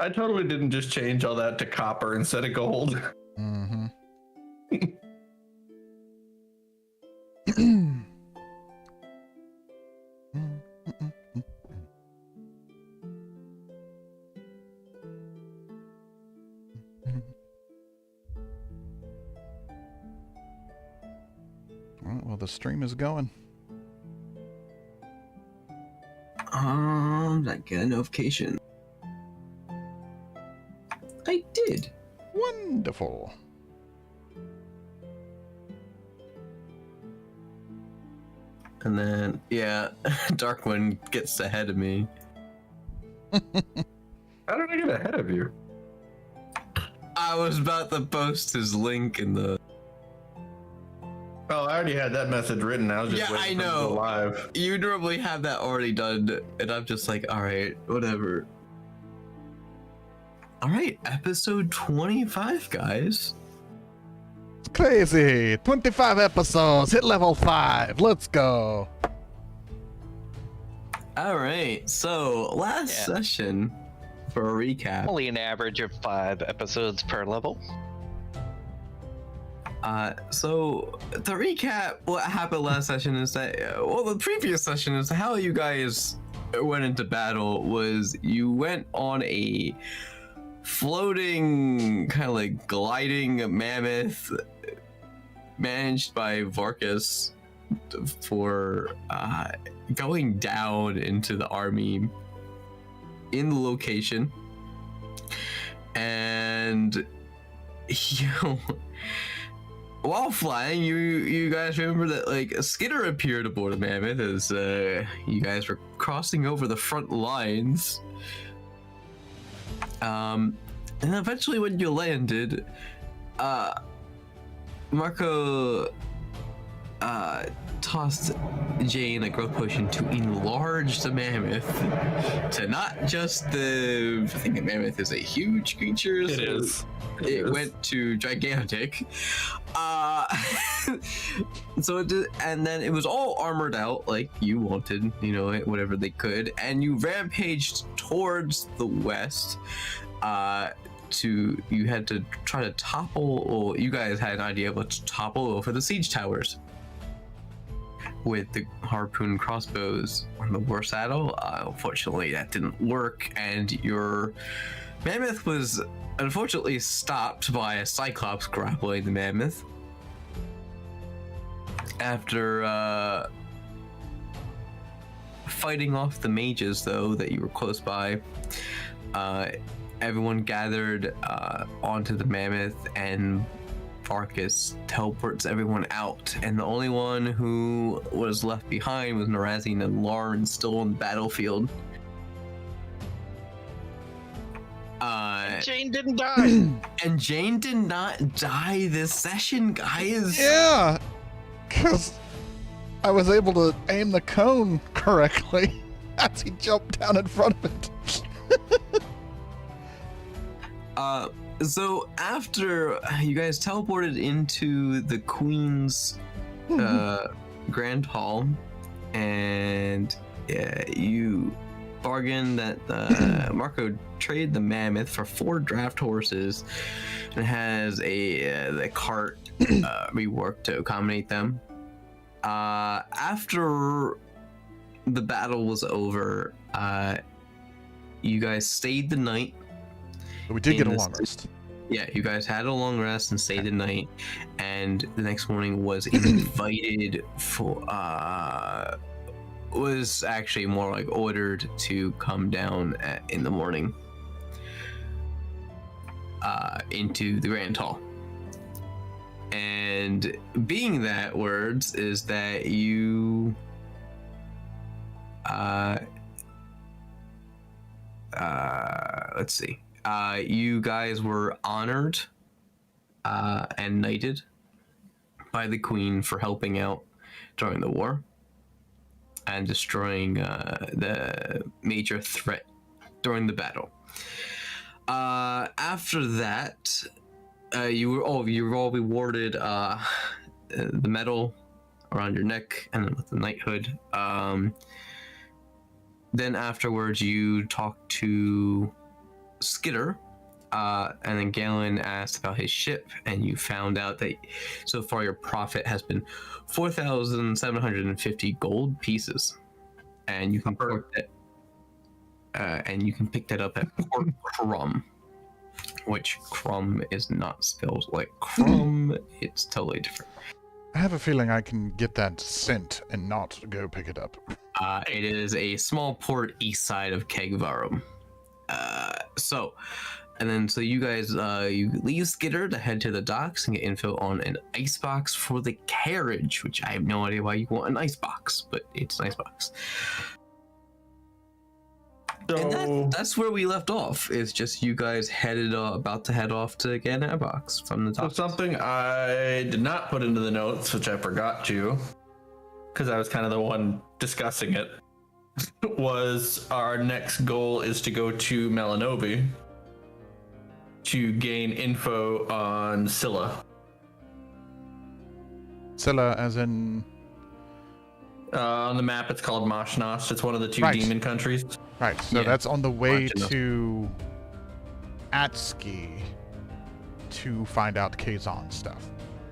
I totally didn't just change all that to copper instead of gold. Mm-hmm. Well, the stream is going. I get a notification. I did. Wonderful. And then, yeah, Darkwind gets ahead of me. How did I get ahead of you? I was about to post his link in the... Oh, I already had that message written. I was just waiting for it to go live. You normally have that already done, and I'm just like, all right, whatever. All right, episode 25, guys. It's crazy. 25 episodes. Hit level 5. Let's go. All right, so last session, for a recap. Only an average of 5 episodes per level. So to recap, what happened last session is that, well, the previous session is how you guys went into battle was you went on a floating, kind of like gliding mammoth managed by Varkas for going down into the army in the location. And while flying, you guys remember that like a Skinner appeared aboard the mammoth as you guys were crossing over the front lines. And eventually when you landed, Marco tossed Jane a growth potion to enlarge the mammoth to not just I think a mammoth is a huge creature. It is. It went to gigantic. So it did, and then it was all armored out like you wanted, you know, whatever they could, and you rampaged towards the west. You had to try to topple, or you guys had an idea of what to topple over the siege towers with the harpoon crossbows on the war saddle. Unfortunately, that didn't work, and your mammoth was unfortunately stopped by a cyclops grappling the mammoth. After fighting off the mages, though, that you were close by, everyone gathered onto the mammoth, and Varkas teleports everyone out, and the only one who was left behind was Narazine and Lauren, still on the battlefield. Jane didn't die. And Jane did not die this session, guys. Yeah, because I was able to aim the cone correctly as he jumped down in front of it. So after you guys teleported into the Queen's Grand Hall, and you bargained that Marco trade the mammoth for 4 draft horses, and has the cart reworked to accommodate them. After the battle was over, you guys stayed the night. We did get a long rest. Yeah, you guys had a long rest and stayed the night, and the next morning was invited for was actually more like ordered to come down in the morning into the Grand Hall. And being that words is that you let's see. You guys were honored and knighted by the Queen for helping out during the war and destroying the major threat during the battle. After that, you were all rewarded the medal around your neck and then with the knighthood. Then afterwards, you talked to Skitter, and then Galen asked about his ship, and you found out that so far your profit has been 4,750 gold pieces, and you can pick that up at Port Crumb, which Crumb is not spelled like Crumb. It's totally different. I have a feeling I can get that sent and not go pick it up. It is a small port east side of Kegvarum. So you guys you leave Skitter to head to the docks and get info on an icebox for the carriage, which I have no idea why you want an icebox, but it's an icebox. So And that's where we left off. It's just you guys about to head off to get an icebox from the So docks. something I did not put into the notes, which I forgot to, because I was kind of the one discussing it, was our next goal is to go to Melanovi to gain info on Scylla. Scylla, as in... On the map, it's called Moshnos. It's one of the two Right. demon countries. Right, so Yeah. that's on the way Watching us. to Atski to find out Kazan stuff.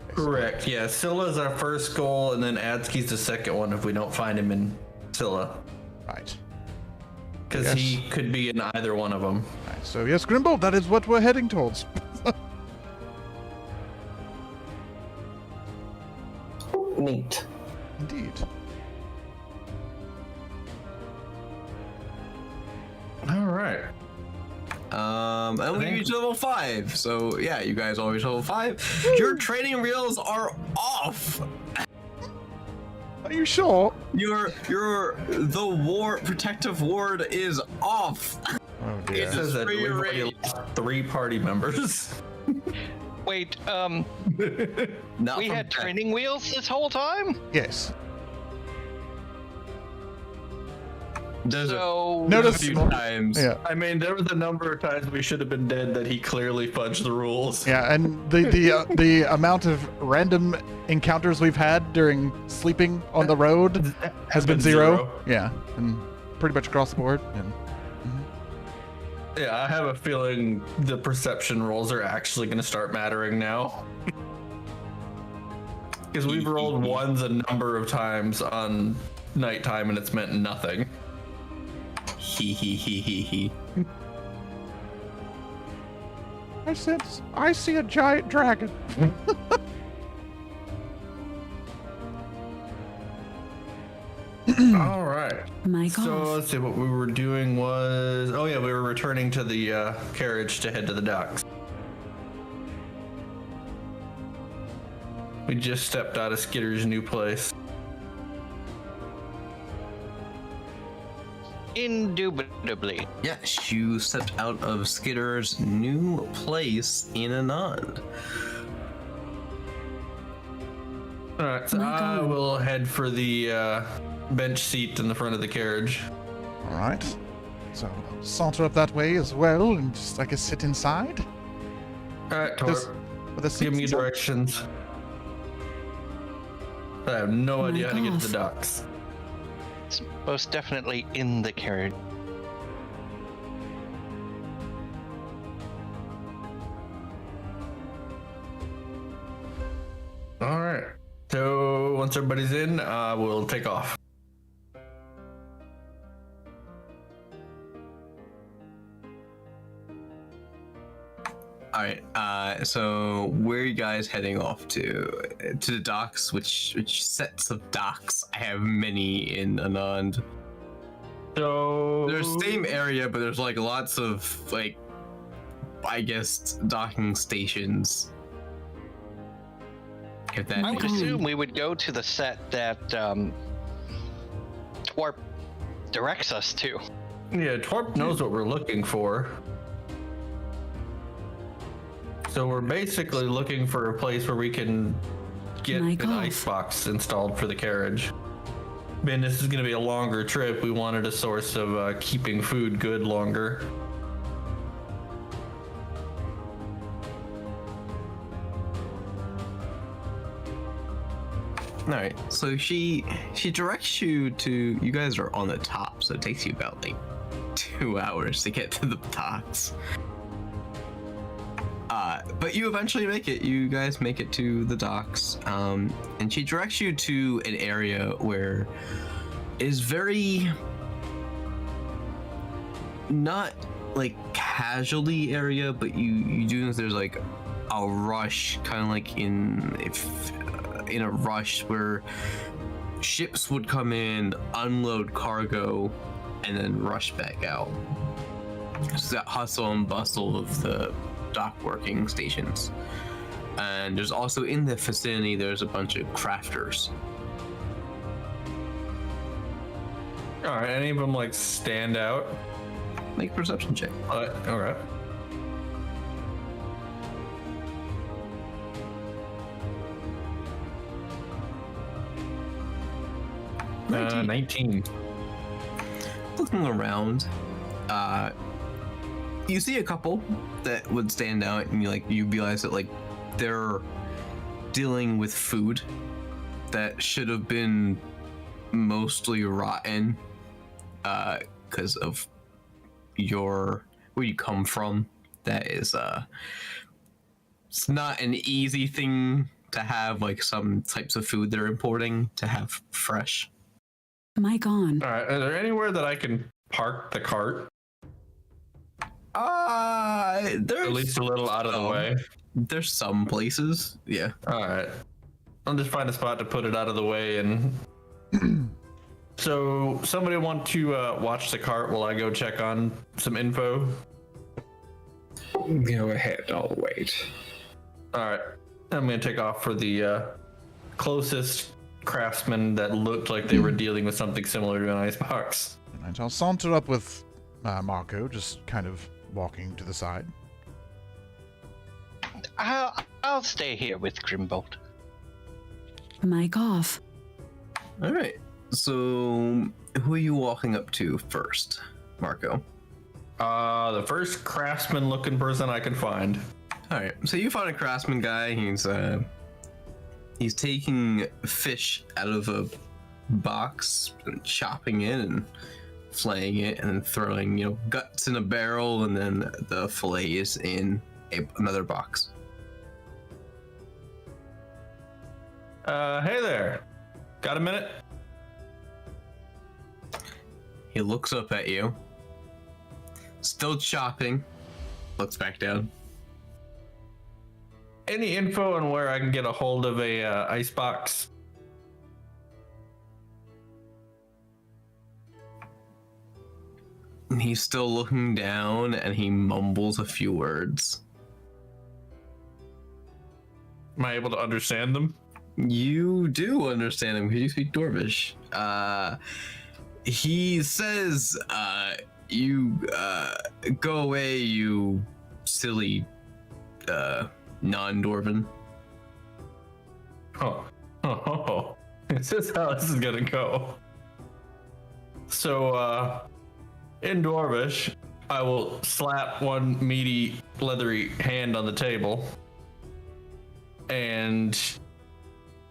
basically. Correct. Yeah, Scylla's our first goal, and then Adski's the second one if we don't find him in Scylla, Right. because Yes. he could be in either one of them. Right. So yes, Grimble, that is what we're heading towards. Neat. Indeed. All right. And we reached level 5. So yeah, you guys all reached level 5. Your training reels are off. Are you sure? The protective ward is off. Oh It dear. says that we've already Rearrange. lost 3 party members. Wait, Not we from had that. training wheels this whole time? Yes. There's So Notice- a few times. Yeah. I mean, there was a number of times we should have been dead that he clearly fudged the rules. Yeah, and the amount of random encounters we've had during sleeping on the road has been zero. Yeah, and pretty much across the board. And Yeah, I have a feeling the perception rolls are actually going to start mattering now. Because we've rolled ones a number of times on nighttime and it's meant nothing. He. I see a giant dragon. All right. Mic So off. let's see, what we were doing was... Oh yeah, we were returning to the carriage to head to the docks. We just stepped out of Skitter's new place. indubitably. Yes, you stepped out of Skitter's new place in Anand. Alright, so My I God. will head for the bench seat in the front of the carriage. All right. So I'll saunter up that way as well, and just I guess sit inside. Alright, This- Tor, With the give me seats- directions. I have no idea how to get to the off. docks. It's most definitely in the carriage. Alright. So once everybody's in, we'll take off. All right. So where are you guys heading off to? To the docks? Which sets of docks? I have many in Anand. So There's same area, but there's like lots of like, I guess, docking stations. If that I would makes assume we would go to the set that Twarp directs us to. Yeah, Twarp knows what we're looking for. So we're basically looking for a place where we can get Mic an off. icebox installed for the carriage. Man, this is going to be a longer trip. We wanted a source of keeping food good longer. All right. So she directs you to. You guys are on the top, so it takes you about like 2 hours to get to the docks. But you eventually make it. You guys make it to the docks, and she directs you to an area where it is very not like casually area, but you do know there's like a rush, kind of like in a rush where ships would come in, unload cargo, and then rush back out. It's that hustle and bustle of the dock working stations. And there's also in the vicinity, there's a bunch of crafters. All right, any of them like stand out? Make a perception check. All right. Uh, 19. Looking around, you see a couple that would stand out, and you realize that like they're dealing with food that should have been mostly rotten, because of where you come from. That is it's not an easy thing to have, like some types of food they're importing to have fresh. Mic on. All right, are there anywhere that I can park the cart? There's At least a little out of the way. There's some places, yeah. All right, I'll just find a spot to put it out of the way. And so somebody want to watch the cart while I go check on some info? Go ahead, I'll wait. All right, I'm gonna take off for the closest craftsman that looked like they were dealing with something similar to an icebox. And I'll saunter up with Marco, just kind of walking to the side. I'll stay here with Grimbold. Mic off. All right. So, who are you walking up to first, Marco? The first craftsman-looking person I can find. All right. So you find a craftsman guy. He's taking fish out of a box and chopping it and flaying it, and then throwing guts in a barrel, and then the fillets in another box. Hey there. Got a minute? He looks up at you, still chopping, looks back down. Any info on where I can get a hold of a icebox? He's still looking down, and he mumbles a few words. Am I able to understand them? You do understand him because you speak Dwarvish. He says, you go away, you silly non-Dwarven. Oh. Is this how this is gonna go? So, in Dwarvish, I will slap one meaty, leathery hand on the table and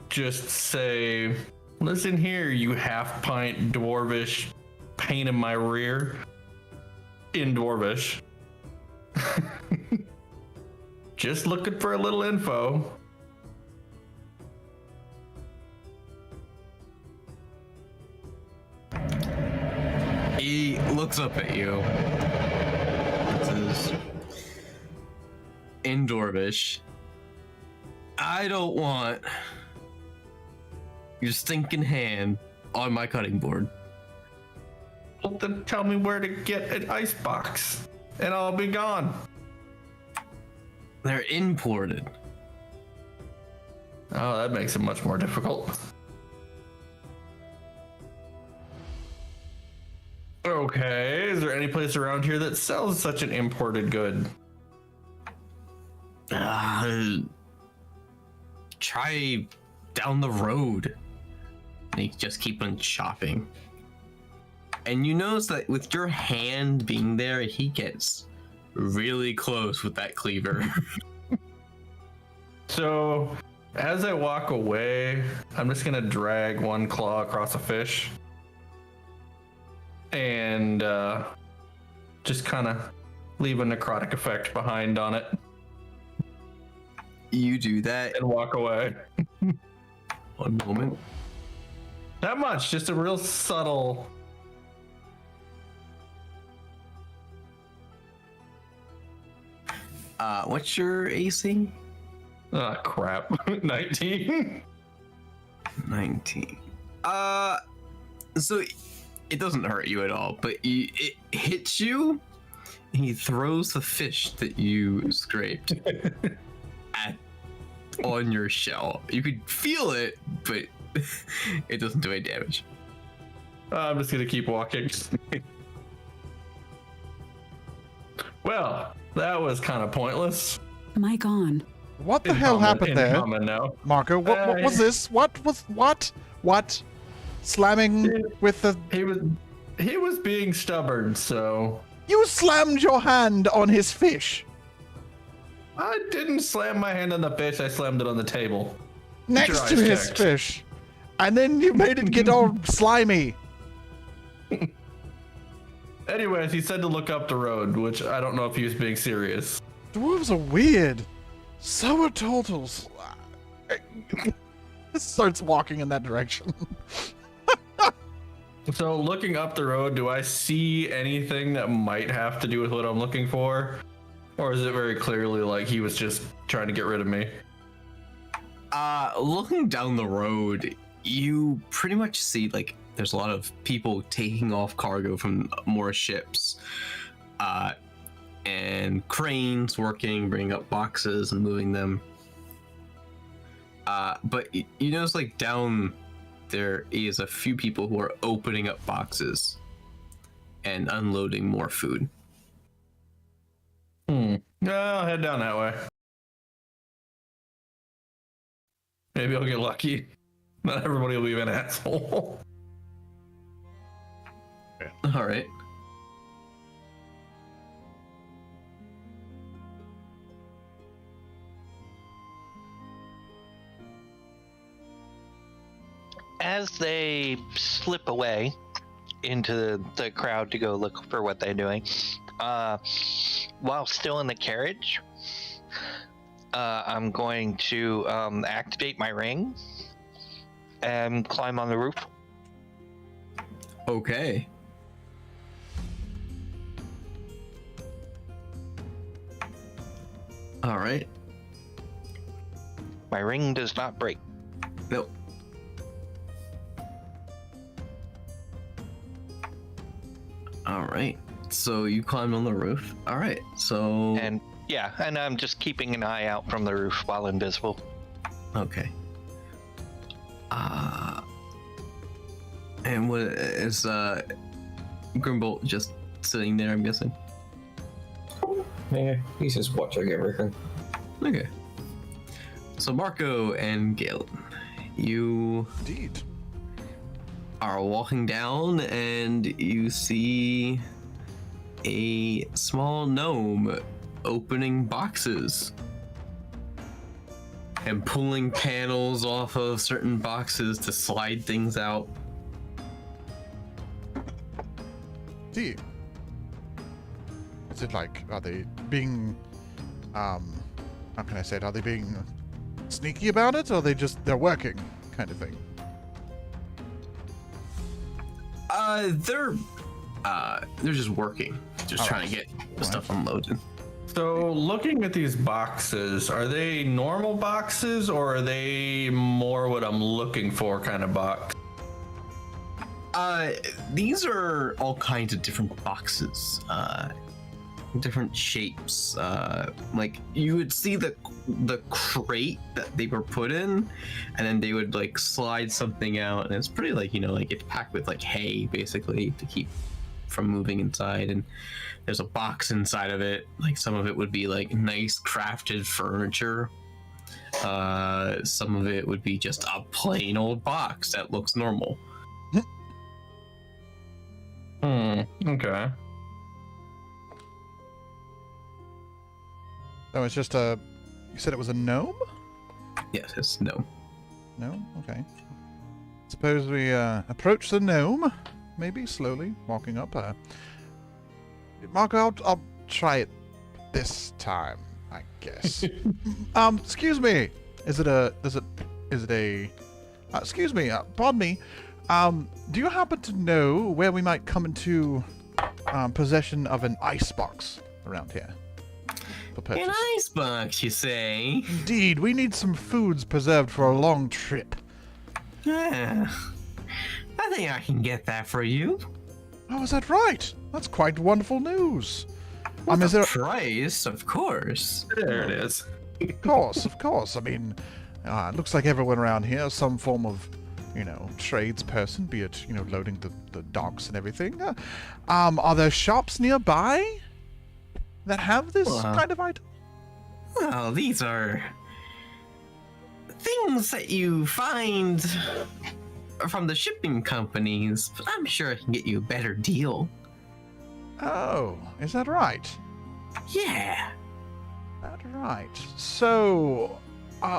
just say, listen here, you half-pint Dwarvish pain in my rear. In Dwarvish. Just looking for a little info. He looks up at you. It says, in Dwarvish, I don't want your stinking hand on my cutting board. Well, then tell me where to get an icebox, and I'll be gone. They're imported. Oh, that makes it much more difficult. Okay, is there any place around here that sells such an imported good? Try down the road. And he just keep on chopping. And you notice that with your hand being there, he gets really close with that cleaver. So, as I walk away, I'm just gonna drag one claw across a fish. And just kind of leave a necrotic effect behind on it You do that. and walk away. One moment. Not much, just a real subtle. What's your AC? Ah, crap. 19. 19. So it doesn't hurt you at all, but it hits you, and he throws the fish that you scraped on your shell. You could feel it, but it doesn't do any damage. I'm just gonna keep walking. Well, that was kind of pointless. Mic on. What the hell happened there? Now. Marco, what was this? What? Slamming with the... He was being stubborn, so You slammed your hand on his fish. I didn't slam my hand on the fish. I slammed it on the table. Next Dry to his checked. fish. And then you made it get all slimy. Anyways, he said to look up the road, which I don't know if he was being serious. Dwarves are weird. So are turtles. Starts walking in that direction. So looking up the road, do I see anything that might have to do with what I'm looking for? Or is it very clearly like he was just trying to get rid of me? Looking down the road, you pretty much see like there's a lot of people taking off cargo from more ships, and cranes working, bringing up boxes and moving them. But you notice like down there is a few people who are opening up boxes and unloading more food. I'll head down that way. Maybe I'll get lucky. Not everybody will be an asshole. All right. As they slip away into the crowd to go look for what they're doing, while still in the carriage, I'm going to activate my ring and climb on the roof. Okay. All right. My ring does not break. Nope. All right. So you climbed on the roof. All right. So And yeah, and I'm just keeping an eye out from the roof while invisible. okay. And what is Grimbolt just sitting there? I'm guessing. Yeah, he's just watching everything. Okay. So Marco and Galen, you Indeed. are walking down and you see a small gnome opening boxes and pulling panels off of certain boxes to slide things out. Indeed. Is it like, are they being, how can I say it? Are they being sneaky about it, or are they're working kind of thing? They're just working, just trying to get the stuff unloaded. So looking at these boxes, are they normal boxes or are they more what I'm looking for kind of box? These are all kinds of different boxes, different shapes. Like you would see the crate that they were put in, and then they would like slide something out, and it's pretty like, you know, like it's packed with like hay basically to keep from moving inside, and there's a box inside of it. Like some of it would be like nice crafted furniture. Some of it would be just a plain old box that looks normal. Okay. Oh, it's just a... You said it was a gnome? Yes, it's no. No? Okay. Suppose we approach the gnome, maybe slowly, walking up. Marco, I'll try it this time, I guess. Excuse me. Excuse me, pardon me. Do you happen to know where we might come into possession of an icebox around here? For purchase? An icebox, you say? Indeed, we need some foods preserved for a long trip. Ah, I think I can get that for you. Oh, is that right? That's quite wonderful news. With Is a there... price, of course. There it is. Of course. I mean, it looks like everyone around here is some form of, tradesperson, be it, loading the docks and everything. Are there shops nearby that have this kind of item? Well, these are things that you find from the shipping companies. I'm sure I can get you a better deal. Oh, is that right? Yeah. That's right. So,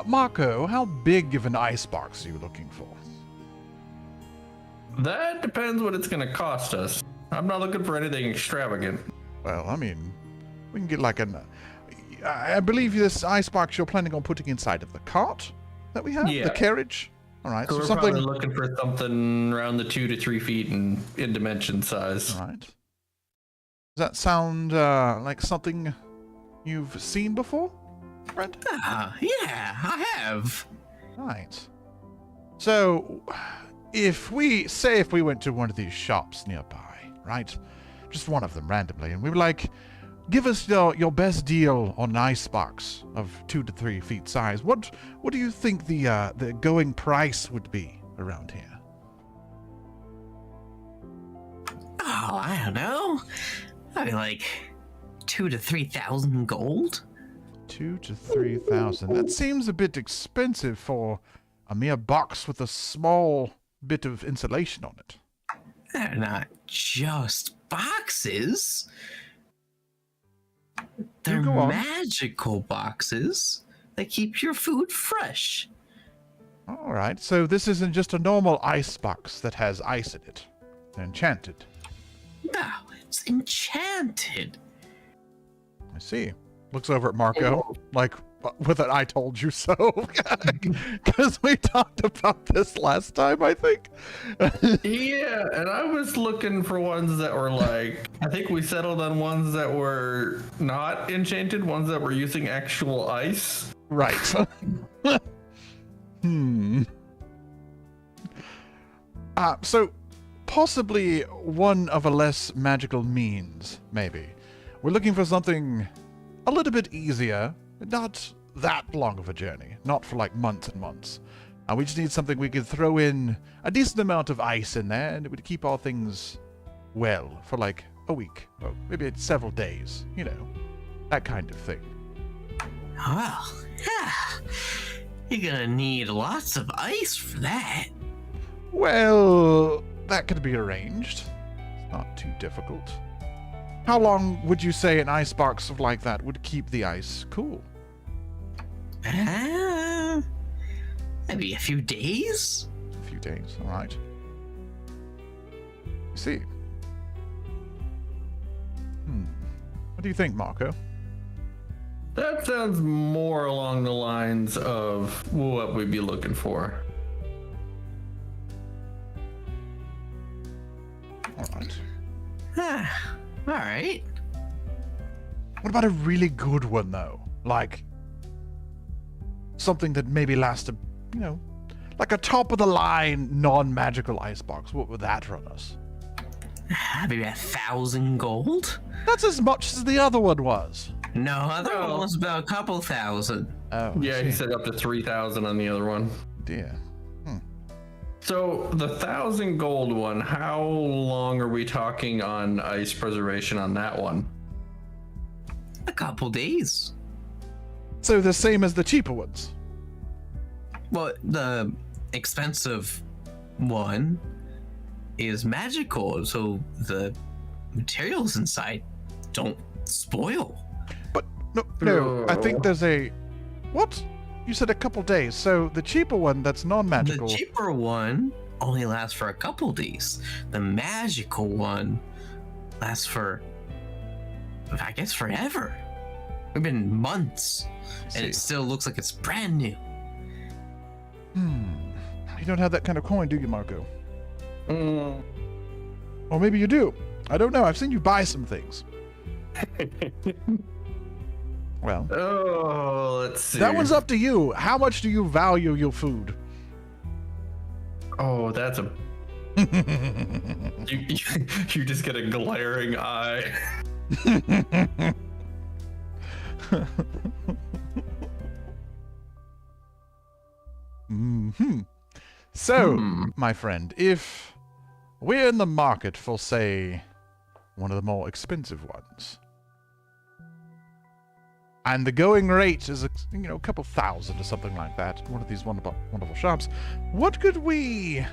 Marco, how big of an icebox are you looking for? That depends what it's going to cost us. I'm not looking for anything extravagant. Well, I mean, we can get like I believe this icebox you're planning on putting inside of the cart that we have? Yeah. The carriage? All right. So So we're something... probably looking for something around the 2 to 3 feet in dimension size. All right. Does that sound like something you've seen before, friend? Yeah, I have. Right. So, if we went to one of these shops nearby, right? Just one of them randomly, and we were like, give us your best deal on an icebox of 2 to 3 feet size. What do you think the going price would be around here? Oh, I don't know. I mean, like 2,000 to 3,000 gold. 2,000 to 3,000. That seems a bit expensive for a mere box with a small bit of insulation on it. They're not just boxes. They're go on. magical boxes that keep your food fresh. All right, so this isn't just a normal ice box that has ice in it. They're enchanted. No, it's enchanted. I see. Looks over at Marco, like, with an I told you so. Because we talked about this last time, I think. Yeah, and I was looking for ones that were like, I think we settled on ones that were not enchanted, ones that were using actual ice. Right. So, possibly one of a less magical means, maybe. We're looking for something a little bit easier, not that long of a journey, not for like months and months. We just need something we could throw in a decent amount of ice in there, and it would keep all things well for like a week, or maybe it's several days, that kind of thing. Well, yeah. You're gonna need lots of ice for that. Well, that could be arranged. It's not too difficult. How long would you say an icebox like that would keep the ice cool? Maybe a few days? A few days, all right. I see. What do you think, Marco? That sounds more along the lines of what we'd be looking for. All right. All right. What about a really good one, though? Like, something that maybe lasted, like a top-of-the-line, non-magical icebox. What would that run us? Maybe 1,000 gold? That's as much as the other one was. No, other Oh. one was about a couple thousand. Oh, Yeah, I he see. said up to 3,000 on the other one. Dear. So the 1,000 gold one, how long are we talking on ice preservation on that one? A couple days. So the same as the cheaper ones. Well, the expensive one is magical, so the materials inside don't spoil. But no, I think there's a... What? You said a couple days, so the cheaper one that's non-magical... The cheaper one only lasts for a couple days. The magical one lasts for I guess forever. It's been months, and it still looks like it's brand new. You don't have that kind of coin, do you, Marco? Or maybe you do. I don't know. I've seen you buy some things. Well, Oh, let's see. that one's up to you. How much do you value your food? Oh, that's a. You just get a glaring eye. So, my friend, if we're in the market for, say, one of the more expensive ones, and the going rate is, a couple thousand or something like that, one of these wonderful shops, what could we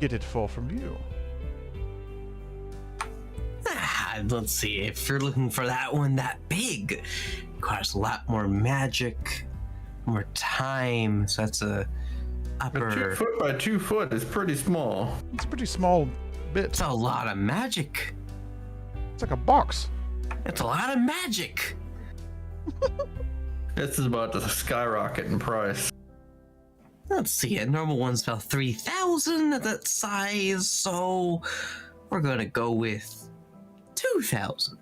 get it for from you? Let's see. If you're looking for that one that big, it requires a lot more magic, more time. So that's a upper. 2 foot by 2 foot is pretty small. It's a pretty small bit. It's a lot of magic. It's like a box. It's a lot of magic. This is about to skyrocket in price. Let's see. A normal one's about 3,000 at that size, so we're gonna go with 2,000.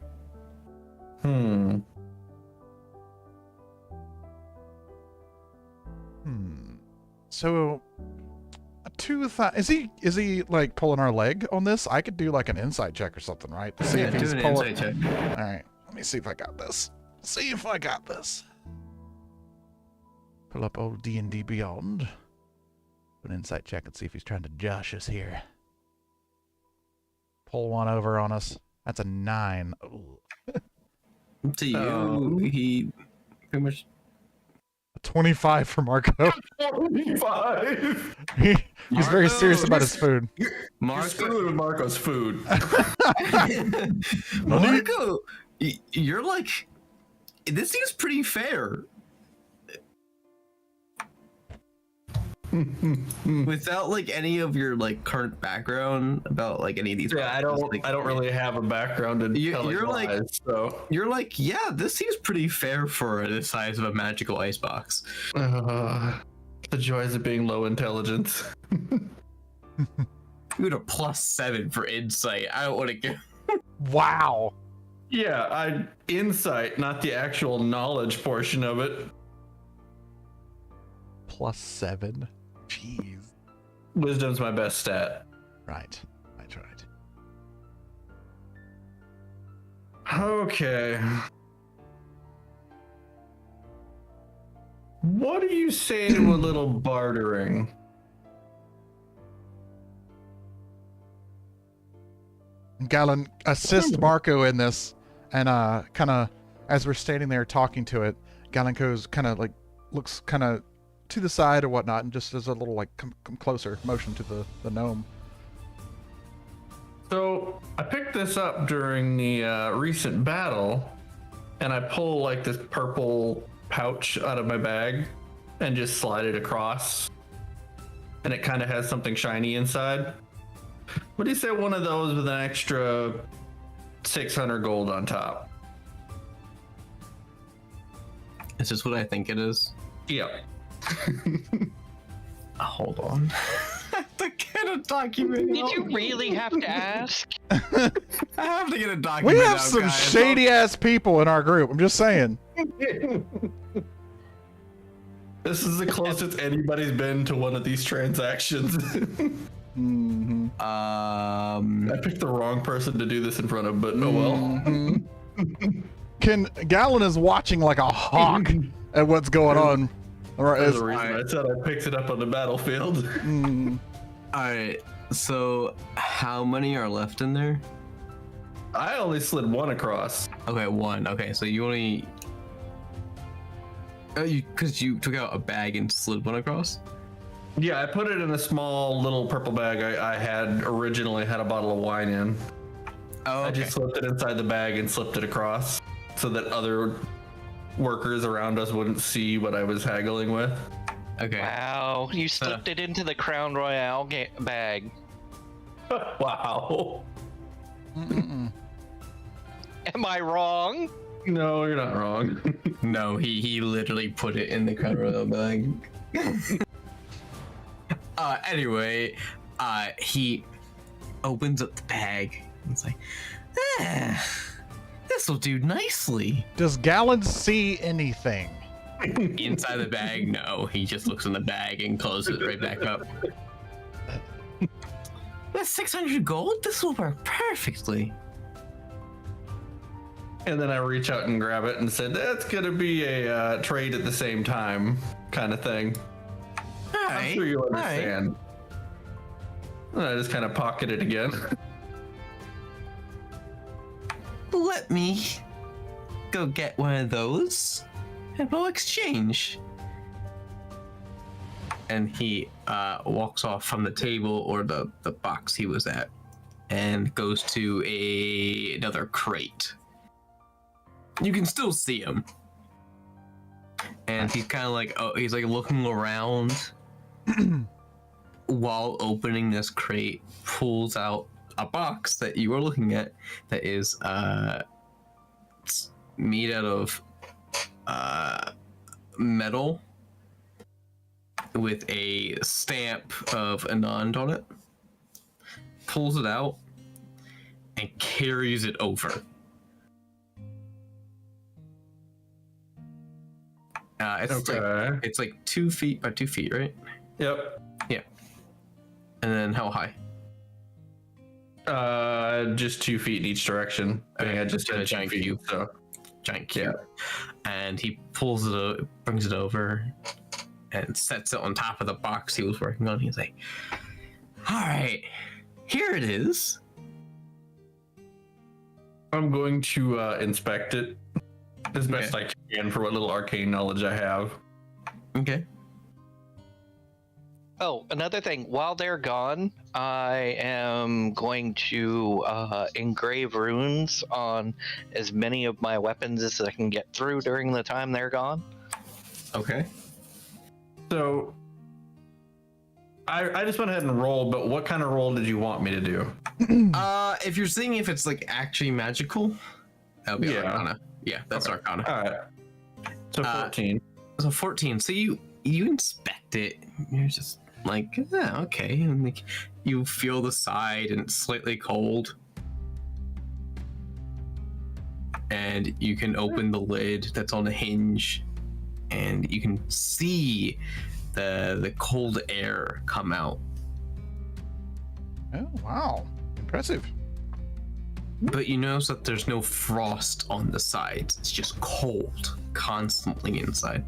So, 2,000. Is he like pulling our leg on this? I could do like an insight check or something, right? To see if do he's an pulling. insight check. All right, let me see if I got this. See if I got this. Pull up old D&D Beyond. Do an insight check and see if he's trying to josh us here. Pull one over on us. That's a 9. Ooh. To you, he pretty much. A 25 for Marco. 25. He's very serious about his food. You're screwing with Marco's food. Marco, you're like, this seems pretty fair. Without like any of your like current background about like any of these. Yeah, I don't really have a background in telling you're like, lies, so you're like, yeah, this seems pretty fair for the size of a magical icebox. the joys of being low intelligence. You got a +7 for insight. I don't want to get. Wow. Yeah, insight, not the actual knowledge portion of it. +7. Jeez. Wisdom's my best stat. Right. Okay. What do you say to a little bartering? Galen, assist Marco in this, and kind of as we're standing there talking to it, Galenko's kind of like looks kind of to the side or whatnot, and just does a little like come closer motion to the gnome. So I picked this up during the recent battle, and I pull like this purple pouch out of my bag and just slide it across, and it kind of has something shiny inside. What do you say one of those with an extra 600 gold on top? Is this what I think it is? Yeah. Hold on. To get a document. Did you really have to ask? I have to get a document. We have out, some guys. shady ass people in our group. I'm just saying. This is the closest anybody's been to one of these transactions. I picked the wrong person to do this in front of, but oh well. Galen is watching like a hawk at what's going on. There's a reason I said I picked it up on the battlefield. Alright, so how many are left in there? I only slid one across. Okay, 1. Okay, so you only. Oh, because you took out a bag and slid one across? Yeah, I put it in a small little purple bag I had originally had a bottle of wine in. Oh, okay. I just slipped it inside the bag and slipped it across so that other workers around us wouldn't see what I was haggling with. Okay. Wow, you slipped it into the Crown Royale bag. Wow. Am I wrong? No, you're not wrong. No, he literally put it in the Krew bag. Anyway, he opens up the bag. And it's like, this will do nicely. Does Gallon see anything? Inside the bag, no. He just looks in the bag and closes it right back up. That's 600 gold? This will work perfectly. And then I reach out and grab it and said, that's gonna be a trade at the same time kind of thing. I'm sure you understand. And I just kind of pocket it again. Let me go get one of those and we'll exchange. And he walks off from the table or the box he was at and goes to another crate. You can still see him. And he's kind of like, he's like looking around while opening this crate, pulls out a box that you are looking at that is made out of metal with a stamp of Anand on it, pulls it out and carries it over. It's like 2 feet by 2 feet, right? Yep. Yeah. And then how high? Just 2 feet in each direction. I think I just had a giant cube, so giant cube. Yeah. And he pulls it, brings it over, and sets it on top of the box he was working on. He's like, "All right, here it is." I'm going to inspect it as best I can for what little arcane knowledge I have. Okay. Oh, another thing. While they're gone, I am going to engrave runes on as many of my weapons as I can get through during the time they're gone. Okay. So, I just went ahead and rolled, but what kind of roll did you want me to do? If you're seeing if it's like actually magical, that'll be Yeah. Arcana. Yeah, that's Arcana. All right. So 14. So 14. So you inspect it. You're just like, okay, and like you feel the side and it's slightly cold, and you can open the lid that's on a hinge, and you can see the cold air come out. Oh, wow. Impressive. But you notice that there's no frost on the sides. It's just cold constantly inside.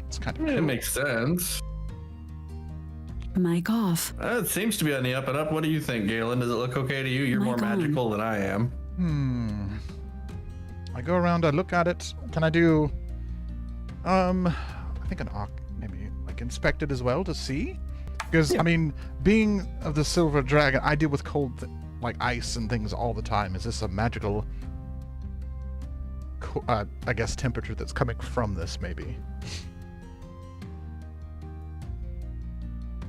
It's kind of It cool. makes sense. Mic off. It seems to be on the up and up. What do you think, Galen? Does it look okay to you? You're more Mic on. magical than I am. I go around, I look at it. Can I do I think an arc, maybe like inspect it as well to see? Because I mean, being of the silver dragon, I deal with cold like ice and things all the time. Is this a magical I guess temperature that's coming from this maybe?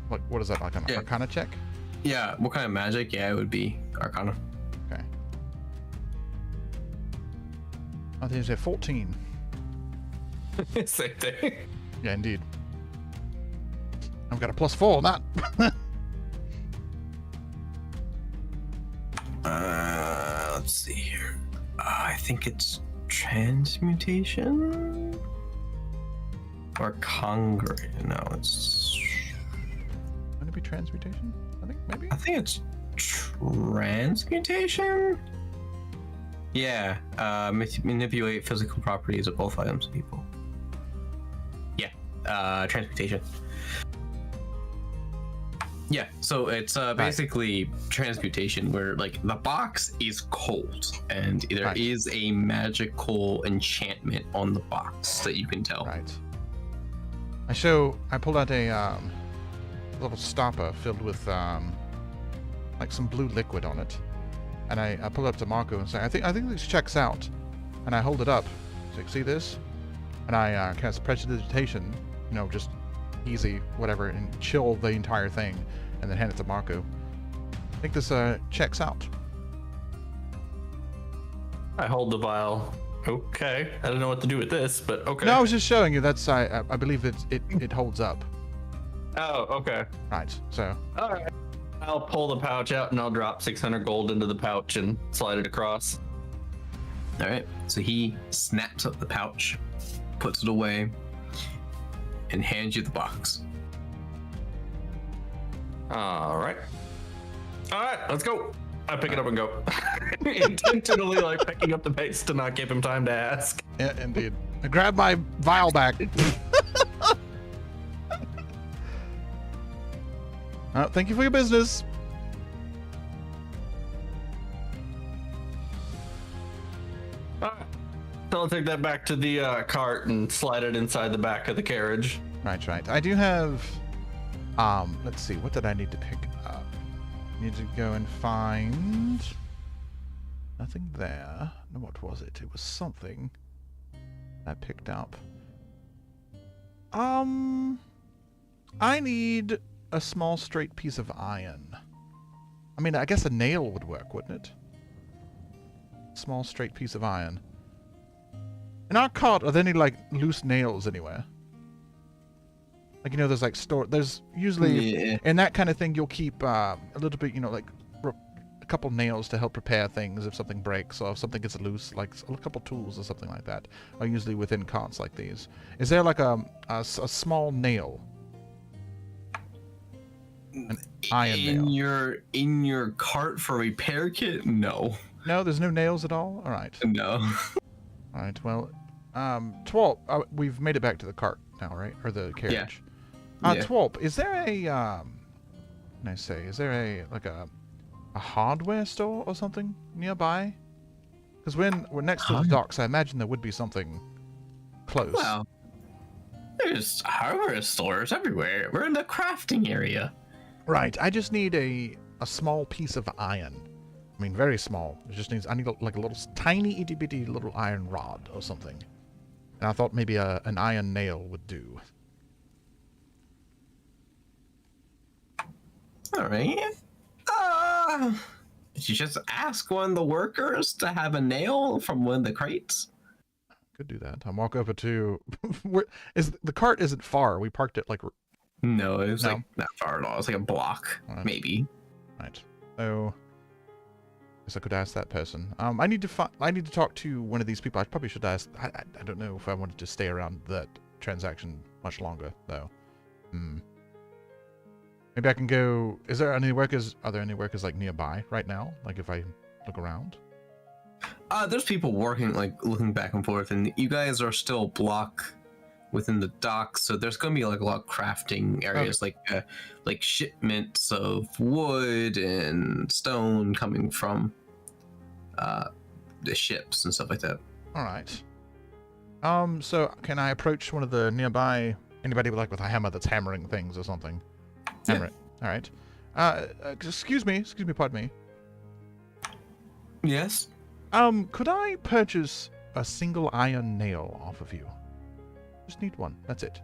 What is that, like an Arcana check? Yeah, what kind of magic? Yeah, it would be Arcana. Okay. I think it's a 14. Same thing. Yeah, indeed. I've got a +4 on that. Let's see here. I think it's transmutation or no, it's. Would it be transmutation? I think maybe. I think it's transmutation. Yeah, manipulate physical properties of both items and people. Yeah, transmutation. Yeah, so it's basically transmutation where like the box is cold and there is a magical enchantment on the box that you can tell. Right. I pulled out a little stopper filled with like some blue liquid on it, and I pull it up to Marco and say, I think this checks out, and I hold it up. So see this, and I cast prestidigitation, just easy whatever, and chill the entire thing, and then hand it to Marco. I think this checks out. I hold the vial. Okay. I don't know what to do with this, but okay. No, I was just showing you. That's I believe it holds up. Oh, okay. Right. So. All right. I'll pull the pouch out and I'll drop 600 gold into the pouch and slide it across. All right. So he snaps up the pouch, puts it away, and hands you the box. All right. All right, let's go. I pick it up and go. Intentionally, like picking up the pace to not give him time to ask. Yeah, indeed. I grab my vial back. Thank you for your business. All right. So I'll take that back to the cart and slide it inside the back of the carriage. Right. I do have. Let's see. What did I need to pick up? Need to go and find. Nothing there. No, what was it? It was something I picked up. I need a small straight piece of iron. I mean, I guess a nail would work, wouldn't it? Small straight piece of iron. In our cart, are there any, like, loose nails anywhere? Like, you know, there's, like, there's usually, in that kind of thing, you'll keep a little bit, you know, like, a couple nails to help repair things if something breaks or if something gets loose, like a couple tools or something like that are usually within carts like these. Is there, like, a small nail? An iron nail? In your cart for repair kit? No. No, there's no nails at all? All right. No. All right, well, Twalp, we've made it back to the cart now, right? Or the carriage. Yeah. Twalp, is there a, is there a hardware store or something nearby? Because when we're next to the docks, I imagine there would be something close. Well, there's hardware stores everywhere. We're in the crafting area. Right, I just need a small piece of iron. I mean, very small. I need like a little tiny itty bitty little iron rod or something. And I thought maybe an iron nail would do. All right. Did you just ask one of the workers to have a nail from one of the crates? Could do that. I'll walk over to. The cart isn't far. We parked it like. No, it was like not far at all. It's like a block, maybe. Right. So. Guess I could ask that person. I need to talk to one of these people. I probably should ask. I don't know if I wanted to stay around that transaction much longer though. Maybe I can go. Are there any workers like nearby right now? Like if I look around. There's people working, like looking back and forth, and you guys are still block within the docks, so there's gonna be like a lot of crafting areas, like shipments of wood and stone coming from the ships and stuff like that. All right. So can I approach one of the nearby anybody with a hammer that's hammering things or something? Hammer it. All right. Excuse me, pardon me. Yes. Could I purchase a single iron nail off of you? Just need one. That's it.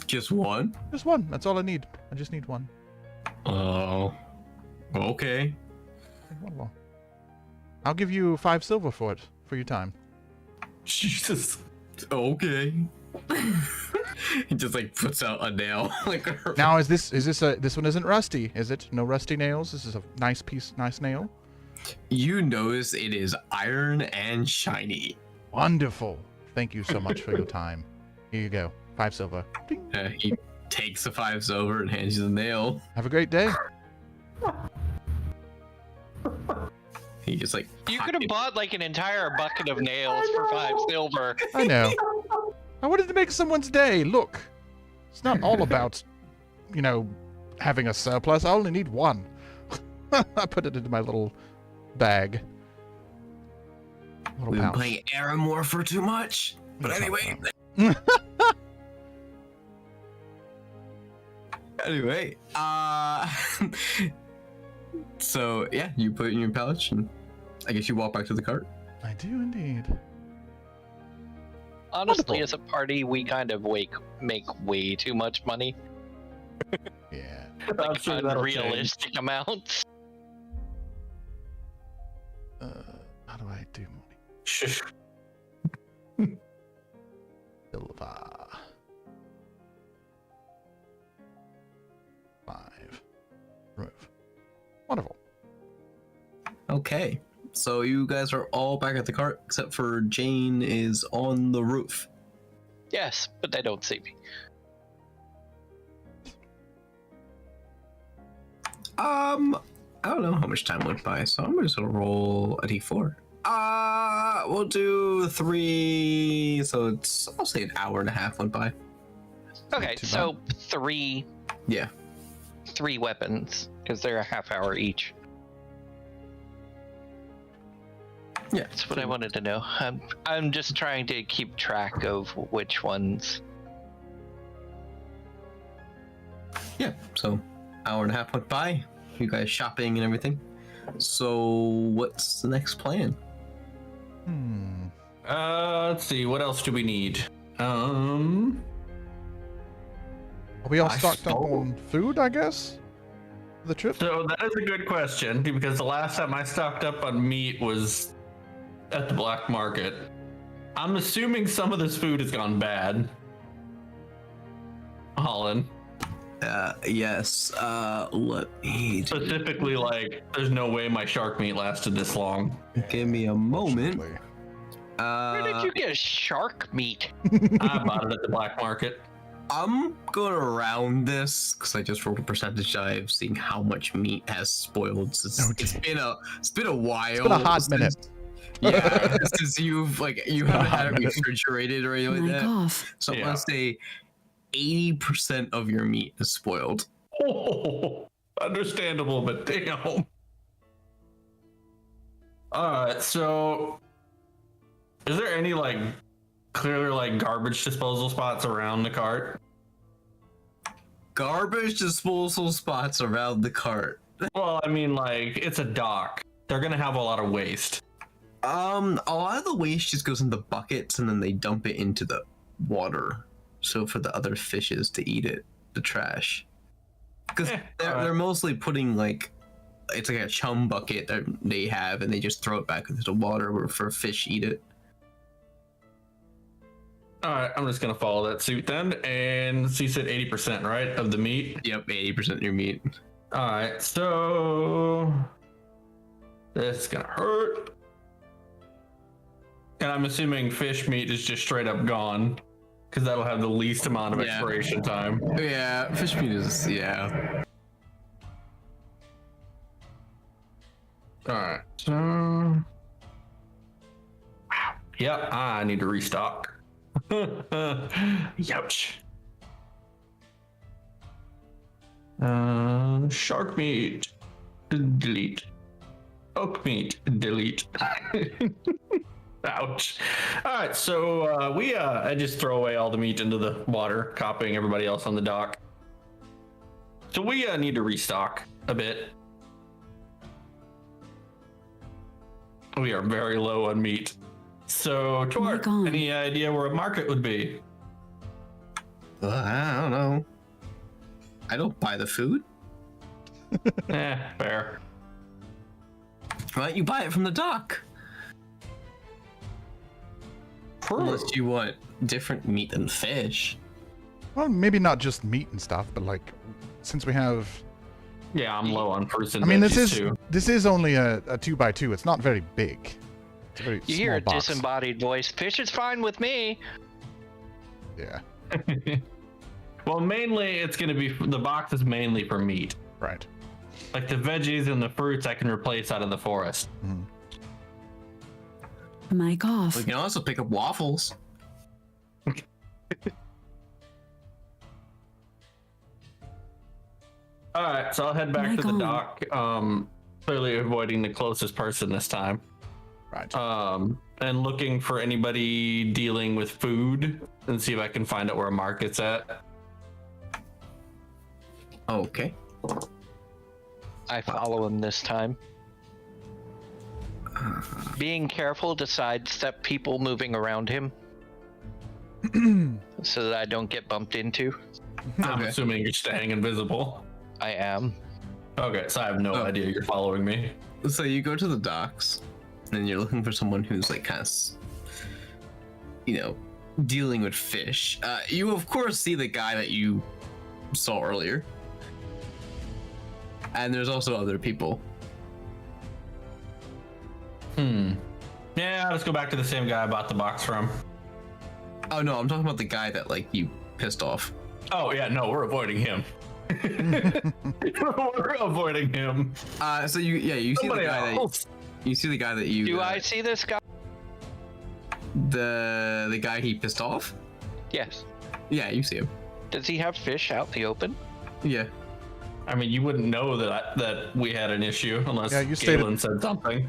Just one? Just one. That's all I need. I just need one. Oh. Okay. Well, I'll give you 5 silver for it, for your time. Jesus. Okay. He just like puts out a nail. Now this one isn't rusty, is it? No rusty nails? This is a nice nail? You notice it is iron and shiny. Wonderful. Thank you so much for your time. Here you go. 5 silver. He takes the 5 silver and hands you the nail. Have a great day. He just like... You could have bought like an entire bucket of nails for 5 silver. I know. I wanted to make someone's day. Look. It's not all about, having a surplus. I only need one. I put it into my little bag. We've been playing Aramore for too much. But anyway. Anyway. So, yeah, you put it in your pouch, and I guess you walk back to the cart. I do indeed. Honestly, as a party, we kind of make way too much money. Yeah. Like unrealistic amounts. How do I do Shh. Silver. 5. Roof. Wonderful. Okay. So you guys are all back at the cart, except for Jane is on the roof. Yes, but they don't see me. I don't know how much time went by, so I'm just gonna roll a d4. We'll do 3, so I'll say an hour and a half went by. Okay, too so 3 Yeah. 3 weapons, because they're a half hour each. Yeah. That's what I wanted to know. I'm just trying to keep track of which ones. Yeah, so hour and a half went by. You guys shopping and everything. So what's the next plan? Let's see. What else do we need? Are we all I stocked up stole- on food, I guess? For the trip? So that is a good question because the last time I stocked up on meat was at the black market. I'm assuming some of this food has gone bad. Holland. Yes. Let me Specifically, like, there's no way my shark meat lasted this long. give me a moment. Unfortunately. Where did you get shark meat? I bought it at the black market. I'm going around this because I just rolled a percentage die of seeing how much meat has spoiled. Since Oh, it's been a while. It's been a hot minute. Yeah, since you haven't had it refrigerated or anything like Mic that. off. So I'm Yeah. gonna say 80% of your meat is spoiled. Oh, understandable, but damn. Alright, so is there any like clearly like garbage disposal spots around the cart? Garbage disposal spots around the cart. Well, I mean, like, it's a dock. They're gonna have a lot of waste. A lot of the waste just goes into buckets and then they dump it into the water. So for the other fishes to eat it, the trash. Because they're mostly putting it's like a chum bucket that they have and they just throw it back into the water where for fish eat it. Alright, I'm just gonna follow that suit then. And so you said 80%, right? Of the meat? Yep, 80% of your meat. Alright, so this is gonna hurt. And I'm assuming fish meat is just straight up gone. Because that'll have the least amount of Yeah. expiration time. Yeah, fish meat is, yeah. Alright, so. Yep, I need to restock. Youch. Shark meat. Delete. Oak meat. Delete. Ouch. Alright, so I just throw away all the meat into the water, copying everybody else on the dock. So we need to restock a bit. We are very low on meat. So, Twart, on. any idea where a market would be? I don't know. I don't buy the food. Fair. Why don't you buy it from the dock? Unless you want different meat than fish. Well, maybe not just meat and stuff, but like, since we have, Yeah, I'm low on fruits and I mean, veggies this is only a 2x2. It's not very big. It's a very You small hear a box. disembodied voice. Fish is fine with me. Yeah, too. Well, mainly it's going to be, the box is mainly for meat. right. Like the veggies and the fruits I can replace out of the forest. Mic off. We can also pick up waffles. Alright, so I'll head back Mic to the on. dock. Clearly avoiding the closest person this time. Right. And looking for anybody dealing with food and see if I can find out where a market's at. Okay. I follow him this time. Being careful to sidestep people moving around him so that I don't get bumped into. I'm Okay. assuming you're staying invisible. I am. Okay, so I have no Oh. idea you're following me. So you go to the docks and you're looking for someone who's like kind of, dealing with fish. You of course see the guy that you saw earlier, and there's also other people. Yeah, let's go back to the same guy I bought the box from. Oh no, I'm talking about the guy that like you pissed off. Oh yeah, no, we're avoiding him. We're avoiding him. So you see Somebody the guy else. that you see the guy that you Do I see this guy? the guy he pissed off? Yes. Yeah, you see him. Does he have fish out in the open? Yeah. I mean, you wouldn't know that we had an issue unless Yeah, you stated- Galen said something.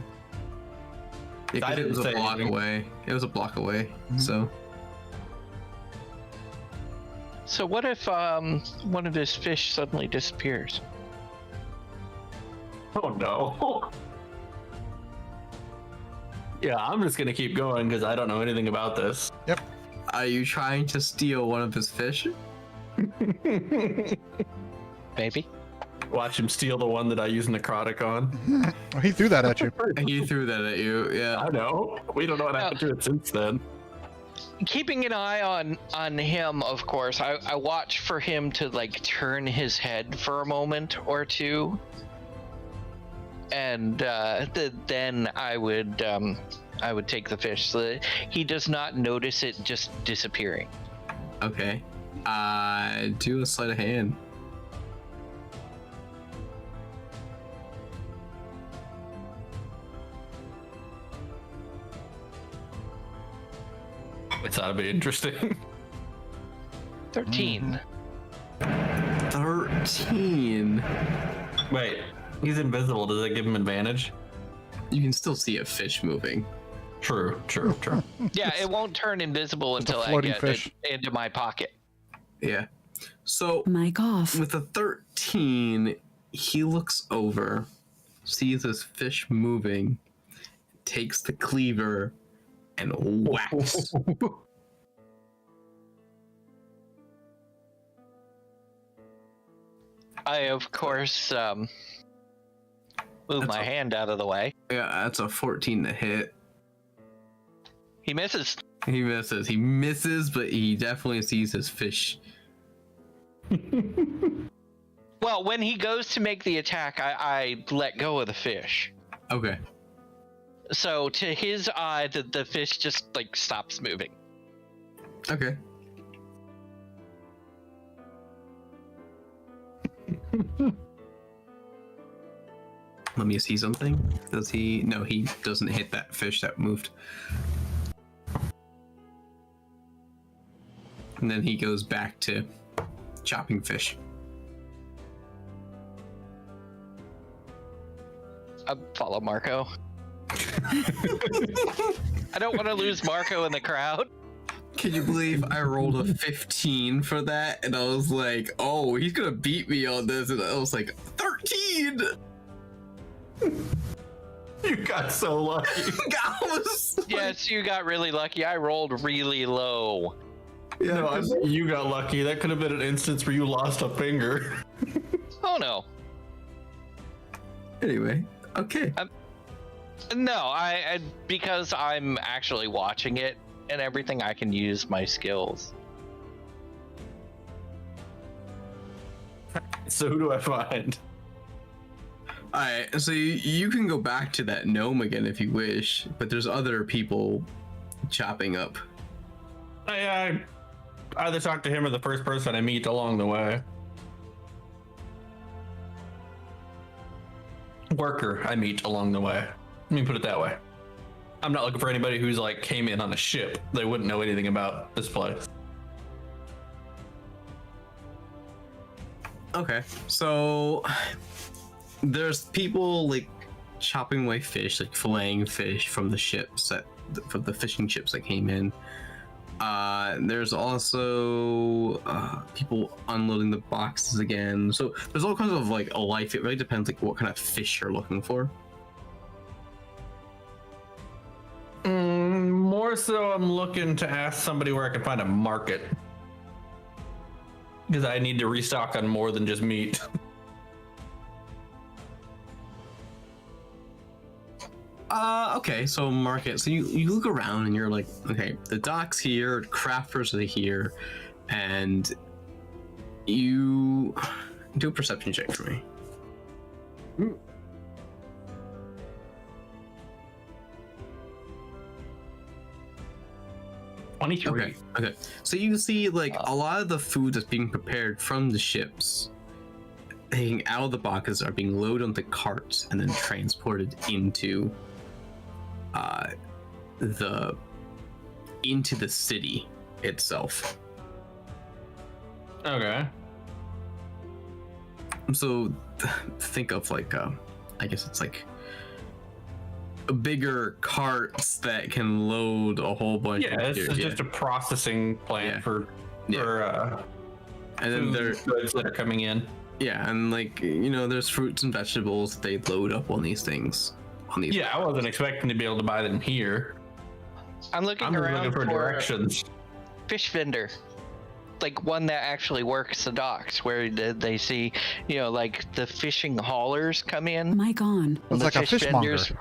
Yeah, 'cause I it didn't was a say block anything. away. It was a block away. So So what if one of his fish suddenly disappears? Oh no. Yeah, I'm just gonna keep going because I don't know anything about this. are you trying to steal one of his fish? Maybe. Watch him steal the one that I use necrotic on. Oh, he threw that at you. He threw that at you. Yeah. I know. We don't know what happened to it since then. Keeping an eye on him, of course. I watch for him to like turn his head for a moment or two, and then I would take the fish so that he does not notice it just disappearing. Okay. Do a sleight of hand. I thought it'd be interesting. 13. 13. Wait, he's invisible. Does that give him advantage? You can still see a fish moving. True. Yeah, it won't turn invisible Just a until I floating get fish. it into my pocket. Yeah. So Mic off. with a 13, he looks over, sees this fish moving, takes the cleaver, and whacks. I, of course, move my hand out of the way. Yeah, that's a 14 to hit. He misses. He misses. He misses, but he definitely sees his fish. Well, when he goes to make the attack, I let go of the fish. Okay. So to his eye, the fish just like stops moving. Okay. Let me see something. Does he? No, he doesn't hit that fish that moved. And then he goes back to chopping fish. I follow Marco. I don't want to lose Marco in the crowd. Can you believe I rolled a 15 for that? And I was like, oh, he's gonna beat me on this. And I was like, 13! You got so lucky. I was like, Yes, you got really lucky. I rolled really low. yeah, No, you got lucky. That could have been an instance where you lost a finger. Oh no. anyway, okay. No, I because I'm actually watching it and everything, I can use my skills. So who do I find? Alright, so you can go back to that gnome again if you wish, but there's other people chopping up. I either talk to him or the first person I meet along the way. Worker I meet along the way. Let me put it that way. I'm not looking for anybody who's like came in on a ship. They wouldn't know anything about this place. Okay, so there's people like chopping away fish, like filleting fish from the ships from the fishing ships that came in. There's also people unloading the boxes again. So there's all kinds of like life. It really depends like what kind of fish you're looking for. More so, I'm looking to ask somebody where I can find a market. Because I need to restock on more than just meat. Okay, so market. So you look around and you're like, okay, the dock's here, crafters are here, and you do a perception check for me. 23. Okay. So you see like a lot of the food that's being prepared from the ships, hanging out of the boxes, are being loaded onto carts and then transported into the city itself. Okay. So think of like I guess it's like bigger carts that can load a whole bunch Yeah, of this is just a processing plant for and then there's goods that are coming in. yeah, and like there's fruits and vegetables they load up on these things. Yeah, I wasn't expecting to be able to buy them here. I'm I'm looking just around looking for directions. fish vendor, like one that actually works the docks, where they see, like the fishing haulers come in. Mic on. It's The like a fish fishmonger. vendors-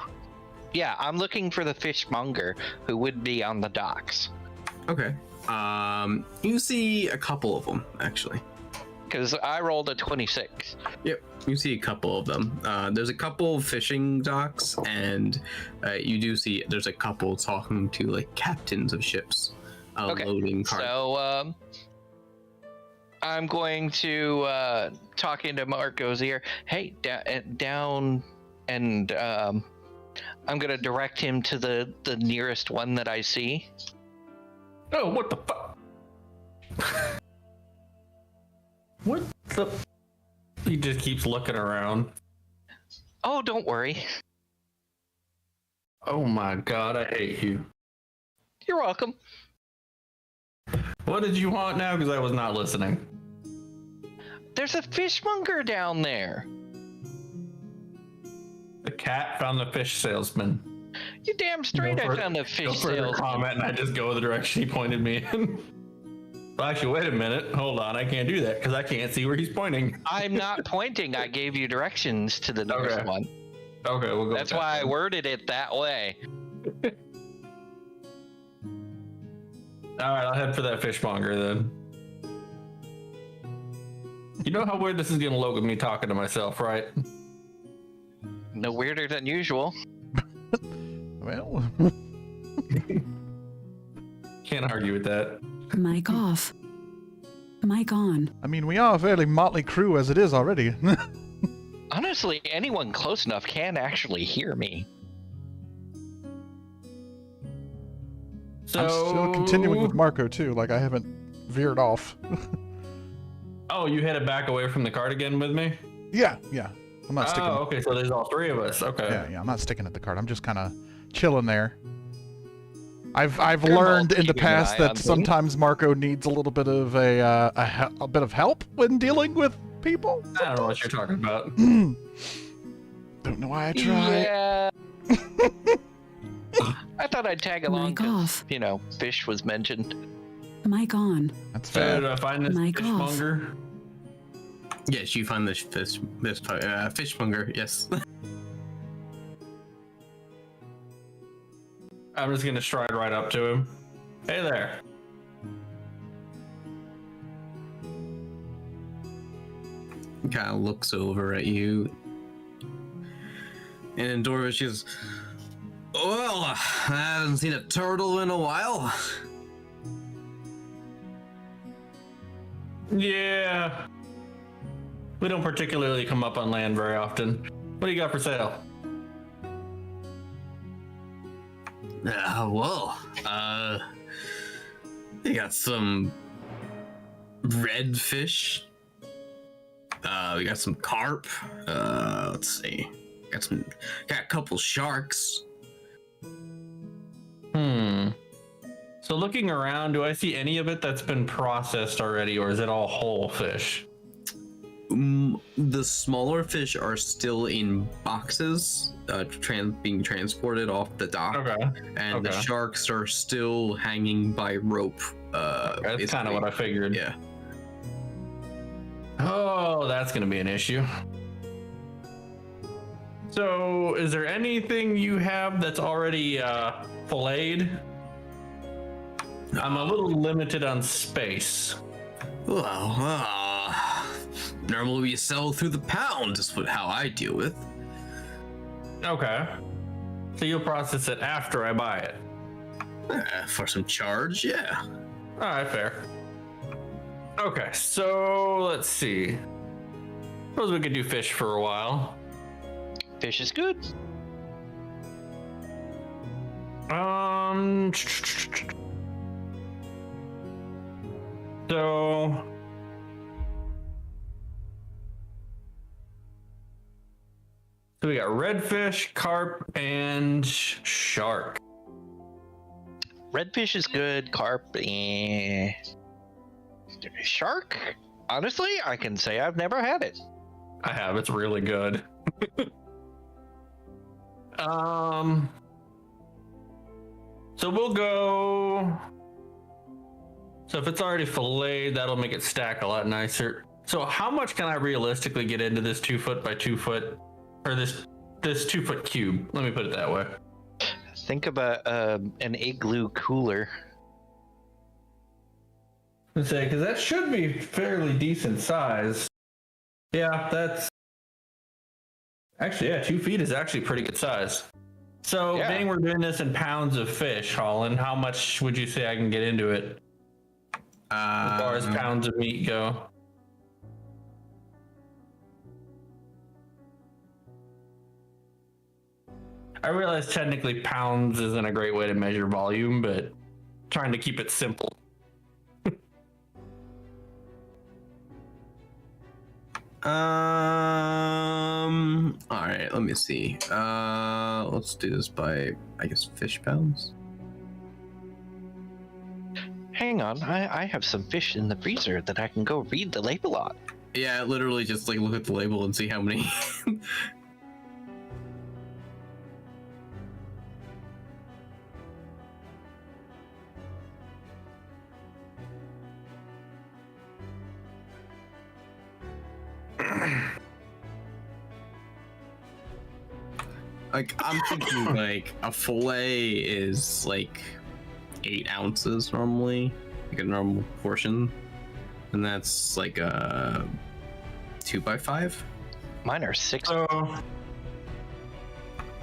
Yeah, I'm looking for the fishmonger who would be on the docks, Okay. You see a couple of them actually. because I rolled a 26. Yep, you see a couple of them. There's a couple of fishing docks, and you do see there's a couple talking to like captains of ships, Okay, loading carts. So I'm going to talk into Marco's ear. Hey, down, and I'm gonna direct him to the nearest one that I see. Oh, what the fuck? What the? He just keeps looking around. Oh, don't worry. Oh my god, I hate you. You're welcome. What did you want now? Because I was not listening. There's a fishmonger down there. The cat found the fish salesman. You damn straight No I found a No fish further salesman. comment, and I just go the direction he pointed me in. Well, actually, wait a minute. Hold on, I can't do that because I can't see where he's pointing. I'm not pointing. I gave you directions to the nearest Okay. one. Okay, we'll go. That's with why I that worded it that way. then. All right, I'll head for that fishmonger then. You know how weird this is gonna look with me talking to myself, right? No weirder than usual. Well, Can't argue with that. Mic off. Mic on. I mean, we are a fairly motley crew as it is already. Honestly, anyone close enough can actually hear me. So I'm still continuing with Marco too. Like I haven't veered off. Oh, you headed back away from the cart again with me? Yeah. I'm not sticking. Oh, okay. So there's all three of us. Okay. Yeah. I'm not sticking at the cart. I'm just kind of chilling there. I've You're learned in the keeping an past eye that on things. sometimes Marco needs a little bit of a bit of help when dealing with people. I don't know what you're talking about. Don't know why I try. Yeah. I thought I'd tag along Mic 'cause, off. fish was mentioned. Mic on. That's So fair. did I find this Mic off. fishmonger? Yes, you find this fishmonger. Yes. I'm just gonna stride right up to him. Hey there. Kind of looks over at you, and then Dorvish goes, "Well, I haven't seen a turtle in a while." Yeah. We don't particularly come up on land very often. What do you got for sale? You got some red fish. We got some carp. Let's see. Got a couple sharks. So looking around, do I see any of it that's been processed already, or is it all whole fish? The smaller fish are still in boxes, being transported off the dock, Okay. and the okay. sharks are still hanging by rope. That's kind of what I figured. Yeah. Oh, that's gonna be an issue. So, is there anything you have that's already filleted? I'm a little limited on space. Well, normally we sell through the pound is how I deal with. Okay. So you'll process it after I buy it. For some charge, yeah. All right, fair. Okay, so let's see. Suppose we could do fish for a while. Fish is good. So we got redfish, carp, and shark. Redfish is good. Carp, shark. Honestly, I can say I've never had it. I have. It's really good. So we'll go. So if it's already filleted, that'll make it stack a lot nicer. So how much can I realistically get into this 2 foot by 2 foot, or this 2 foot cube? Let me put it that way. Think about an igloo cooler. Let's say, because that should be fairly decent size. Yeah, that's actually, yeah, 2 feet is actually pretty good size. So, Yeah. being we're doing this in pounds of fish, Holland, how much would you say I can get into it as far as pounds of meat go? I realize technically pounds isn't a great way to measure volume, but trying to keep it simple. All right, let me see. Let's do this by, I guess, fish pounds. Hang on, I have some fish in the freezer that I can go read the label on. Yeah, literally just like look at the label and see how many. Like, I'm thinking like a fillet is like 8 ounces normally, like a normal portion, and that's like a 2 by 5 Mine are 6. So,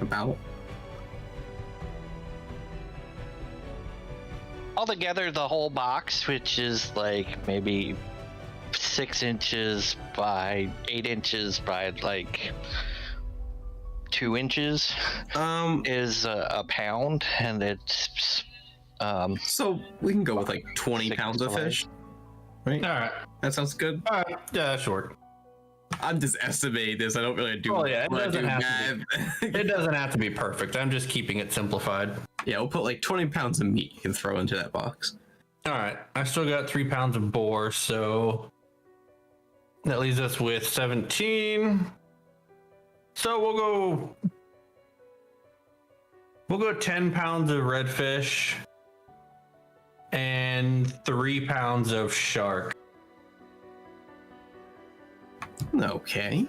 about. Altogether, the whole box, which is like maybe 6 inches by 8 inches by like 2 inches, is a pound, and it's So we can go with like 20 6 pounds of fillets. fish, right? all right. That sounds good. All right. Yeah, that's short. I'm just estimating this. I don't really do. Oh, yeah, it when I doesn't do have math. It doesn't have to be perfect. I'm just keeping it simplified. Yeah, we'll put like 20 pounds of meat you can throw into that box. All right. I still got 3 pounds of boar, so that leaves us with 17. So we'll go 10 pounds of redfish and 3 pounds of shark. Okay.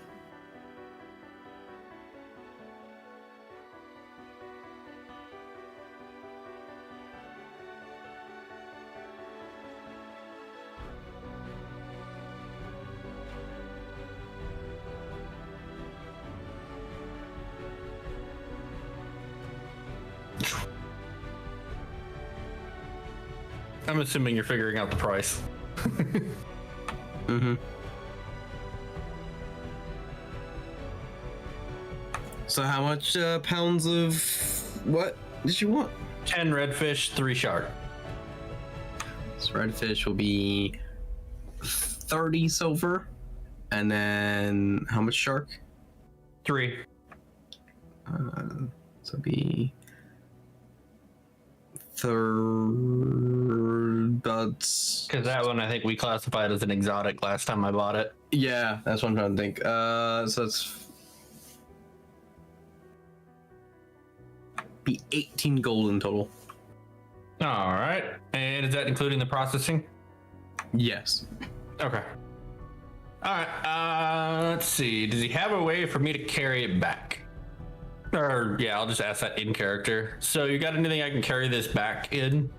I'm assuming you're figuring out the price. Mm-hmm. So how much pounds of what did you want? 10 redfish, 3 shark. So redfish will be 30 silver, and then how much shark? 3. So it'll be third. That's Because that one I think we classified as an exotic last time I bought it. yeah. That's what I'm trying to think. So it's be 18 gold in total. All right. And is that including the processing? Yes. Okay. All right. Let's see. Does he have a way for me to carry it back? Or yeah, I'll just ask that in character. So you got anything I can carry this back in?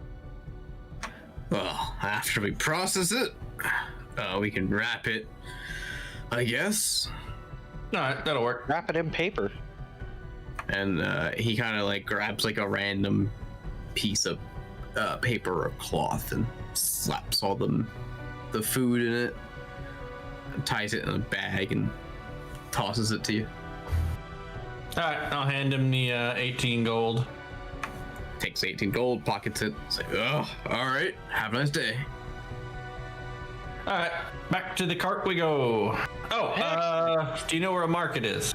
Well, after we process it, we can wrap it, I guess. All right, that'll work. Wrap it in paper. And he kind of like grabs like a random piece of paper or cloth and slaps all the food in it, and ties it in a bag and tosses it to you. All right, I'll hand him the 18 gold. Takes 18 gold, pockets it. It's like, oh, all right, have a nice day. All right, back to the cart we go. Oh, do you know where a market is?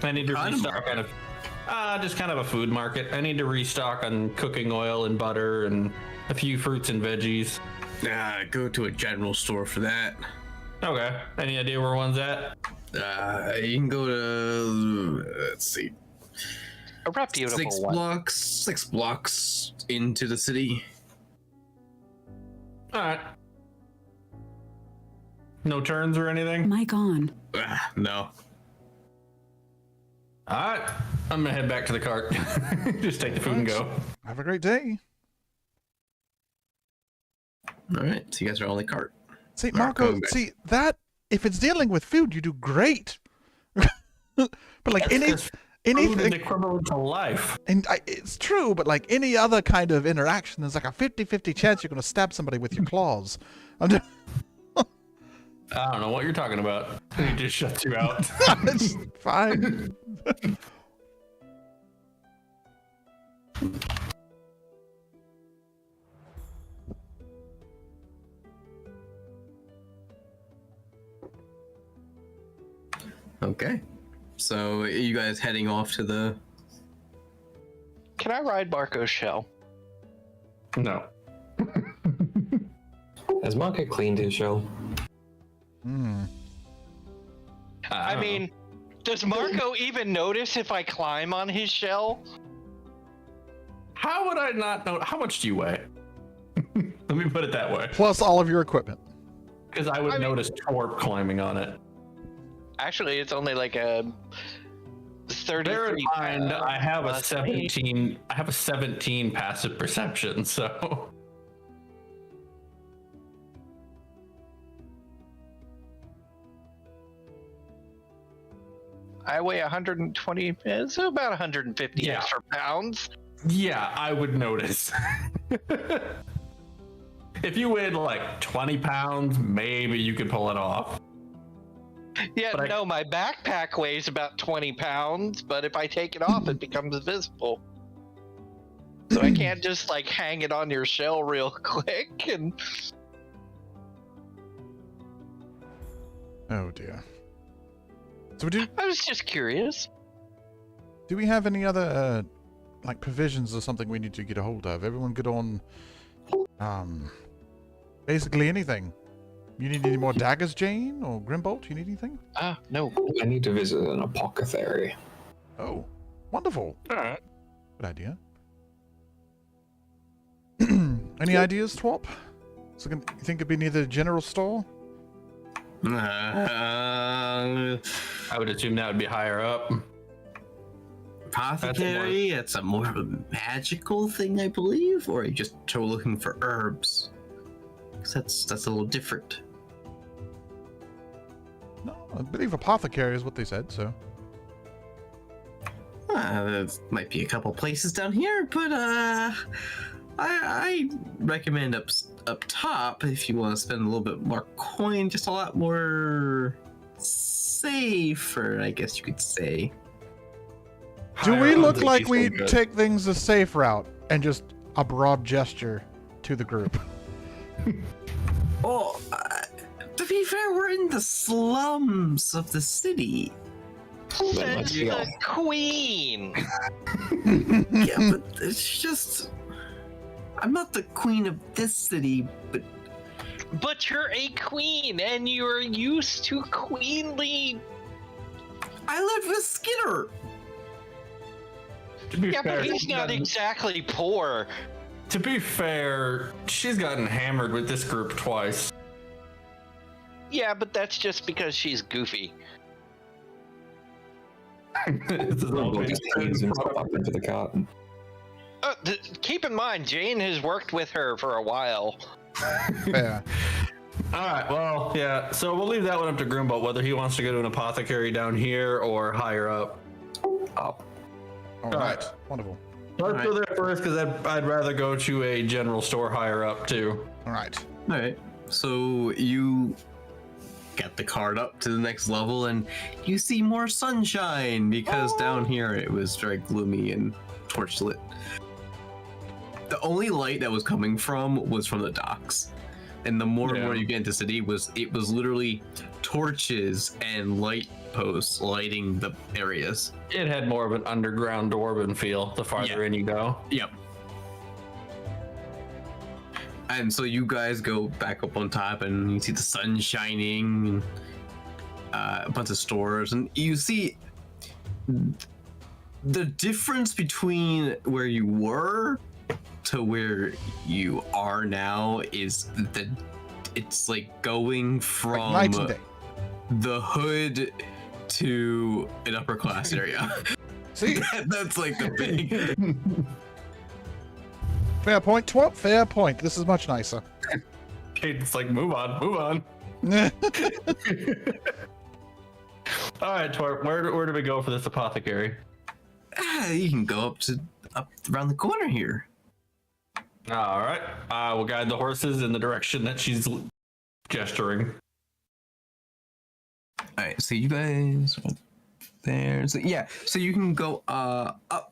I need to restock kind of, just kind of a food market. I need to restock on cooking oil and butter and a few fruits and veggies. Go to a general store for that. Okay, any idea where one's at? You can go to, let's see, A reputable one. 6 blocks into the city. All right. No turns or anything? Mic on. No. All right, I'm gonna head back to the cart. Just take the food and go. Have a great day. All right, so you guys are on the cart. See, Alright, Marco, going back. see, that, if it's dealing with food, you do great. But like Food is anything, equivalent to life. and it's true, but like any other kind of interaction, there's like a 50-50 chance you're going to stab somebody with your claws. I'm just, I don't know what you're talking about. He just shuts you out. it's fine. Okay. So you guys heading off to the... Can I ride Marco's shell? No. Has Marco cleaned his shell? Hmm. I mean, does Marco even notice if I climb on his shell? How would I not know? How much do you weigh? Let me put it that way. Plus all of your equipment. Because I would notice Torp climbing on it. Actually, it's only like a 33. Bear in mind, I have a plus 17. I have a 17 passive perception, so. I weigh 120, it's about 150 Yeah. extra pounds. Yeah, I would notice. If you weighed like 20 pounds, maybe you could pull it off. Yeah, But no, my backpack weighs about 20 pounds, but if I take it off, it becomes visible. So I can't just like hang it on your shell real quick and Oh dear. So do I was just curious. we have any other like provisions or something we need to get a hold of? Everyone good on basically anything. You need any more daggers, Jane, or Grimbolt? You need anything? No. I need to visit an apothecary. Oh, wonderful. All right. Good idea. Any ideas, Twop? So you think it'd be near the general store? I would assume that would be higher up. Apothecary, it's a more of a magical thing, I believe, or are you just looking for herbs? 'Cause that's a little different. No, I believe apothecary is what they said, so. There might be a couple places down here, but I recommend up top if you want to spend a little bit more coin, just a lot more safer, I guess you could say. Do we Higher look up like is we good. take things the safe route and just a broad gesture to the group? Oh, to be fair, we're in the slums of the city. Then It's let's go. the queen. Yeah, but it's just... I'm not the queen of this city, but... But you're a queen and you're used to queenly. I live with Skinner! To be Yeah, fair, but he's she's not gotten- exactly poor. To be fair, she's gotten hammered with this group twice. Yeah, but that's just because she's goofy. It's his own Everybody sneezes and stuff up into the cart. Keep in mind, Jane has worked with her for a while. Fair. All right. Well, yeah. So we'll leave that one up to Grimbolt, whether he wants to go to an apothecary down here or higher up. Up. All All right. right. Wonderful. Let's go there first, because I'd rather go to a general store higher up too. All right. All right. So you get the card up to the next level, and you see more sunshine because down here it was very gloomy and torch lit. The only light that was coming from was from the docks, and the more and more you get into city, it was literally torches and light posts lighting the areas. It had more of an underground dwarven feel the farther in you go. Yep. And so you guys go back up on top, and you see the sun shining, and a bunch of stores, and you see the difference between where you were to where you are now is that it's like going from Like night and day. the hood to an upper class area. See? That's like the big. Fair point, Twerp. Fair point. This is much nicer. It's like, move on, move on. All right, Twerp, where do we go for this apothecary? You can go up around the corner here. All right, we'll guide the horses in the direction that she's gesturing. All right, so you guys are there. So yeah, so you can go up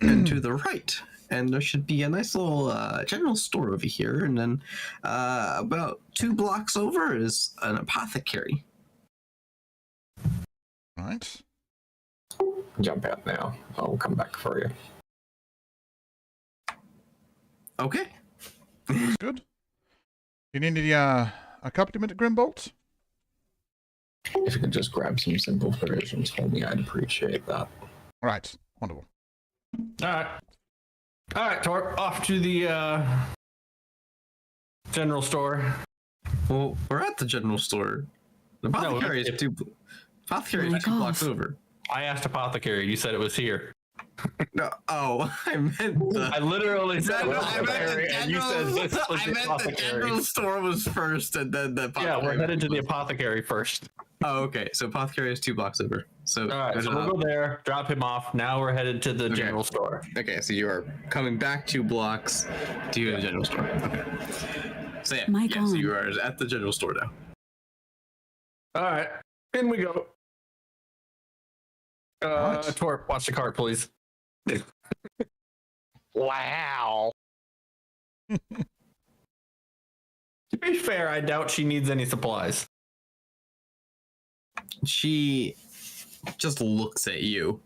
and to the right, and there should be a nice little general store over here, and then about 2 blocks over is an apothecary. Right. Jump out now. I'll come back for you. Okay. That's good. You need any accompaniment, Grimbolt? If you could just grab some simple provisions for me, I'd appreciate that. Right. Wonderful. All right, Twerp, off to the general store. Well, we're at the general store. The apothecary is two blocks over. I asked apothecary. You said it was here. No, I meant the. I literally said I meant apothecary, and you said this was the the apothecary. general store was first, and then the apothecary. Yeah, we're headed to the apothecary first. Oh, okay. So apothecary is 2 blocks over. So, All right, so we'll go there, drop him off. Now we're headed to the Okay. general store. Okay, so you are coming back 2 blocks to the general store. Okay. So yeah, Mic so on. you are at the general store now. All right, in we go. Right. Twerp, watch the cart, please. Wow. To be fair, I doubt she needs any supplies. She just looks at you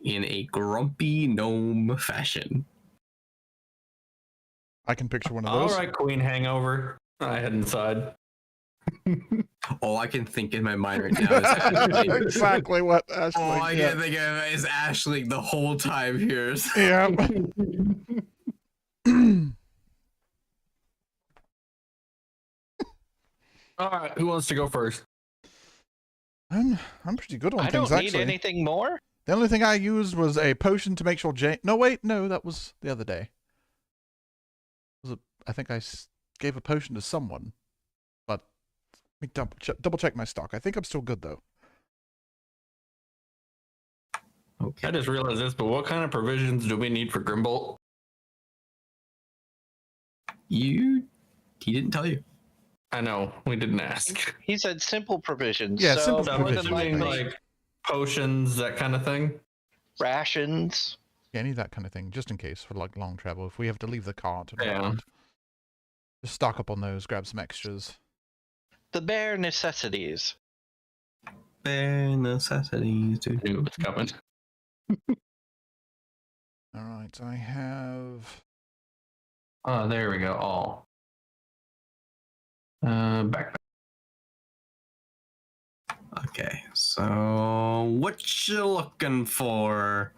in a grumpy gnome fashion. I can picture one of All those. right, Queen Hangover. I head inside. All I can think in my mind right now is Ashley. Exactly what Ashley. All I can think of is Ashley the whole time here. Yeah. All right, who wants to go first? I'm pretty good on I things don't need actually. anything more. The only thing I used was a potion to make sure Jane. No, wait, no, that was the other day. I think I gave a potion to someone, but let me double check my stock. I think I'm still good though. Okay. I just realized this, but what kind of provisions do we need for Grimbolt? He didn't tell you. I know, we didn't ask. He said simple provisions. Yeah, so simple So I'm more than assuming likely, like potions, that kind of thing. rations. Yeah, I need that kind of thing just in case for like long travel. If we have to leave the cart and Yeah. whatnot. Just stock up on those, grab some extras. The bare necessities. Bare necessities, dude. Knew it was coming. All right, I have. Oh, there we go. All. Backpack. Okay, so what you looking for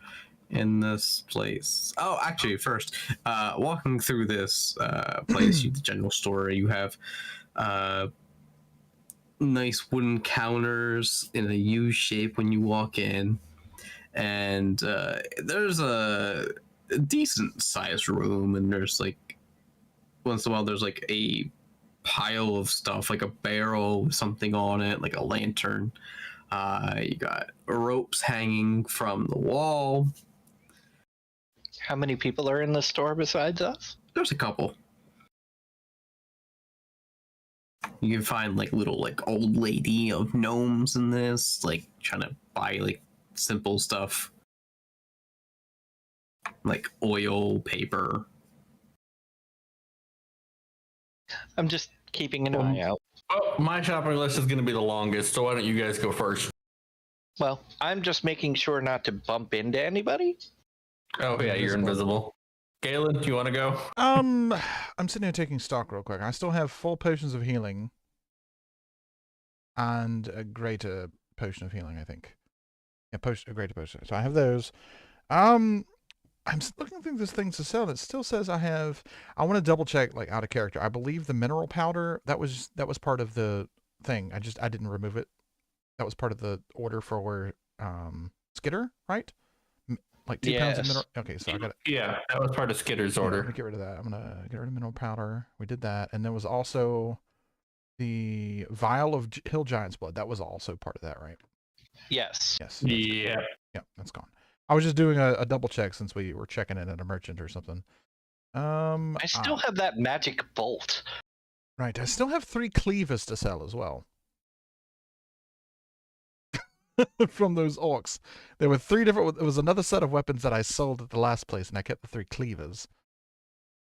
in this place? Oh, actually, first, walking through this place, the general store, you have nice wooden counters in a U shape when you walk in, and there's a decent sized room, and there's like once in a while there's like a pile of stuff, like a barrel with something on it, like a lantern. You got ropes hanging from the wall. How many people are in the store besides us? There's a couple. You can find like little like old lady of gnomes in this, like trying to buy like simple stuff like oil, paper. I'm just keeping an eye out. Oh, my shopping list is going to be the longest, so why don't you guys go first? Well, I'm just making sure not to bump into anybody. Oh yeah, you're invisible. Galen, do you want to go? I'm sitting here taking stock real quick. I still have 4 potions of healing and a greater potion of healing, I think. Yeah, a greater potion. So I have those. I'm looking through this thing to sell. It still says I have. I want to double check, like out of character. I believe the mineral powder that was part of the thing. I didn't remove it. That was part of the order for Skitter, right? Like 2 pounds of mineral. Okay, so I got it. Yeah, that was part of Skitter's order. Let me get rid of that. I'm gonna get rid of mineral powder. We did that, and there was also the vial of hill giant's blood. That was also part of that, right? Yes. Yes. Yeah. Yeah, that's gone. I was just doing a double check since we were checking in at a merchant or something. I still have that magic bolt. Right. I still have 3 cleavers to sell as well. From those orcs. There were 3 different. There was another set of weapons that I sold at the last place, and I kept the 3 cleavers.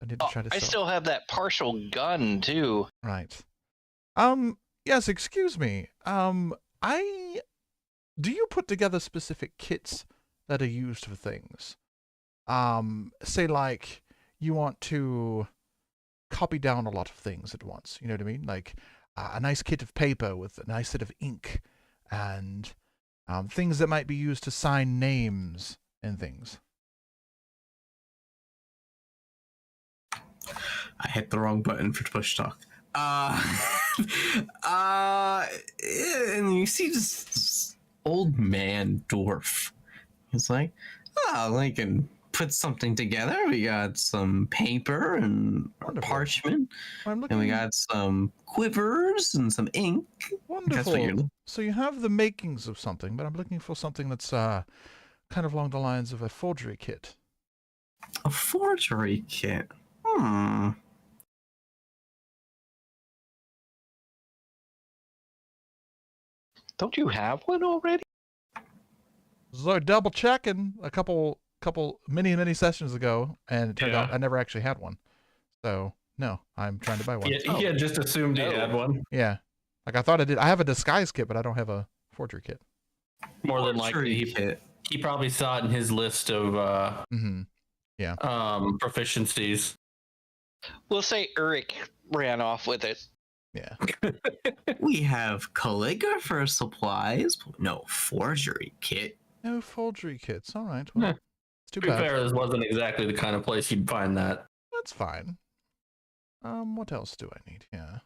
I need to try to sell. I still have that partial gun too. Right. Yes, excuse me. Do you put together specific kits that are used for things? Say like you want to copy down a lot of things at once. You know what I mean? Like a nice kit of paper with a nice set of ink and things that might be used to sign names and things. I hit the wrong button for push talk. And you see this old man dwarf. He's like, I can put something together. We got some paper and parchment, and we got some quivers and some ink. Wonderful. So you have the makings of something, but I'm looking for something that's kind of along the lines of a forgery kit. A forgery kit? Don't you have one already? So double checking a couple many sessions ago, and it turned out I never actually had one. So no, I'm trying to buy one. Yeah, he had just assumed he had one. Yeah, like I thought I did. I have a disguise kit, but I don't have a forgery kit. More than likely, he probably saw it in his list of proficiencies. We'll say Uric ran off with it. Yeah. We have calligrapher supplies, but no forgery kit. No forgery kits. All right. Well, it's too To be bad. fair, this wasn't exactly the kind of place you'd find that. That's fine. What else do I need here?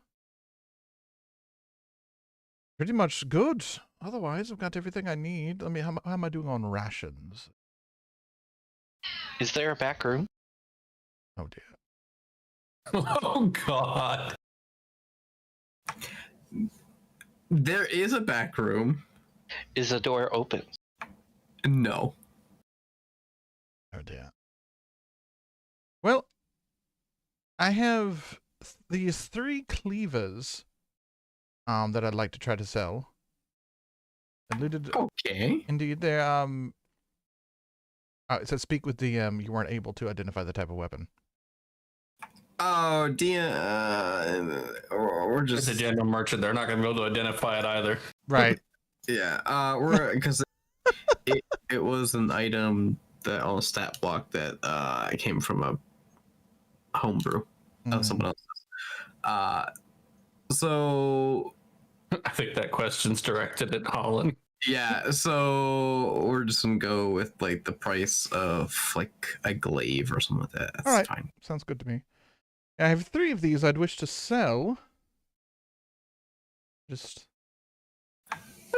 Pretty much good. Otherwise, I've got everything I need. Let me. How am I doing on rations? Is there a back room? Oh dear. Oh God. There is a back room. Is the door open? No. Oh dear. Well, I have these 3 cleavers that I'd like to try to sell. Okay. Indeed, they're it says speak with DM. You weren't able to identify the type of weapon. Oh, DM. We're just It's a general merchant. They're not going to be able to identify it either. Right. Yeah. We're because it was an item that on a stat block that came from a homebrew of someone else's. So I think that question's directed at Holland. yeah, so we're just gonna go with like the price of like a glaive or something like that. That's All right. fine. Sounds good to me. I have 3 of these I'd wish to sell. Just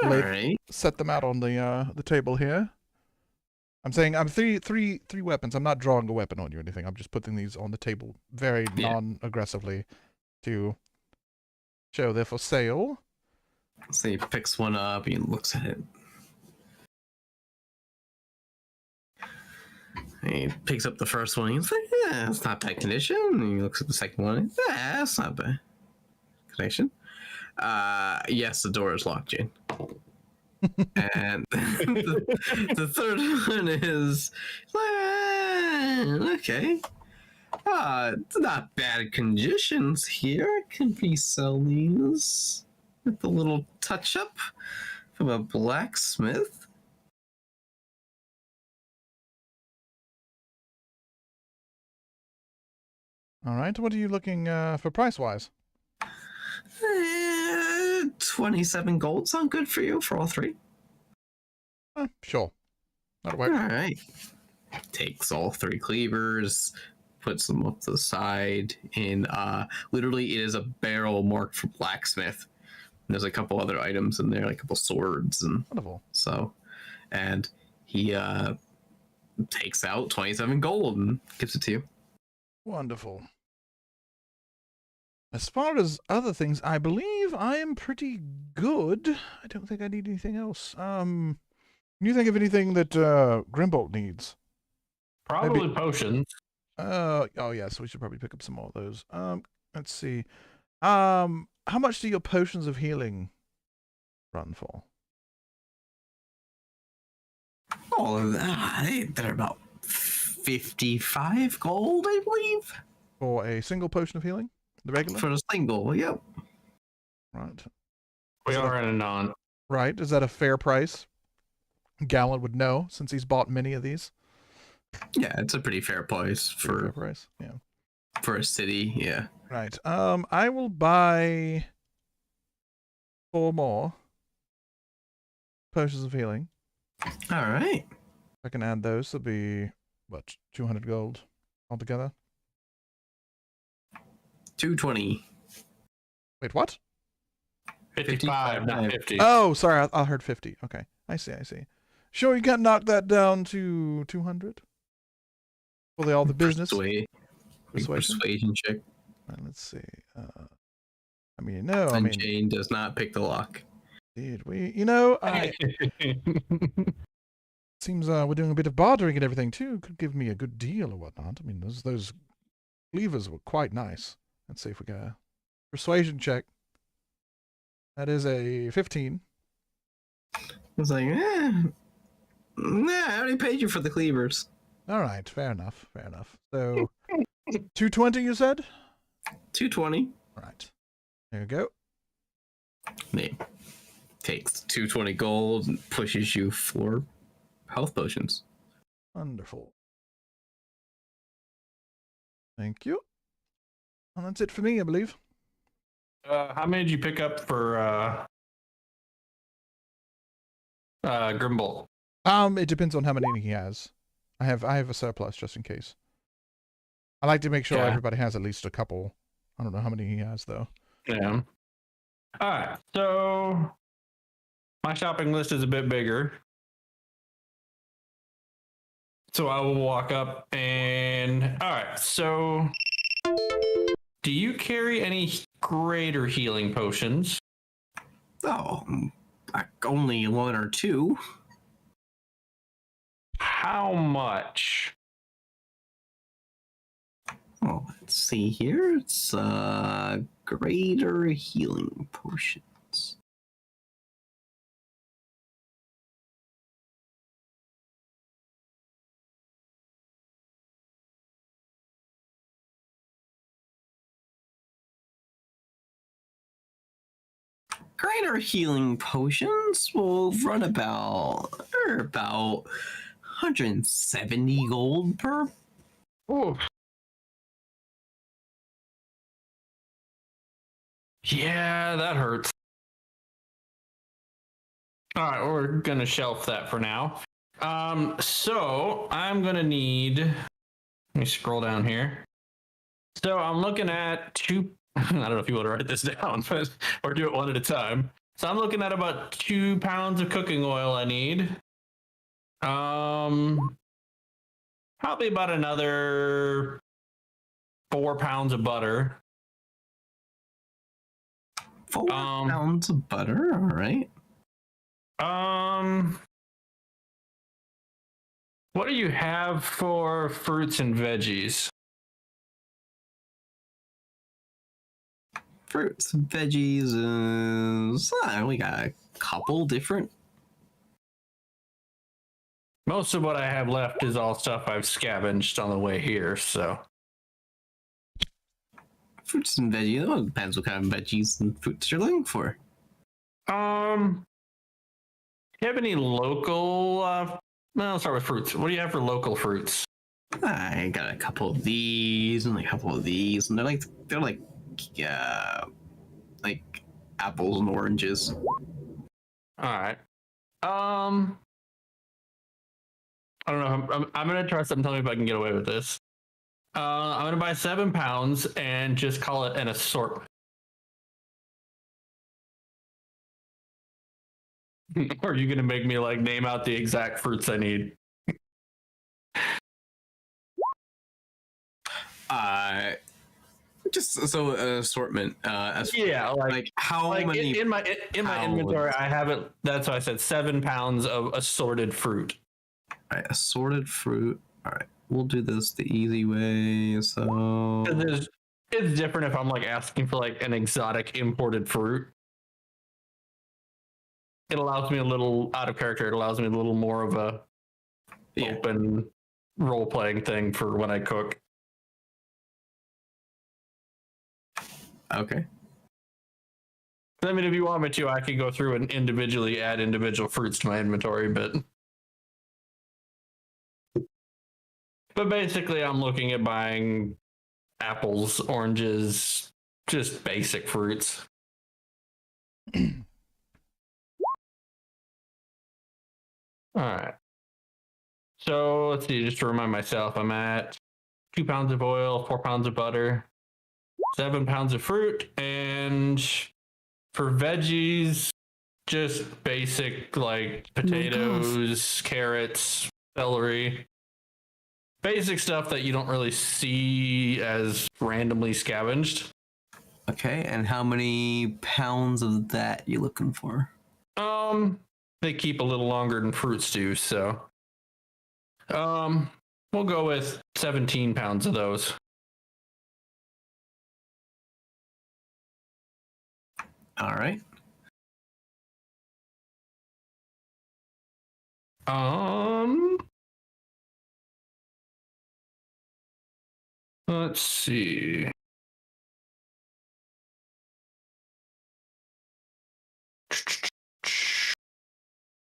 All lay- right. set them out on the table here. I'm saying I'm three weapons. I'm not drawing a weapon on you or anything. I'm just putting these on the table very Yeah. non-aggressively to show they're for sale. So he picks one up, he looks at it. He picks up the first one, he's like, yeah, it's not bad condition. And he looks at the second one, yeah, it's not bad condition. Yes, the door is locked, Jane. And the third one is okay. It's not bad conditions here. Can be sell these with a little touch up from a blacksmith. All right. What are you looking for price-wise? 27 gold sound good for you for all three? Sure. That'll All work. right. Takes all three cleavers, puts them up to the side, and literally it is a barrel marked for blacksmith. And there's a couple other items in there, like a couple swords and Wonderful. so. And he takes out 27 gold and gives it to you. Wonderful. As far as other things, I believe I am pretty good. I don't think I need anything else. Can you think of anything that Grimbolt needs? Probably Maybe- potions. Oh yes, we should probably pick up some more of those. Let's see. How much do your potions of healing run for? Oh, they're about 55 gold, I believe. For a single potion of healing? The regular? For a single, yep. Right. We Is that are in a non. Right. Is that a fair price? Gallon would know since he's bought many of these. Yeah, it's a pretty fair price Fair for price. Yeah. a city, yeah. Right. I will buy 4 more potions of healing. All right. I can add those. There'll be what, 200 gold altogether. 220. Wait, what? 55, not 50. Oh, sorry. I heard 50. Okay. I see. Sure, you can't knock that down to 200 for all the business. Persuasion check. Right, let's see. No. And Jane does not pick the lock. Did we? Seems we're doing a bit of bartering and everything too. Could give me a good deal or whatnot. I mean, those levers were quite nice. Let's see if we got a persuasion check. That is a 15. I was like, nah, I already paid you for the cleavers. All right, fair enough. So, 220, you said? 220. All right. There you go. He takes 220 gold and pushes you 4 health potions. Wonderful. Thank you. And that's it for me, I believe. How many did you pick up for Grimbolt? It depends on how many he has. I have a surplus just in case. I like to make sure Yeah. everybody has at least a couple. I don't know how many he has though. Yeah. All right. So my shopping list is a bit bigger. So I will walk up and all right. So do you carry any greater healing potions? Oh, only 1 or 2. How much? Oh, let's see here. It's greater healing potions. Greater healing potions will run about 170 gold per. Ooh. Yeah, that hurts. All right, we're gonna shelf that for now. So I'm gonna need. Let me scroll down here. So I'm looking at 2 I don't know if you want to write this down, but or do it one at a time. So I'm looking at about 2 pounds of cooking oil I need. Probably about another 4 pounds of butter. 4 pounds of butter. All right. What do you have for fruits and veggies? Fruits, veggies, we got a couple different. Most of what I have left is all stuff I've scavenged on the way here, so. Fruits and veggies. Well, it depends what kind of veggies and fruits you're looking for. Do you have any local, well, I'll start with fruits. What do you have for local fruits? I got a couple of these and a couple of these, and they're like apples and oranges. All right. I don't know. I'm gonna try something. Tell me if I can get away with this. I'm gonna buy 7 pounds and just call it an assortment. Or are you gonna make me like name out the exact fruits I need? Just so assortment. Yeah, like how like many in my inventory I have it. That's why I said 7 pounds of assorted fruit. All right, assorted fruit. All right, we'll do this the easy way. So it's different if I'm like asking for like an exotic imported fruit. It allows me a little out of character. It allows me a little more of a open role playing thing for when I cook. Okay. I mean, if you want me to, I can go through and individually add individual fruits to my inventory, but basically I'm looking at buying apples, oranges, just basic fruits. All right. So let's see, just to remind myself, I'm at 2 pounds of oil, 4 pounds of butter, 7 pounds of fruit, and for veggies, just basic like potatoes, carrots, celery. Basic stuff that you don't really see as randomly scavenged. Okay, and how many pounds of that you looking for? They keep a little longer than fruits do, so we'll go with 17 pounds of those. All right. Let's see.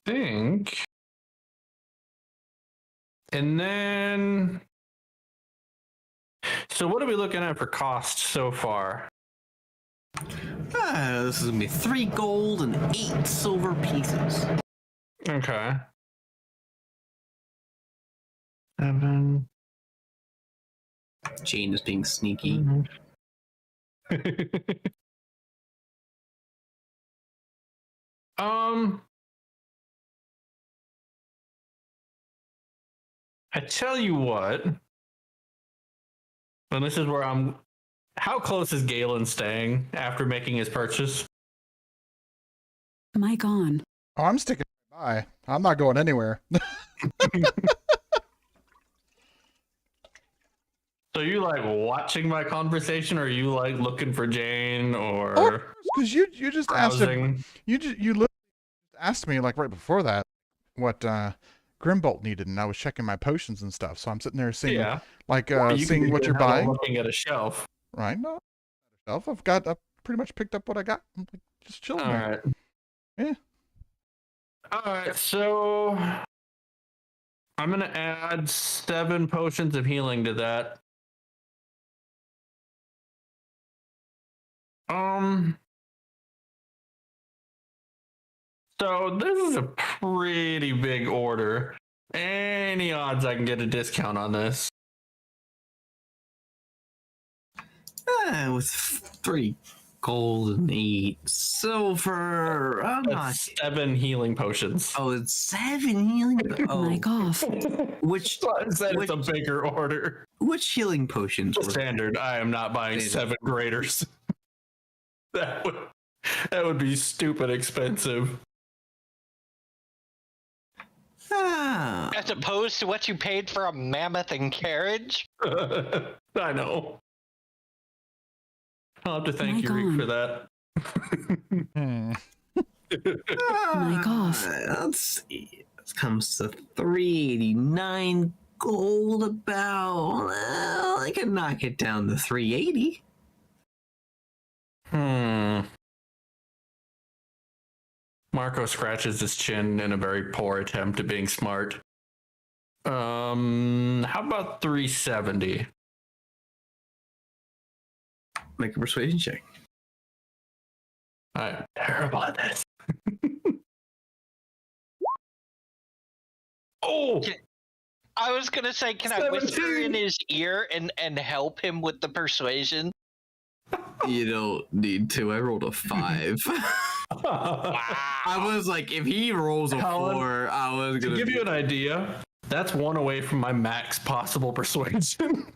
Think. And then so what are we looking at for cost so far? This is gonna be 3 gold and 8 silver pieces. Okay. 7. Jane is being sneaky. I tell you what, and this is where how close is Galen staying after making his purchase? Mic on. Oh, I'm sticking by. I'm not going anywhere. So you like watching my conversation, or are you like looking for Jane, or Because you just asked browsing? you literally asked me like right before that what Grimbolt needed, and I was checking my potions and stuff. So I'm sitting there seeing like seeing what you're buying. Looking at a shelf. Right? No, I've pretty much picked up what I got. I'm like, just chilling. All there. right. Yeah. All right. So I'm gonna add 7 potions of healing to that. So this is a pretty big order. Any odds I can get a discount on this? With 3 gold and 8 silver. I'm not. That's 7 healing potions. Oh, it's 7 healing. Oh, Mic off. which I said it's a bigger order. which healing potions? were- Standard. I am not buying 7 graders. That would be stupid expensive. Ah, As opposed to what you paid for a mammoth and carriage? I know. I'll have to thank you, Reek, for that. Hmm. Mic off. Let's see. This comes to 389 gold. About. Well, I can knock it down to 380. Marco scratches his chin in a very poor attempt at being smart. How about 370? Make a persuasion check. I'm terrible at this. Oh! I was gonna say, can I whisper 17. in his ear and help him with the persuasion? You don't need to. I rolled a 5. I was like, if he rolls a Colin, 4, I was To gonna give you an idea, that's 1 away from my max possible persuasion.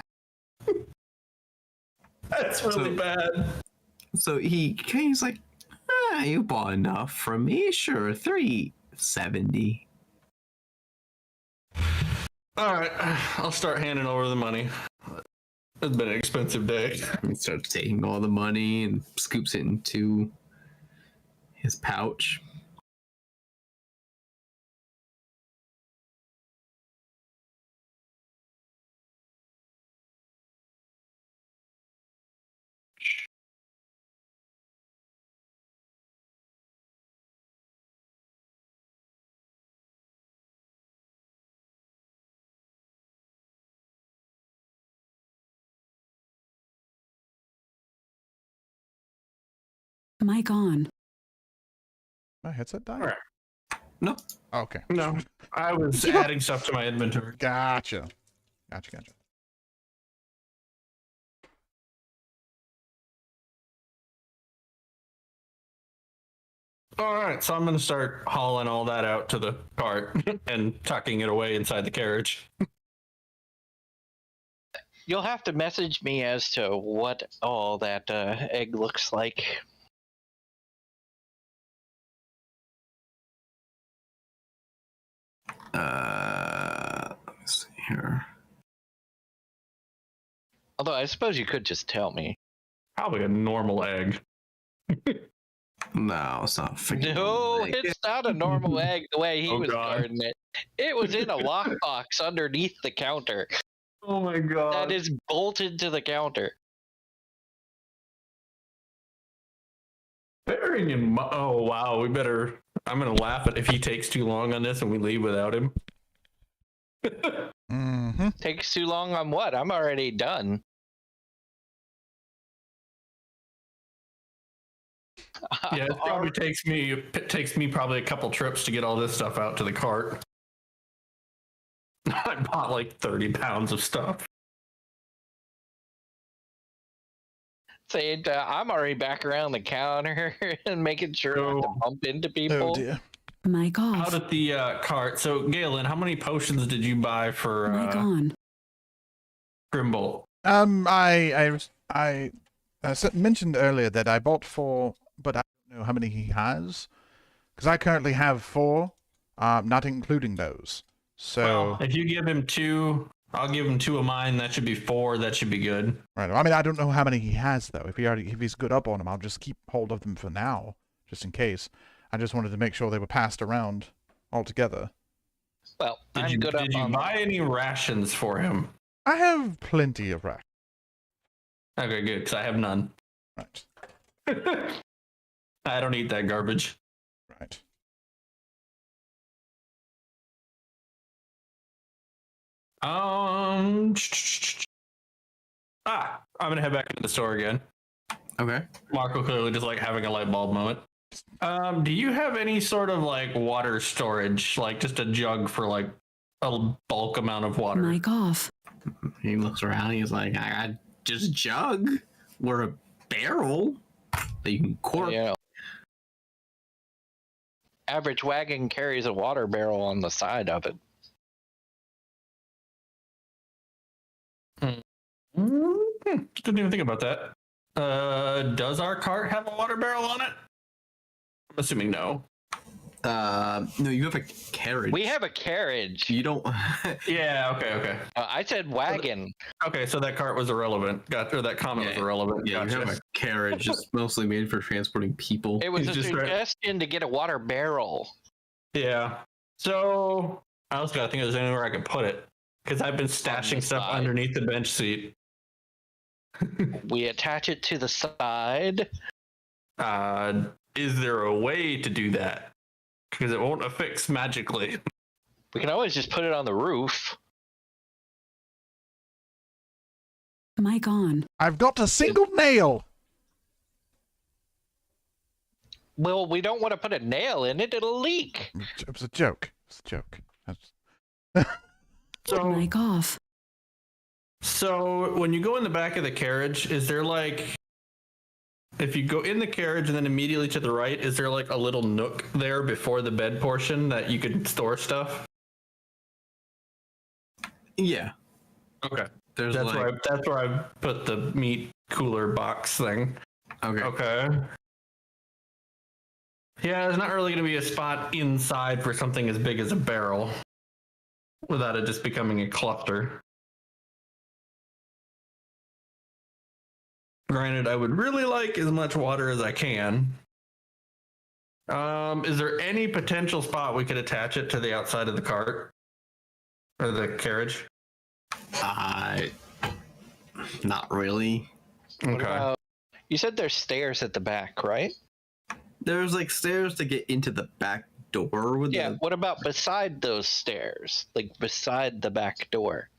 That's really bad. So he's like, you bought enough from me, sure, 370. All right, I'll start handing over the money. It's been an expensive day. He starts taking all the money and scoops it into his pouch. Mic on. My headset died? All right. No. Okay. No, I was adding stuff to my inventory. Gotcha. All right, so I'm going to start hauling all that out to the cart and tucking it away inside the carriage. You'll have to message me as to what all that egg looks like. Let me see here. Although I suppose you could just tell me. Probably a normal egg. No, it's not. freaking No, like- it's not a normal egg the way he Oh, was God. guarding it. It was in a lockbox underneath the counter. Oh my god. That is bolted to the counter. Bearing in mind, oh wow, I'm gonna laugh at if he takes too long on this and we leave without him. Mm-hmm. Takes too long on what? I'm already done. Yeah, it probably takes me probably a couple trips to get all this stuff out to the cart. I bought like 30 pounds of stuff. Saying I'm already back around the counter and making sure not to bump into people. Oh dear. Mic Out off. at the cart. So Galen, how many potions did you buy for Mic on. Grimbolt? I mentioned earlier that I bought 4, but I don't know how many he has, because I currently have 4, not including those. So Well, if you give him 2, I'll give him 2 of mine. That should be 4. That should be good. right. I mean, I don't know how many he has though. If he's good up on them, I'll just keep hold of them for now, just in case. I just wanted to make sure they were passed around altogether. Well, Did I'm you, good up did you on buy any rations for him? I have plenty of rack. Okay, good, because I have none. Right. I don't eat that garbage. Right. I'm gonna head back into the store again. Okay. Marco clearly just like having a light bulb moment. Do you have any sort of like water storage, like just a jug for like a bulk amount of water? Mic off. He looks around. He's like, I got just a jug. Or a barrel that you can cork. You know, average wagon carries a water barrel on the side of it. Didn't even think about that. Does our cart have a water barrel on it? I'm assuming no. No, you have a carriage. We have a carriage. You don't. Yeah. Okay. I said wagon. Okay. So that cart was irrelevant. Or that comment was irrelevant. Yeah, Gotcha. you have a carriage. It's mostly made for transporting people. It was He's a just right. suggestion to get a water barrel. Yeah. So I also gotta think if there's anywhere I can put it because I've been stashing stuff side. underneath the bench seat. We attach it to the side. Is there a way to do that? Because it won't affix magically. We can always just put it on the roof. Mic on. I've got a single nail. Well, we don't want to put a nail in it. It'll leak. It was a joke. It's a joke. That's- So, Mic off. so when you go in the back of the carriage, is there like, if you go in the carriage and then immediately to the right, is there like a little nook there before the bed portion that you could store stuff? Yeah. Okay. There's That's like. that's where I put the meat cooler box thing. Okay. Okay. Yeah, there's not really going to be a spot inside for something as big as a barrel without it just becoming a cluster. Granted, I would really like as much water as I can. Is there any potential spot we could attach it to the outside of the cart or the carriage? Not really. What Okay. about- you said there's stairs at the back, right? There's like stairs to get into the back door with Yeah. the. What about beside those stairs? Like beside the back door?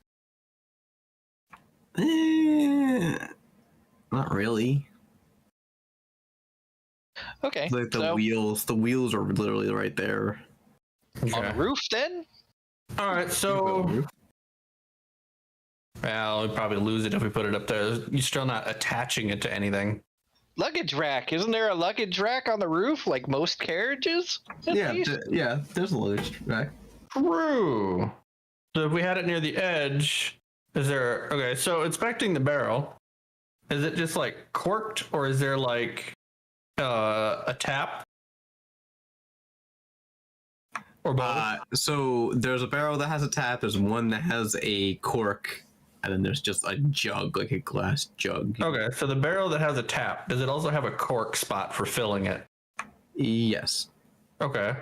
Not really. Okay. Like the so wheels. The wheels are literally right there. on the Okay. roof then? All right. So, well, we'd probably lose it if we put it up there. You're still not attaching it to anything. Luggage rack. Isn't there a luggage rack on the roof like most carriages? At Yeah, least? yeah. There's a luggage rack. True. So if we had it near the edge, is there? Okay. So inspecting the barrel, is it just like corked, or is there like a tap? Or both? So there's a barrel that has a tap. There's one that has a cork, and then there's just a jug, like a glass jug. Okay, so the barrel that has a tap, does it also have a cork spot for filling it? Yes. Okay.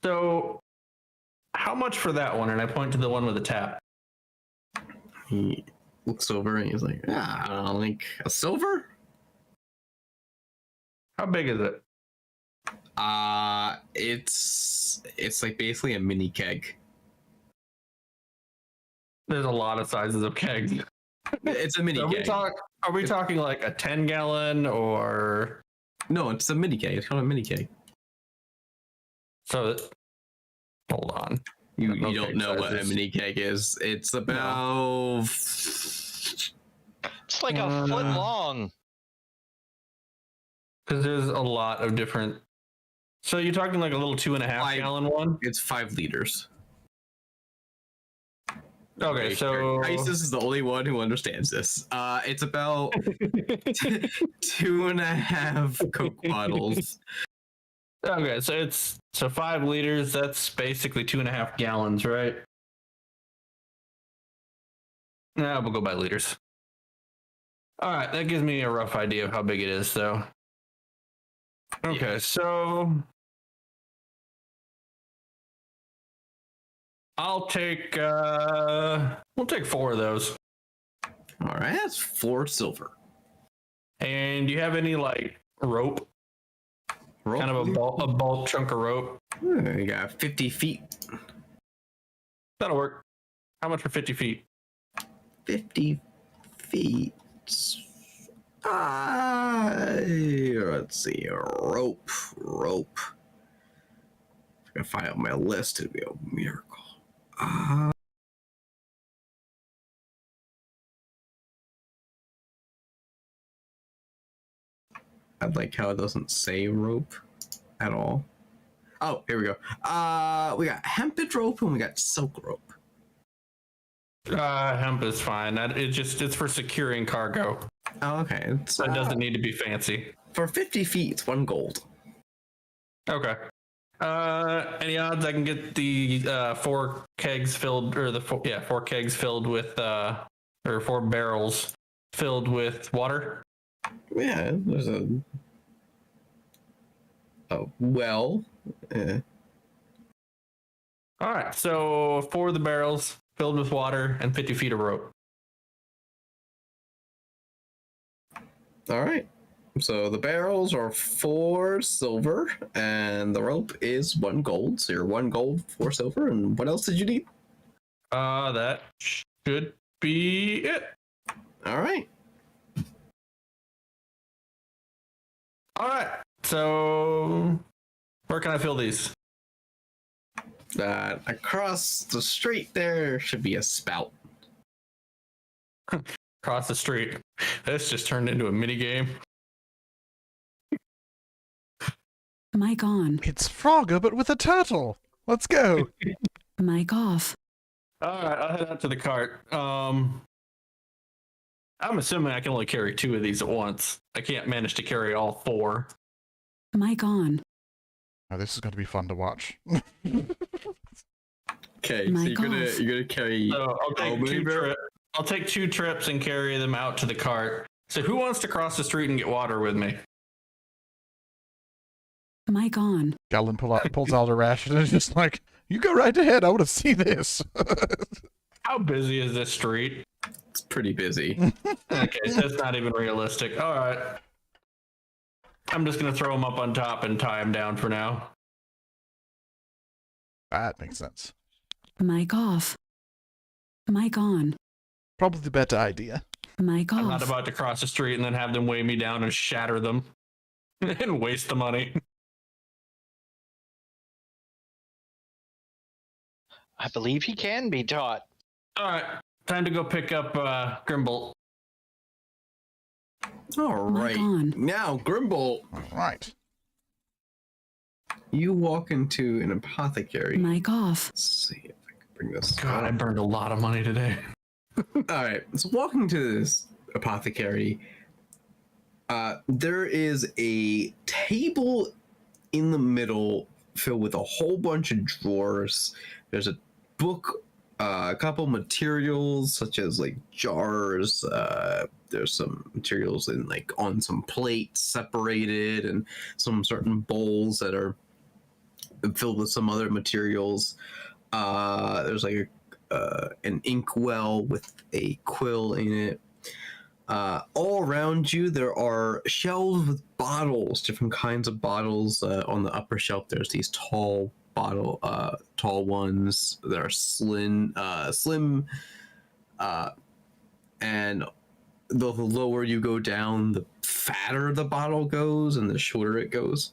So how much for that one? And I point to the one with the tap. He looks over and he's like, I don't know, like a silver? How big is it? It's like basically a mini keg. There's a lot of sizes of kegs. It's a mini Are keg. are we talking like a 10-gallon or No, it's a mini keg. It's called a mini keg. so? Hold on. You No don't keg know what a sizes. mini keg is. It's about It's like a foot long. Because there's a lot of different. So you're talking like a little 2.5-gallon one? it's 5 liters. Okay, so Isis is the only one who understands this. It's about 2.5 Coke bottles. okay, so it's 5 liters. That's basically 2.5 gallons, right? Nah, we'll go by liters. All right, that gives me a rough idea of how big it is, though. Okay, so I'll take we'll take 4 of those. All right, that's 4 silver. And do you have any like rope? Kind of a bulk chunk of rope. You got 50 feet. That'll work. How much for 50 feet? 50 feet. Let's see. Rope. If I can find out my list, it'd be a miracle. I like how it doesn't say rope at all. Oh, here we go. We got hemped rope and we got silk rope. Hemp is fine. It's for securing cargo. Oh, okay. So it doesn't need to be fancy. For 50 feet, it's 1 gold. Okay. Any odds I can get the 4 kegs filled, or 4 kegs filled with, or 4 barrels filled with water? Yeah, there's a well. All right, so 4 of the barrels filled with water and 50 feet of rope. All right. So the barrels are 4 silver and the rope is 1 gold. So you're 1 gold, 4 silver. And what else did you need? That should be it. All right. All right. So where can I fill these? Across the street there should be a spout. Across the street. This just turned into a mini game. Mic on. It's Frogger, but with a turtle. Let's go. Mic off. All right, I'll head out to the cart. I'm assuming I can only carry 2 of these at once. I can't manage to carry all 4. Mic on. Oh, this is going to be fun to watch. Okay, so Mic you're off. gonna carry. So I'll take 2 trips and carry them out to the cart. So who wants to cross the street and get water with me? Mic on. Galen pulls out a ration and is just like, you go right ahead. I want to see this. How busy is this street? It's pretty busy. Okay, so that's not even realistic. All right. I'm just going to throw them up on top and tie them down for now. That makes sense. Mic off. Mic on. Probably the better idea. Mic I'm not off. about to cross the street and then have them weigh me down and shatter them and waste the money. I believe he can be taught. All right, time to go pick up Grimbolt. All right. on. Now, Grimbolt, All right. you walk into an apothecary. Mic off. Let's see if I can bring this. God, I burned a lot of money today. All right. So walking to this apothecary, there is a table in the middle filled with a whole bunch of drawers. There's a book, a couple materials such as like jars. There's some materials in like on some plates separated, and some certain bowls that are filled with some other materials. There's like an inkwell with a quill in it. All around you, there are shelves with bottles, different kinds of bottles. On the upper shelf, there's these tall ones that are slim, and the lower you go down, the fatter the bottle goes, and the shorter it goes.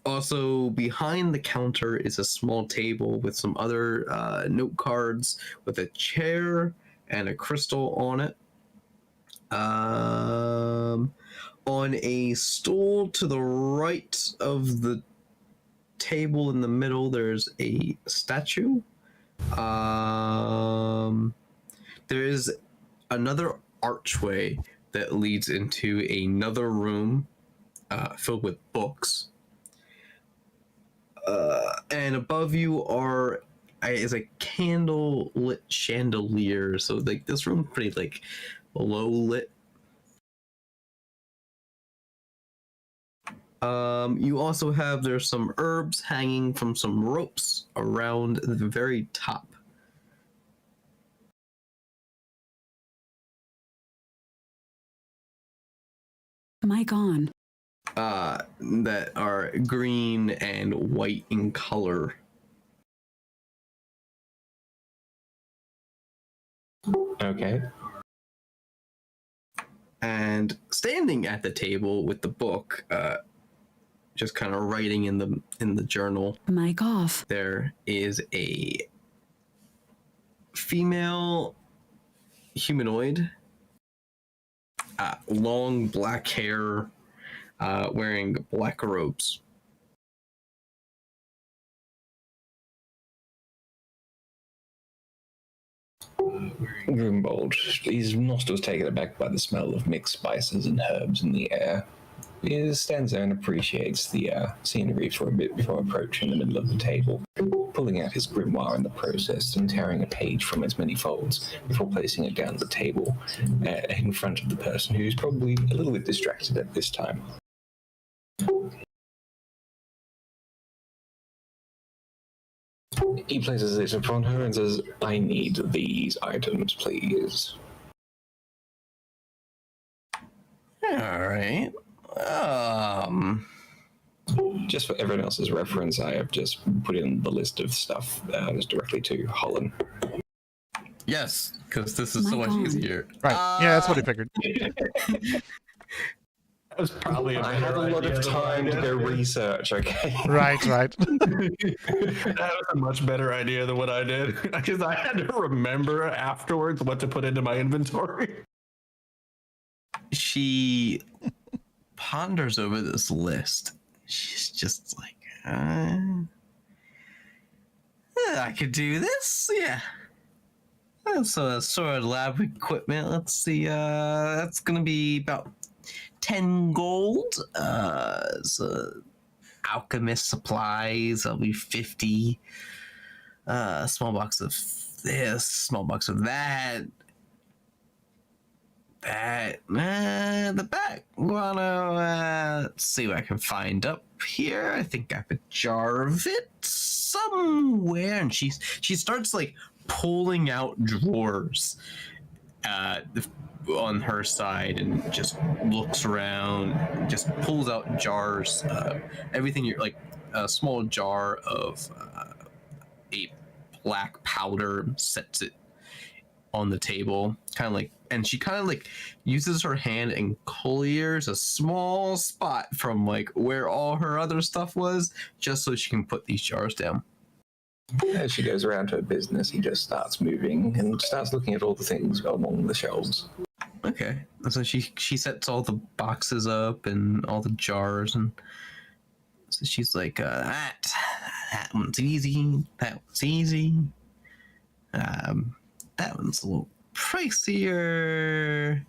Also, behind the counter is a small table with some other note cards with a chair and a crystal on it. On a stool to the right of the table in the middle, there's a statue. There is another archway that leads into another room filled with books. And above you is a candle lit chandelier. So like this room's pretty like low lit. You also have, there's some herbs hanging from some ropes around the very top. Mic on. That are green and white in color. Okay. And standing at the table with the book, just kind of writing in the journal, Mic off. there is a female humanoid long black hair, wearing black robes. Grimbold, his nostrils taken aback by the smell of mixed spices and herbs in the air. He stands there and appreciates the scenery for a bit before approaching the middle of the table, pulling out his grimoire in the process and tearing a page from its many folds before placing it down the table in front of the person who's probably a little bit distracted at this time. He places it upon her and says, "I need these items, please." All right. Just for everyone else's reference, I have just put in the list of stuff just directly to Holland. Yes, because this is so My much God. easier. Right. Yeah, that's what I figured. That was probably a I had a lot of time to go research, okay? Right, right. That was a much better idea than what I did, because I had to remember afterwards what to put into my inventory. She ponders over this list. She's just like, I could do this, yeah. So sort of lab equipment. Let's see. That's gonna be about 10 gold. So alchemist supplies. That'll be 50. Small box of this. Small box of that. The back. Wanna let's see what I can find up here. I think I have a jar of it somewhere, and she starts like pulling out drawers on her side and just looks around, just pulls out jars, everything. You're like a small jar of a black powder, sets it on the table, kind of like, and she kind of like uses her hand and clears a small spot from like where all her other stuff was, just so she can put these jars down. As she goes around her business, he just starts moving and starts looking at all the things along the shelves. Okay, so she sets all the boxes up and all the jars, and so she's like, that one's easy, that one's easy, that one's a little pricier.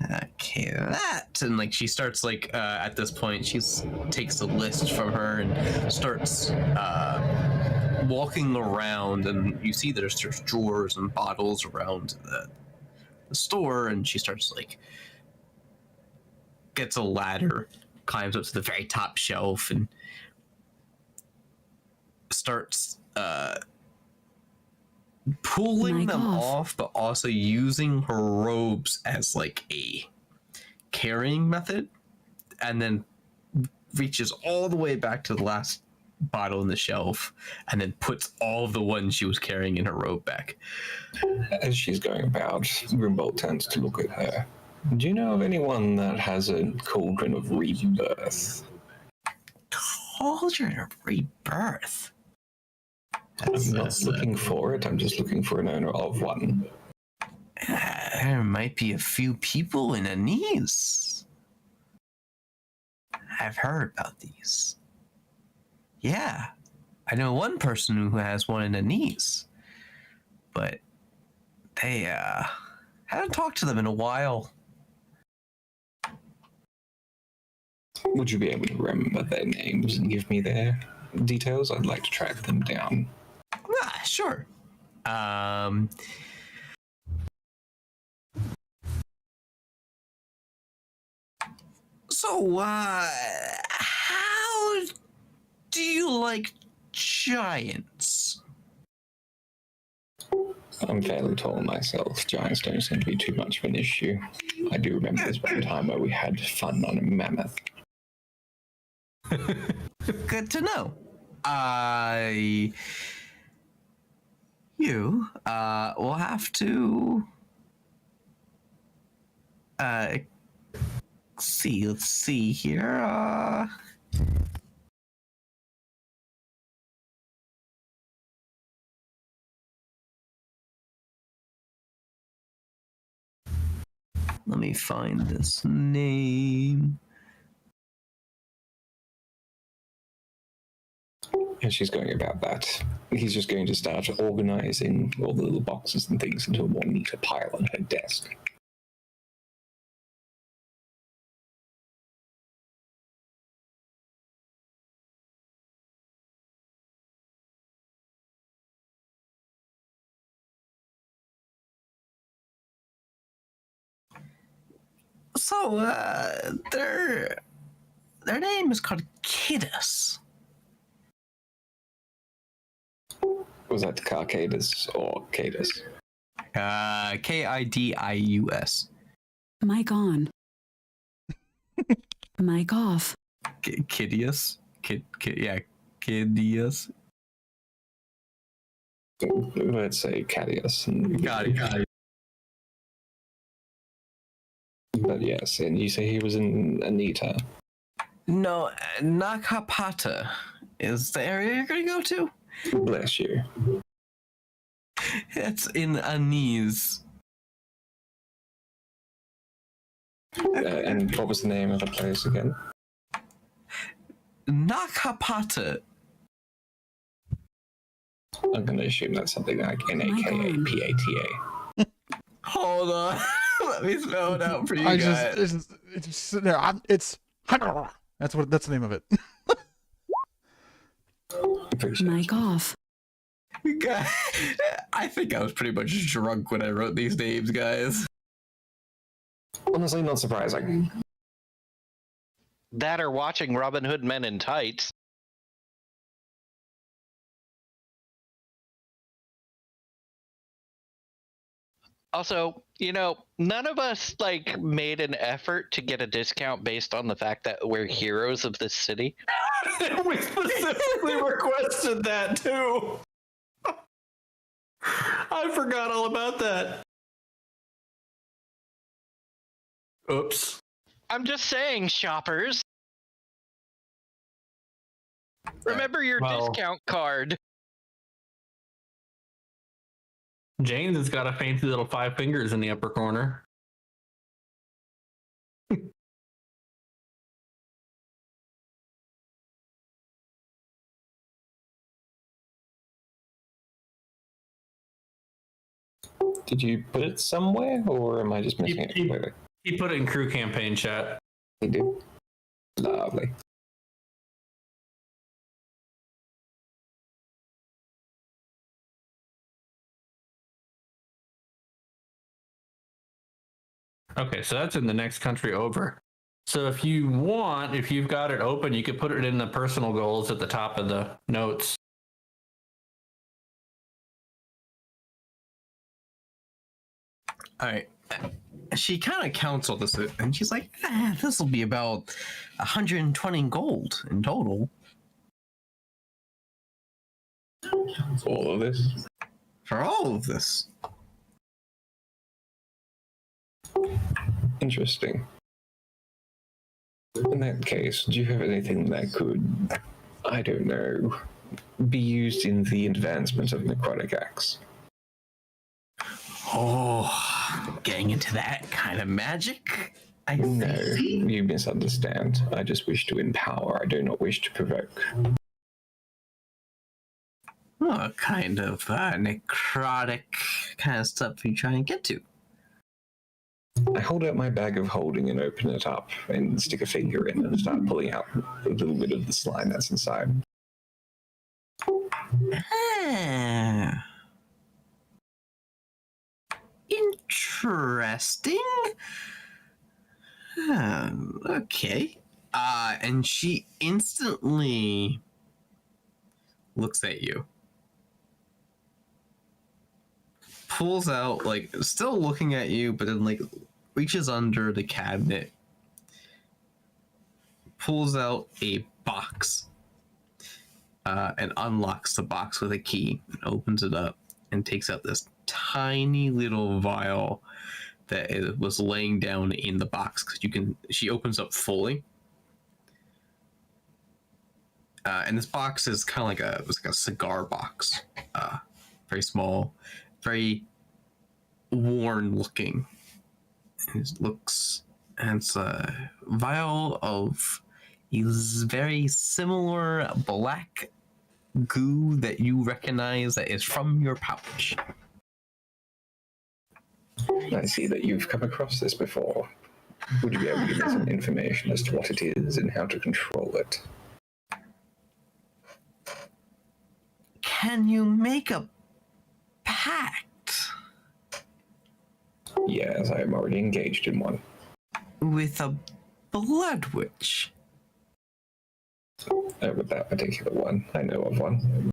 Okay, that, and like she starts like at this point she's takes the list from her and starts walking around, and you see there's drawers and bottles around the store, and she starts like gets a ladder, climbs up to the very top shelf, and starts pulling them off, but also using her robes as like a carrying method, and then reaches all the way back to the last bottle in the shelf and then puts all of the ones she was carrying in her robe back. As she's going about, Grimbold turns to look at her. Do you know of anyone that has a cauldron of rebirth? Cauldron of rebirth? I'm not looking for it, I'm just looking for an owner of one. There might be a few people in Anise. I've heard about these. Yeah, I know one person who has one in Anise, but they haven't talked to them in a while. Would you be able to remember their names and give me their details? I'd like to track them down. Sure. So, how do you like giants? I'm fairly tall myself. Giants don't seem to be too much of an issue. I do remember there's one time where we had fun on a mammoth. Good to know. You will have to see. Let's see here. Let me find this name. As she's going about that, he's just going to start organizing all the little boxes and things into a more neater pile on her desk. So, their name is called Kidus. Was that Carcadus or Cadus? Kidius. Mic on. Mic off. Kidius? Yeah, Kidius. Let's say Cadius. Got it. But yes, and you say he was in Anita. No, Nakapata is the area you're gonna go to. Bless you. It's in Anise. And what was the name of the place again? Nakapata. I'm going to assume that's something like Nakapata. Hold on. Let me spell it out for you I guys. it's just sitting there. It's that's the name of it. Mic off. Guy- I think I was pretty much drunk when I wrote these names, guys. Honestly, not surprising. That or watching Robin Hood Men in Tights. Also, none of us made an effort to get a discount based on the fact that we're heroes of this city. We specifically requested that too. I forgot all about that. Oops. I'm just saying, shoppers. Remember your discount card. James has got a fancy little 5 fingers in the upper corner. Did you put it somewhere, or am I just missing it completely? He put it in crew campaign chat. He did. Lovely. Okay, so that's in the next country over. So if you want, if you've got it open, you could put it in the personal goals at the top of the notes. All right. She kind of counts all this, and she's like, this will be about 120 gold in total. All of this? For all of this. Interesting. In that case, do you have anything that could, I don't know, be used in the advancement of necrotic acts? Oh, getting into that kind of magic? No, you misunderstand. I just wish to empower. I do not wish to provoke. What kind of necrotic kind of stuff are you trying to get to? I hold out my bag of holding and open it up and stick a finger in and start pulling out a little bit of the slime that's inside. Ah. Interesting. Okay. And she instantly looks at you. Pulls out, still looking at you, but then, reaches under the cabinet. Pulls out a box. And unlocks the box with a key. And opens it up and takes out this tiny little vial that it was laying down in the box, because she opens up fully, and this box is kind of it was like a cigar box, very small, very worn looking, It looks, and it's a vial of a very similar black goo that you recognize that is from your pouch. I see that you've come across this before. Would you be able to give me some information as to what it is and how to control it? Can you make a pact Yes, I am already engaged in one. with a blood witch? With that particular one, I know of one.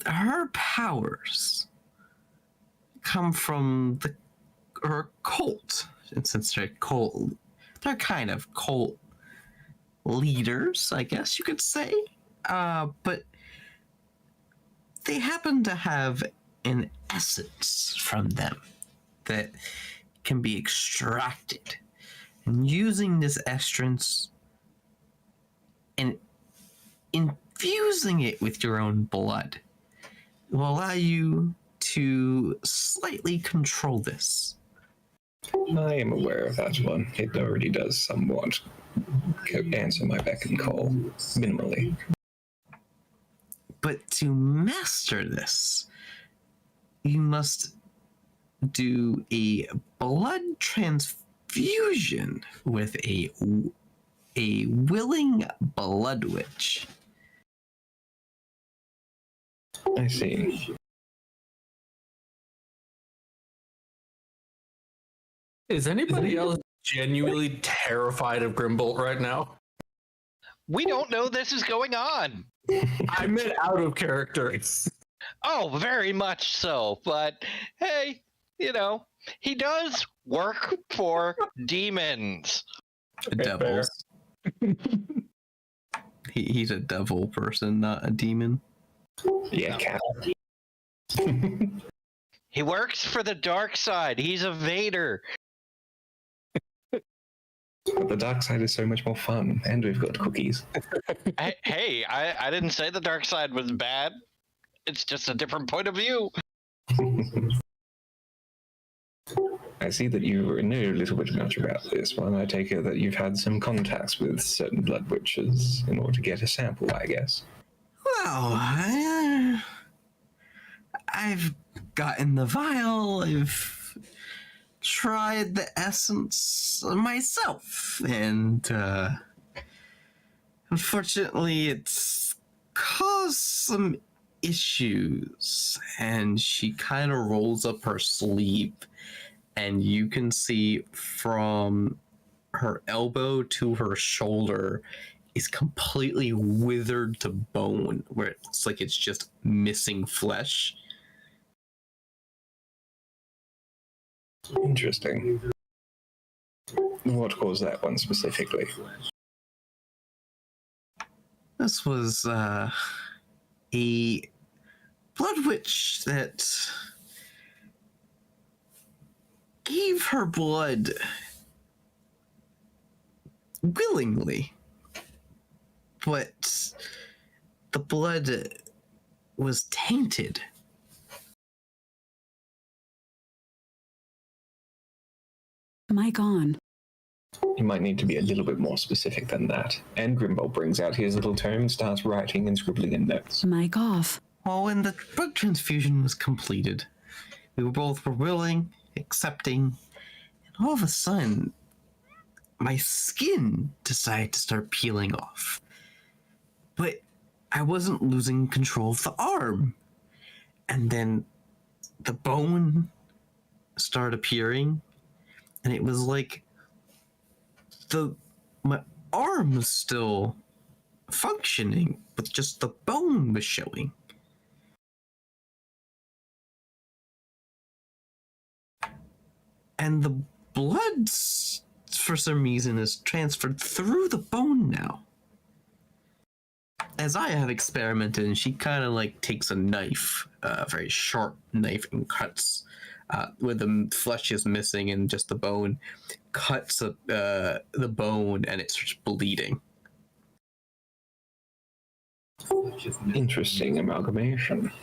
Her powers come from her cult. And since they're cult, they're kind of cult leaders, I guess you could say. But they happen to have an essence from them that can be extracted. And using this essence and infusing it with your own blood will allow you to slightly control this. I am aware of that one. It already does somewhat answer my beck and call, minimally. But to master this, you must do a blood transfusion with a willing blood witch. I see. Is anybody else genuinely terrified of Grimbolt right now? We don't know this is going on. I meant out of character. Oh, very much so. But hey, he does work for demons. Devils. He's a devil person, not a demon. Yeah, cat. He works for the dark side. He's a Vader. But the dark side is so much more fun, and we've got cookies. Hey, I didn't say the dark side was bad. It's just a different point of view. I see that you know a little bit much about this one. I take it that you've had some contacts with certain blood witches in order to get a sample, I guess. Well, I've gotten the vial. I've tried the essence myself, and unfortunately, it's caused some issues. And she kind of rolls up her sleeve, and you can see from her elbow to her shoulder is completely withered to bone, where it's like it's just missing flesh. Interesting. What caused that one specifically? This was a blood witch that gave her blood willingly, but the blood was tainted. Mic on. You might need to be a little bit more specific than that. And Grimbold brings out his little tome and starts writing and scribbling in notes. Mic off. Well, when the blood transfusion was completed, we were willing, accepting, and all of a sudden, my skin decided to start peeling off. But I wasn't losing control of the arm. And then the bone started appearing, and it was like my arm was still functioning, but just the bone was showing. And the blood, for some reason, is transferred through the bone now. As I have experimented, and she kind of like takes a knife, a very sharp knife, and cuts where the flesh is missing and just the bone, cuts the bone, and it starts bleeding. Interesting amalgamation.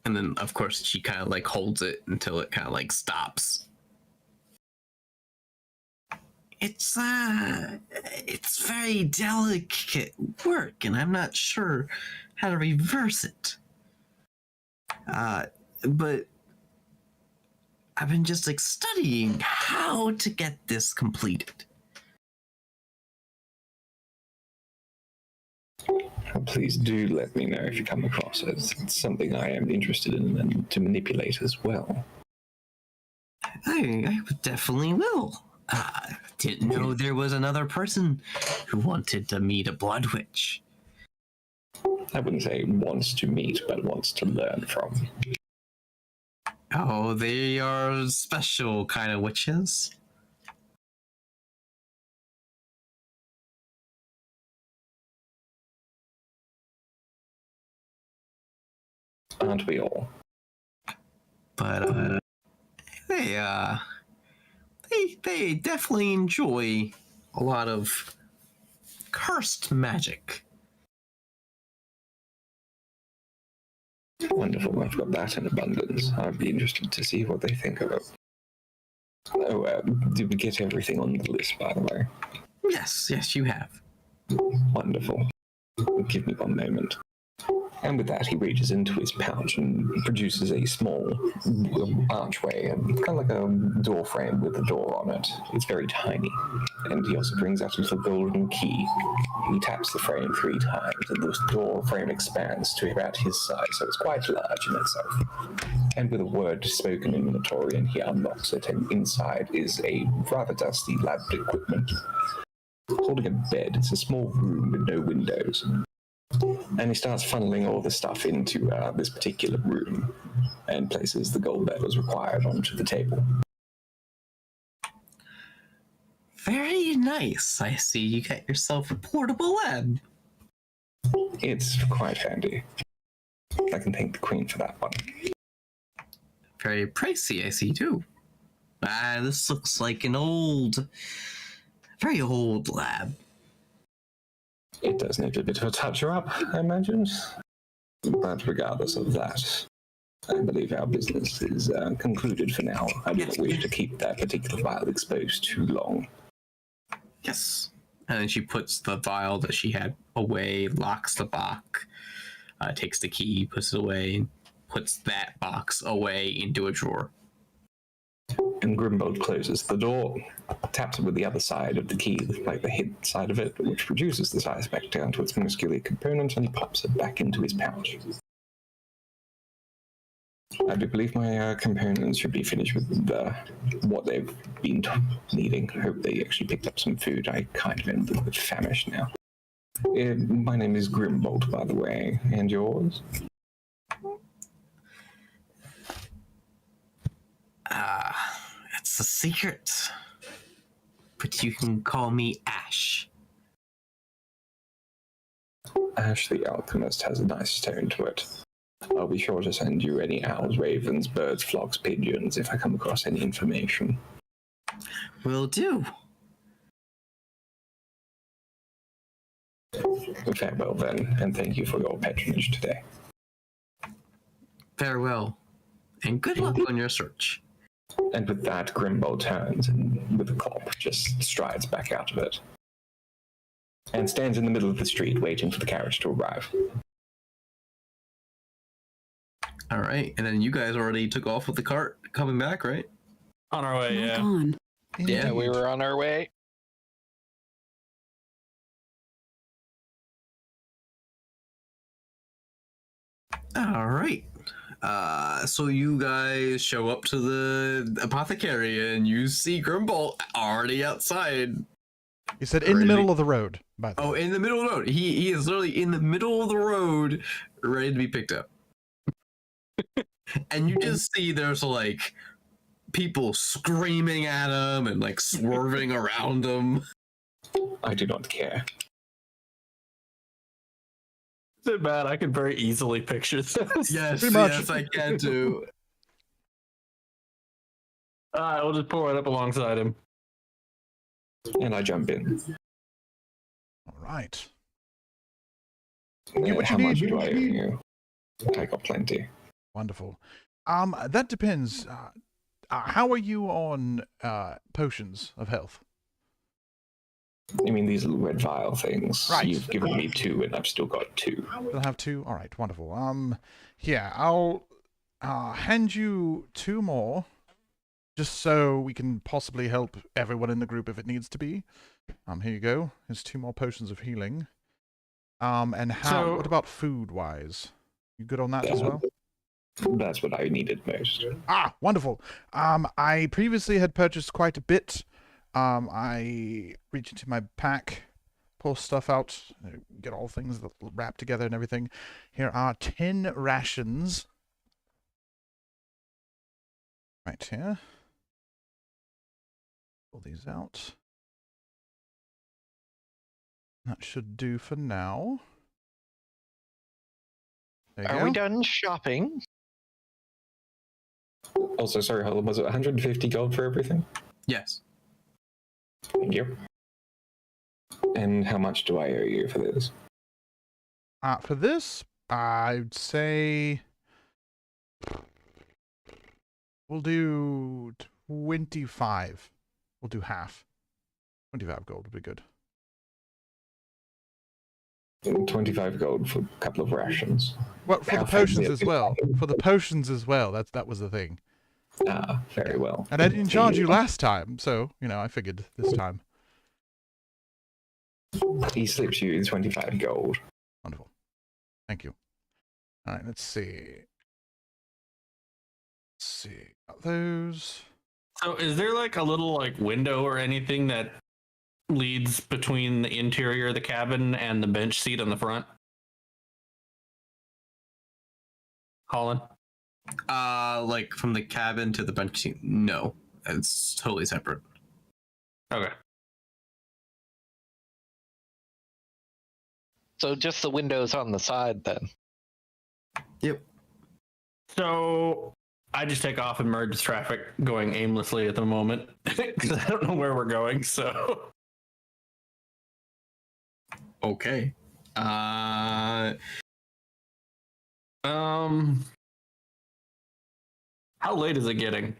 And then, of course, she kind of like holds it until it kind of like stops. It's very delicate work, and I'm not sure how to reverse it. But I've been just like studying how to get this completed. Please do let me know if you come across it. It's something I am interested in and to manipulate as well. I definitely will. Didn't know there was another person who wanted to meet a blood witch. I wouldn't say wants to meet, but wants to learn from. Oh, they are special kind of witches. Aren't we all? But they definitely enjoy a lot of cursed magic. Wonderful, I've got that in abundance. I'd be interested to see what they think of it. Oh, did we get everything on the list, by the way? Yes, you have. Wonderful. Give me one moment. And with that, he reaches into his pouch and produces a small archway, kind of like a door frame with a door on it. It's very tiny. And he also brings out a little golden key. He taps the frame 3 times, and the door frame expands to about his size, so it's quite large in itself. And with a word spoken in Minotaurian, he unlocks it, and inside is a rather dusty lab equipment. Holding a bed, it's a small room with no windows. And he starts funneling all the stuff into this particular room and places the gold medals required onto the table. Very nice. I see you got yourself a portable lab. It's quite handy. I can thank the Queen for that one. Very pricey, I see too. This looks like an very old lab. It does need a bit of a touch-up, I imagine. But regardless of that, I believe our business is concluded for now. I do not wish to keep that particular vial exposed too long. Yes. And then she puts the vial that she had away, locks the box, takes the key, puts it away, and puts that box away into a drawer. And Grimbold closes the door, taps it with the other side of the key, like the head side of it, which reduces the size back down to its minuscule component, and he pops it back into his pouch. I do believe my components should be finished with what they've been needing. I hope they actually picked up some food. I kind of am a little bit famished now. My name is Grimbold, by the way, and yours? It's a secret. But you can call me Ash. Ash the Alchemist has a nice tone to it. I'll be sure to send you any owls, ravens, birds, flocks, pigeons if I come across any information. Will do. Farewell then, and thank you for your patronage today. Farewell, and good luck on your search. And with that, Grimbold turns and, with a clop, just strides back out of it. And stands in the middle of the street waiting for the carriage to arrive. All right, and then you guys already took off with the cart coming back, right? On our way, Not yeah. gone. Yeah, we were on our way. All right. So you guys show up to the apothecary and you see Grimbold already outside. He said in the middle of the road, by the way. Oh, in the middle of the road. He is literally in the middle of the road, ready to be picked up. And you just see there's like people screaming at him and like swerving around him. I do not care. Is it bad? I can very easily picture this. Yes, Pretty much. yes, I can too. Alright, we'll just pour it up alongside him. And I jump in. All right. How what you much need, do what I you owe need. you? I got plenty. Wonderful. That depends. How are you on potions of health? I mean, these little red vial things. Right. You've given me 2, and I've still got 2. You'll have 2? All right, wonderful. Here, I'll hand you 2 more, just so we can possibly help everyone in the group if it needs to be. Here you go. Here's 2 more potions of healing. And what about food-wise? You good on that as well? That's what I needed most. Ah, wonderful. I previously had purchased quite a bit. I reach into my pack, pull stuff out, get all things wrapped together and everything. Here are 10 rations. Right here. Pull these out. That should do for now. There you Are go. we done shopping? Also, sorry, hold on, was it 150 gold for everything? Yes. Thank you. And how much do I owe you for this? For this, I'd say we'll do 25. We'll do half. 25 gold would be good. 25 gold for a couple of rations. Well, for How the potions fancy as is well. it? For the potions as well. That was the thing. Ah, very well. And I didn't charge you last time, so I figured this time. He slips you 25 gold. Wonderful. Thank you. All right, let's see. Got those. So is there like a little window or anything that leads between the interior of the cabin and the bench seat on the front? Colin? Like from the cabin to the bench seat? No, it's totally separate. Okay. So just the windows on the side then. Yep. So I just take off and merge traffic going aimlessly at the moment because I don't know where we're going. So Okay. how late is it getting?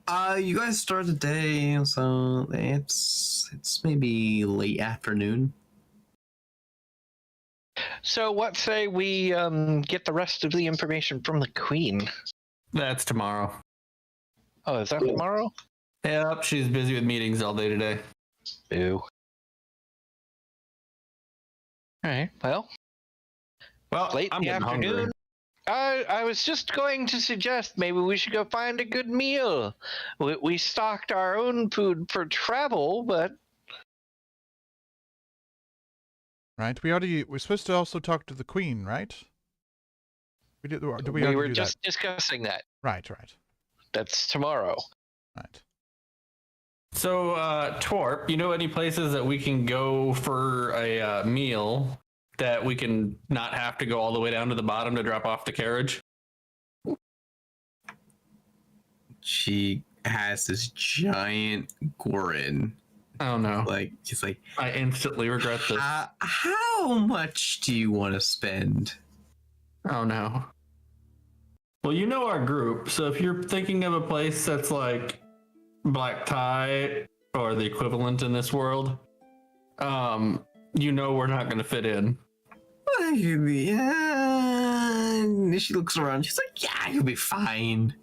You guys start the day, so it's maybe late afternoon. So what say we get the rest of the information from the Queen? That's tomorrow. Oh, is that tomorrow? Yep, she's busy with meetings all day today. Boo. Alright, well, late I'm in the getting afternoon. hungry. I was just going to suggest maybe we should go find a good meal. We stocked our own food for travel, but Right. We're supposed to also talk to the Queen, right? We did. Do we we already were do just that? discussing that. Right. That's tomorrow. Right. So, Twarp, you know any places that we can go for a meal that we can not have to go all the way down to the bottom to drop off the carriage? She has this giant grin. Oh no. She's like, I instantly regret this. how much do you want to spend? Oh no. Well, you know our group, so if you're thinking of a place that's like black tie or the equivalent in this world, you know we're not going to fit in. Yeah. She looks around. She's like, yeah, you'll be fine.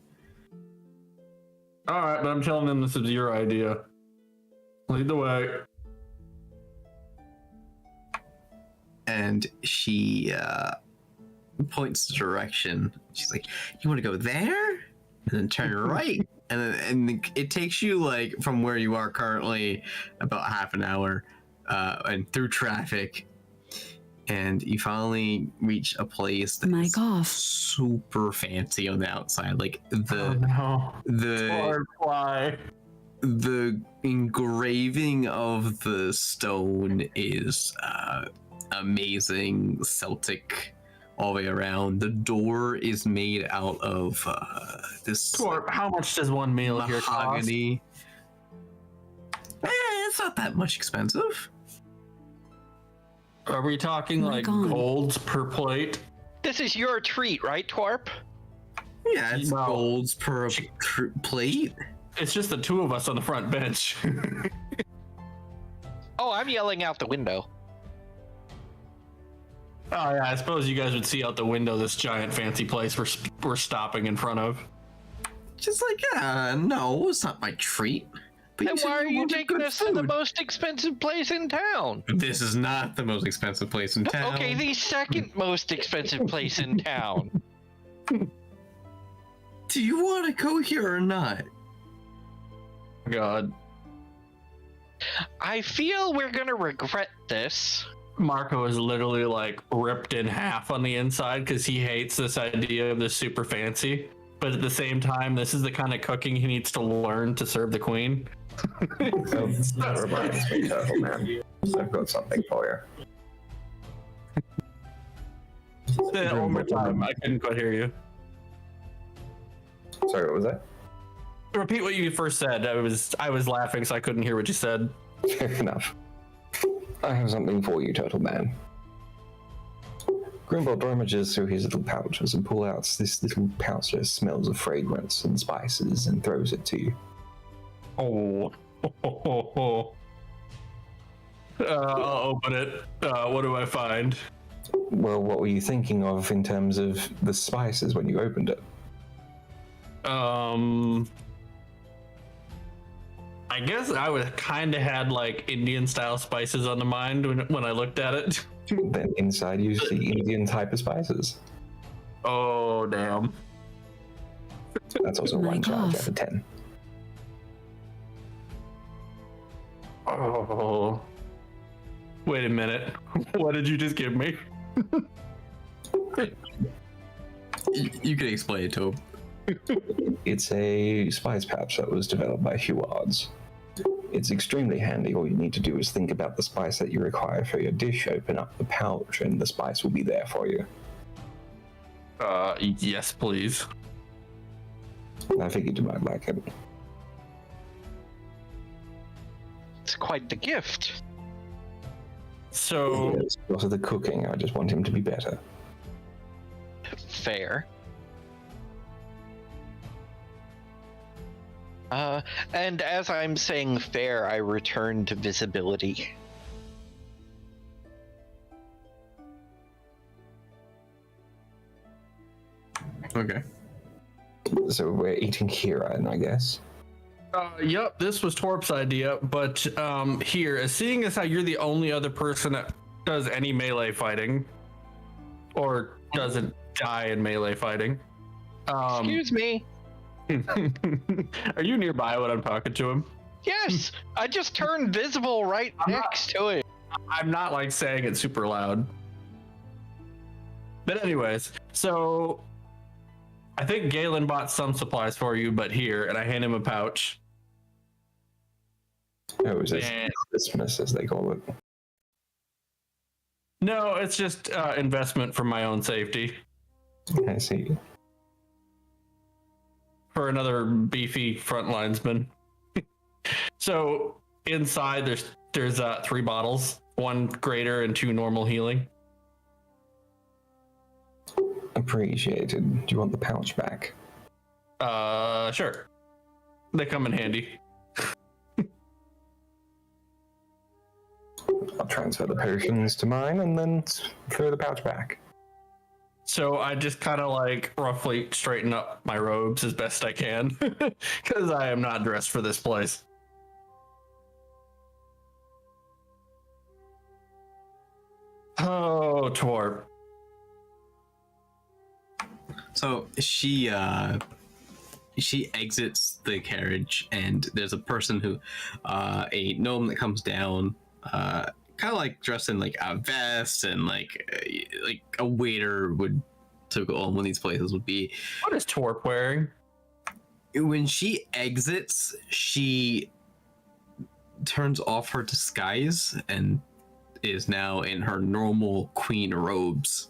All right, but I'm telling them this is your idea. Lead the way. And she points the direction. She's like, you want to go there? And then turn right. And it takes you from where you are currently about half an hour and through traffic. And you finally reach a place that's Mic off. super fancy on the outside. The engraving of the stone is amazing, Celtic all the way around. The door is made out of this Twarp, how much does one meal here cost? mahogany. It's not that much expensive. Are we talking Oh my God. golds per plate? This is your treat, right, Twarp? Yeah, it's No. golds per plate. It's just the two of us on the front bench. Oh, I'm yelling out the window. Oh yeah, I suppose you guys would see out the window this giant fancy place we're stopping in front of. Just like, yeah, no, it's not my treat. But Then said why are you wanted taking good us to the food. most expensive place in town? This is not the most expensive place in town. Okay, the second most expensive place in town. Do you want to go here or not? God. I feel we're gonna regret this. Marco is literally like ripped in half on the inside because he hates this idea of this super fancy. But at the same time, this is the kind of cooking he needs to learn to serve the queen. That reminds me, Turtle Man. I've got something for you. Say that one more time. I couldn't quite hear you. Sorry, what was that? Repeat what you first said. I was laughing, so I couldn't hear what you said. Fair enough. I have something for you, Turtle Man. Grimble rummages through his little pouches and pulls out this little pouch that smells of fragrance and spices and throws it to you. Oh. I'll open it. What do I find? Well, what were you thinking of in terms of the spices when you opened it? I guess I would kind of had like Indian style spices on the mind when I looked at it. Then inside you see Indian type of spices. Oh damn! That's also one charge out of 10. Oh, wait a minute! What did you just give me? You can explain it to him. It's a spice pouch that was developed by Huards. It's extremely handy. All you need to do is think about the spice that you require for your dish, open up the pouch, and the spice will be there for you. Yes, please. I figured you might like it. It's quite the gift. So, Yes, because of the cooking, I just want him to be better. Fair. And as I'm saying fair, I return to visibility. Okay. So we're eating Kieran, I guess. yep, this was Torp's idea, but here, seeing as how you're the only other person that does any melee fighting, or doesn't die in melee fighting. Excuse me. Are you nearby when I'm talking to him? Yes, I just turned visible right next to it. I'm not like saying it super loud. But anyways, so I think Galen bought some supplies for you, but here, and I hand him a pouch. Oh, is this And- Christmas, as they call it? No, it's just investment for my own safety. I see. For another beefy frontlinesman. So inside there's 3 bottles, 1 greater and 2 normal healing. Appreciated. Do you want the pouch back? Sure. They come in handy. I'll transfer the potions to mine and then throw the pouch back. So I just kind of like roughly straighten up my robes as best I can because I am not dressed for this place. Oh, Twarp. So she exits the carriage, and there's a person who, a gnome that comes down, kind of like dressed in like a vest and like a waiter would typical on one of these places would be. What is Twarp wearing? When she exits, she turns off her disguise and is now in her normal queen robes.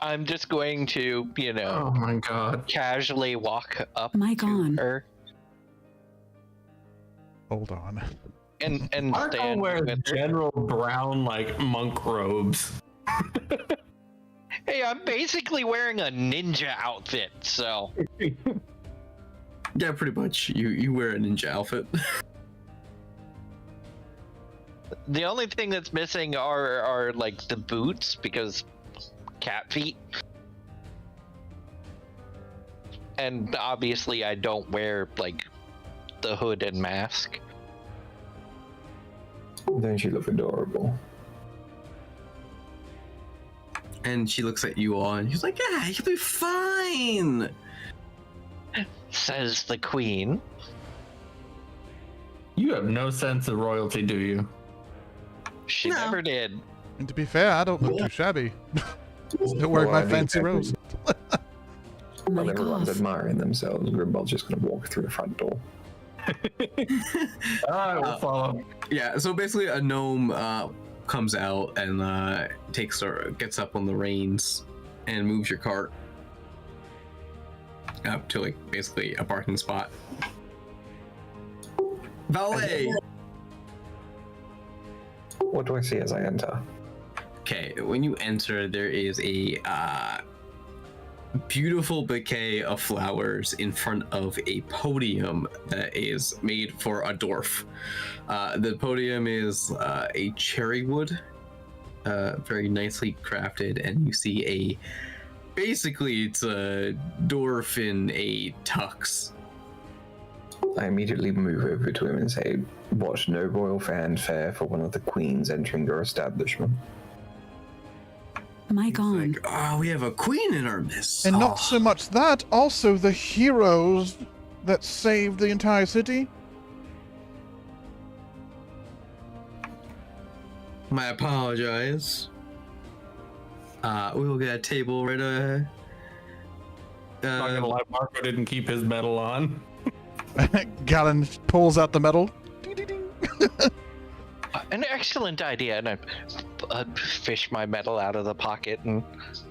I'm just going to, Oh my god. casually walk up Mic to on. her Hold on. and Marco stand wears with her. general brown like monk robes. Hey, I'm basically wearing a ninja outfit, so. Yeah, pretty much. You wear a ninja outfit. The only thing that's missing are like the boots, because cat feet. And obviously I don't wear like the hood and mask. Don't you look adorable? And she looks at you all, and she's like, "Yeah, you'll be fine." Says the queen. You have no sense of royalty, do you? She No. never did. And to be fair, I don't look too shabby. Still wearing Well, I my mean, fancy robes. While Mic everyone's off. admiring themselves, Grimbold's just going to walk through the front door. I will follow. Yeah, so basically a gnome comes out and gets up on the reins and moves your cart up to like basically a parking spot. Valet. What do I see as I enter? Okay, when you enter, there is a beautiful bouquet of flowers in front of a podium that is made for a dwarf. The podium is a cherry wood, very nicely crafted, and you see basically it's a dwarf in a tux. I immediately move over to him and say, "What, no royal fanfare for one of the queens entering your establishment?" Mic on. Like, oh, we have a queen in our midst. And Oh. not so much that, also the heroes that saved the entire city. I apologize. We will get a table right Not gonna lie, Marco didn't keep his medal on. Galen pulls out the medal. Ding, ding, ding. An excellent idea, and I fish my medal out of the pocket and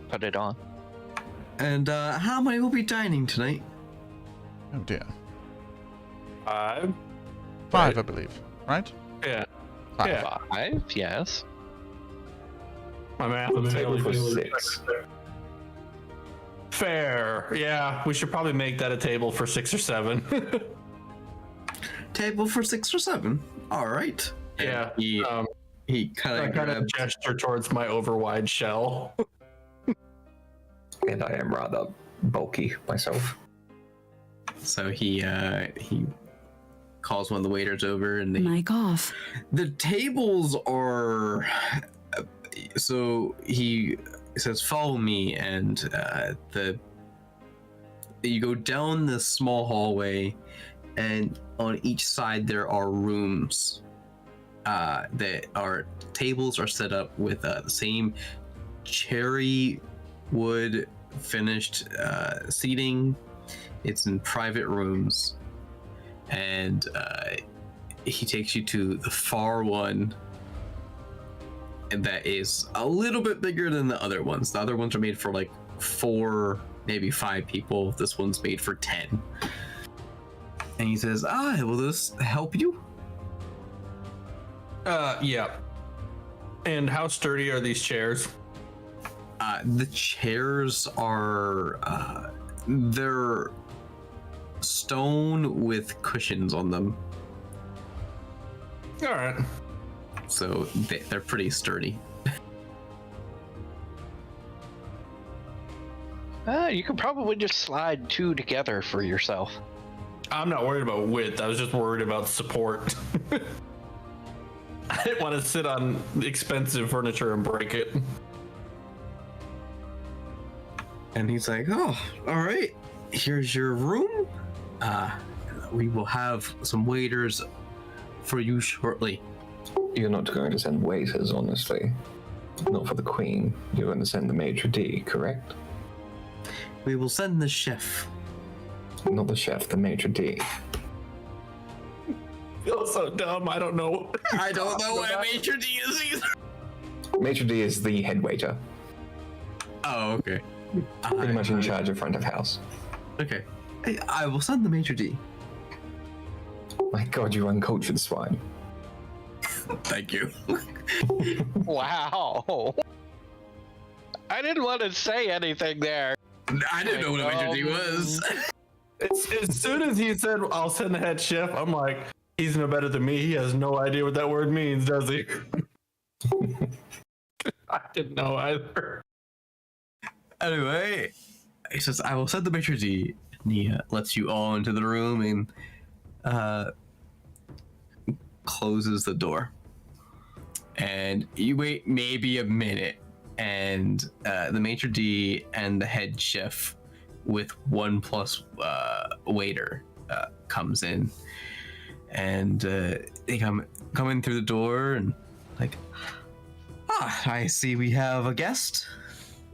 put it on. And how many will be dining tonight? Oh dear. 5. 5, I believe. Right? Yeah. 5. Yeah. 5, yes. My math We'll is table really for good. 6. Fair. Yeah, we should probably make that a table for 6 or 7. Table for 6 or 7. All right. And Yeah, He I kind of kind of grabs. gesture towards my overwide shell. And I am rather bulky myself. So he calls one of the waiters over, and Mic off. the tables are. So he says, "Follow me," and you go down this small hallway, and on each side there are rooms. That are tables are set up with the same cherry wood finished seating. It's in private rooms, and he takes you to the far one, and that is a little bit bigger than the other ones. The other ones are made for like 4, maybe 5 people. This one's made for 10. And he says, will this help you? Yeah. And how sturdy are these chairs? The chairs are they're stone with cushions on them, All right. so they're pretty sturdy. You could probably just slide 2 together for yourself. I'm not worried about width. I was just worried about support. I didn't want to sit on expensive furniture and break it. And he's like, "Oh, all right. Here's your room. We will have some waiters for you shortly." You're not going to send waiters, honestly. Not for the queen. You're going to send the maitre d', correct? We will send the chef. Not the chef, the maitre d'. I feel so dumb. I don't know. I don't know what a maitre d' is either. Maitre d' is the head waiter, Oh, okay. pretty much in charge of front of house. Okay. I will send the maitre d'. My god, you uncultured swine. Thank you. Wow. I didn't want to say anything there. I didn't know what a maitre d' was. As soon as he said, I'll send the head chef, I'm like, he's no better than me. He has no idea what that word means, does he? I didn't know either. Anyway, he says, I will send the maitre d'. And he lets you all into the room and closes the door. And you wait maybe a minute, and the maitre d' and the head chef with 1+ waiter comes in, and they come in through the door and like, I see we have a guest,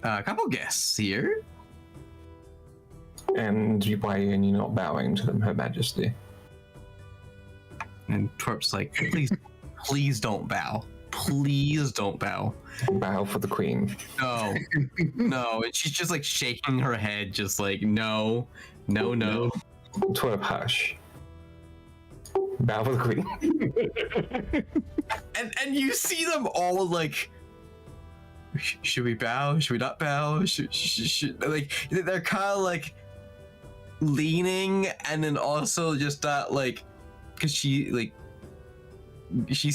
a couple guests here. And why are you not bowing to them, Her Majesty? And Twerp's like, please don't bow. Please don't bow. Bow for the Queen. No. And she's just like shaking her head, just like, no. Twerp, hush. Bow for the Queen. And you see them all like, should we bow? Should we not bow? Should like, they're kind of like leaning, and then also just not like, because she's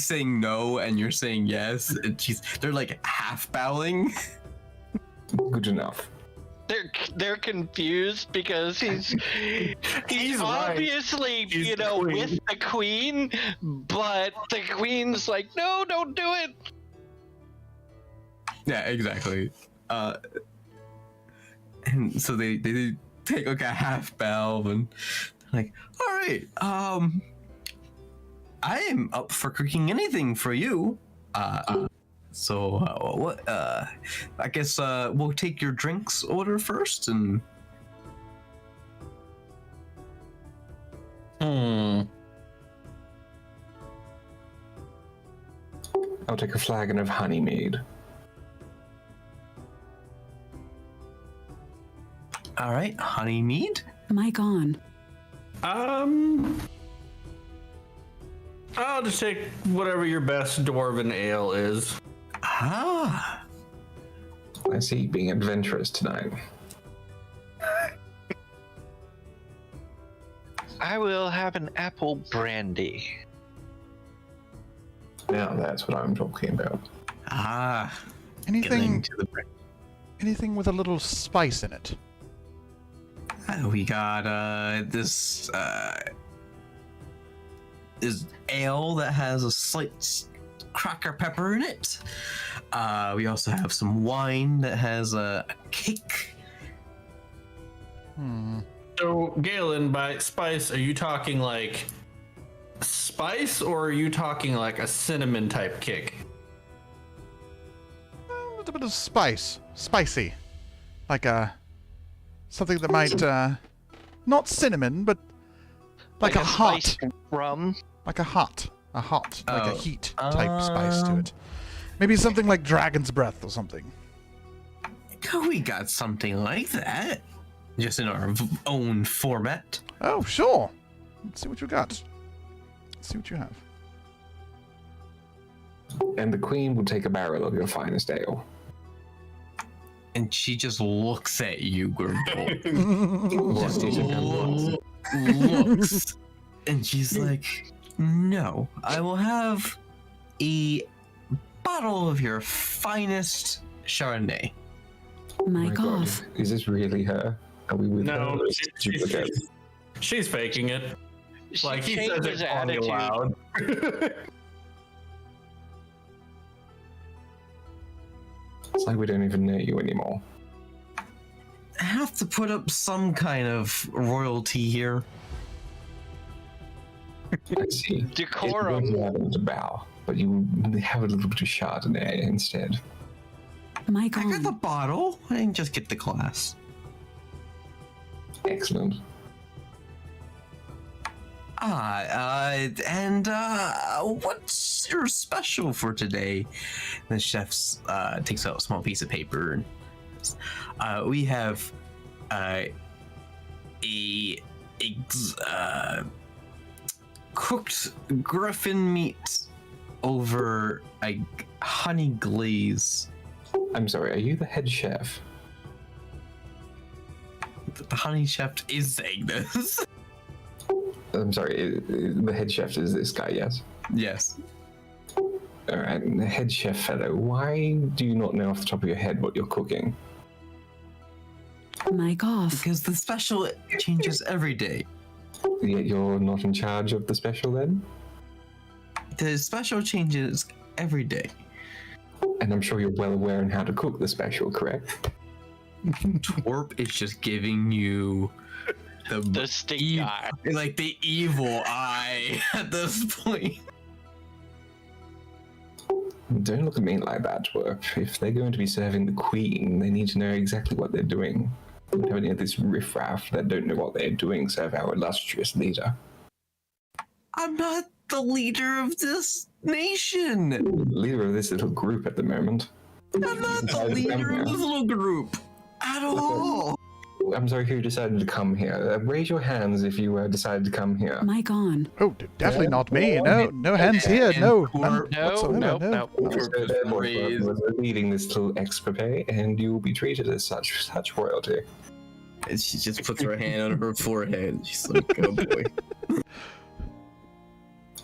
saying no and you're saying yes, and they're like half bowing. Good enough. They're confused because he's He's obviously, right. He's the queen. with the queen, but the queen's like, no, don't do it. Yeah, exactly. And so they take like a half bow and like, all right, I am up for cooking anything for you. So what? I guess we'll take your drinks order first, and I'll take a flagon of honey mead. all right, honey mead. Mic on. I'll just take whatever your best dwarven ale is. Ah, I see you being adventurous tonight. I will have an apple brandy. Now that's what I'm talking about. getting Anything, to the break. anything with a little spice in it. We got this ale that has a slight cracker pepper in it. We also have some wine that has a kick. So, Galen, by spice, are you talking like spice, or are you talking like a cinnamon type kick? A little bit of spice. Spicy. Like something that might, not cinnamon, but like a hot. spiced rum. Like a hot. Like a Oh. heat type spice to it. Maybe something like dragon's breath or something. We got something like that, just in our own format. Oh, sure. Let's see what you got. Let's see what you have. And the Queen will take a barrel of your finest ale. And she just looks at you, Grimble. looks. And she's like, no, I will have a bottle of your finest Chardonnay. Mic God, off. is this really her? Are we with No, her? she's faking it. She Like he says changes it funny attitude. loud. It's like we don't even know you anymore. I have to put up some kind of royalty here. I see. Decorum. You have to bow, but you have a little bit of Chardonnay instead. Mic I got the on. bottle. I didn't just get the glass. Excellent. And what's your special for today? The chef takes out a small piece of paper. And we have cooked griffin meat over a honey glaze I'm sorry, are you the head chef? The honey chef is saying this. I'm sorry, the head chef is this guy, yes? Yes. Alright, the head chef fellow, why do you not know off the top of your head what you're cooking? Mic off. Because the special changes every day. Yet you're not in charge of the special then? The special changes every day. And I'm sure you're well aware in how to cook the special, correct? Twerp is just giving you The stink eye. like the evil eye at this point. Don't look at me like that, Twerp. If they're going to be serving the queen, they need to know exactly what they're doing. Don't have any of this riffraff that don't know what they're doing serve our illustrious leader. I'm not the leader of this nation. Leader of this little group at the moment. I'm not the leader of this little group at all. I'm sorry, who decided to come here? Raise your hands if you decided to come here. Mic on. Oh, definitely not me. No hands here. No. None No, whatsoever, no, no. no. So therefore, we're leading this little escapade, and you will be treated as such royalty. And she just puts her hand on her forehead. She's like, oh boy.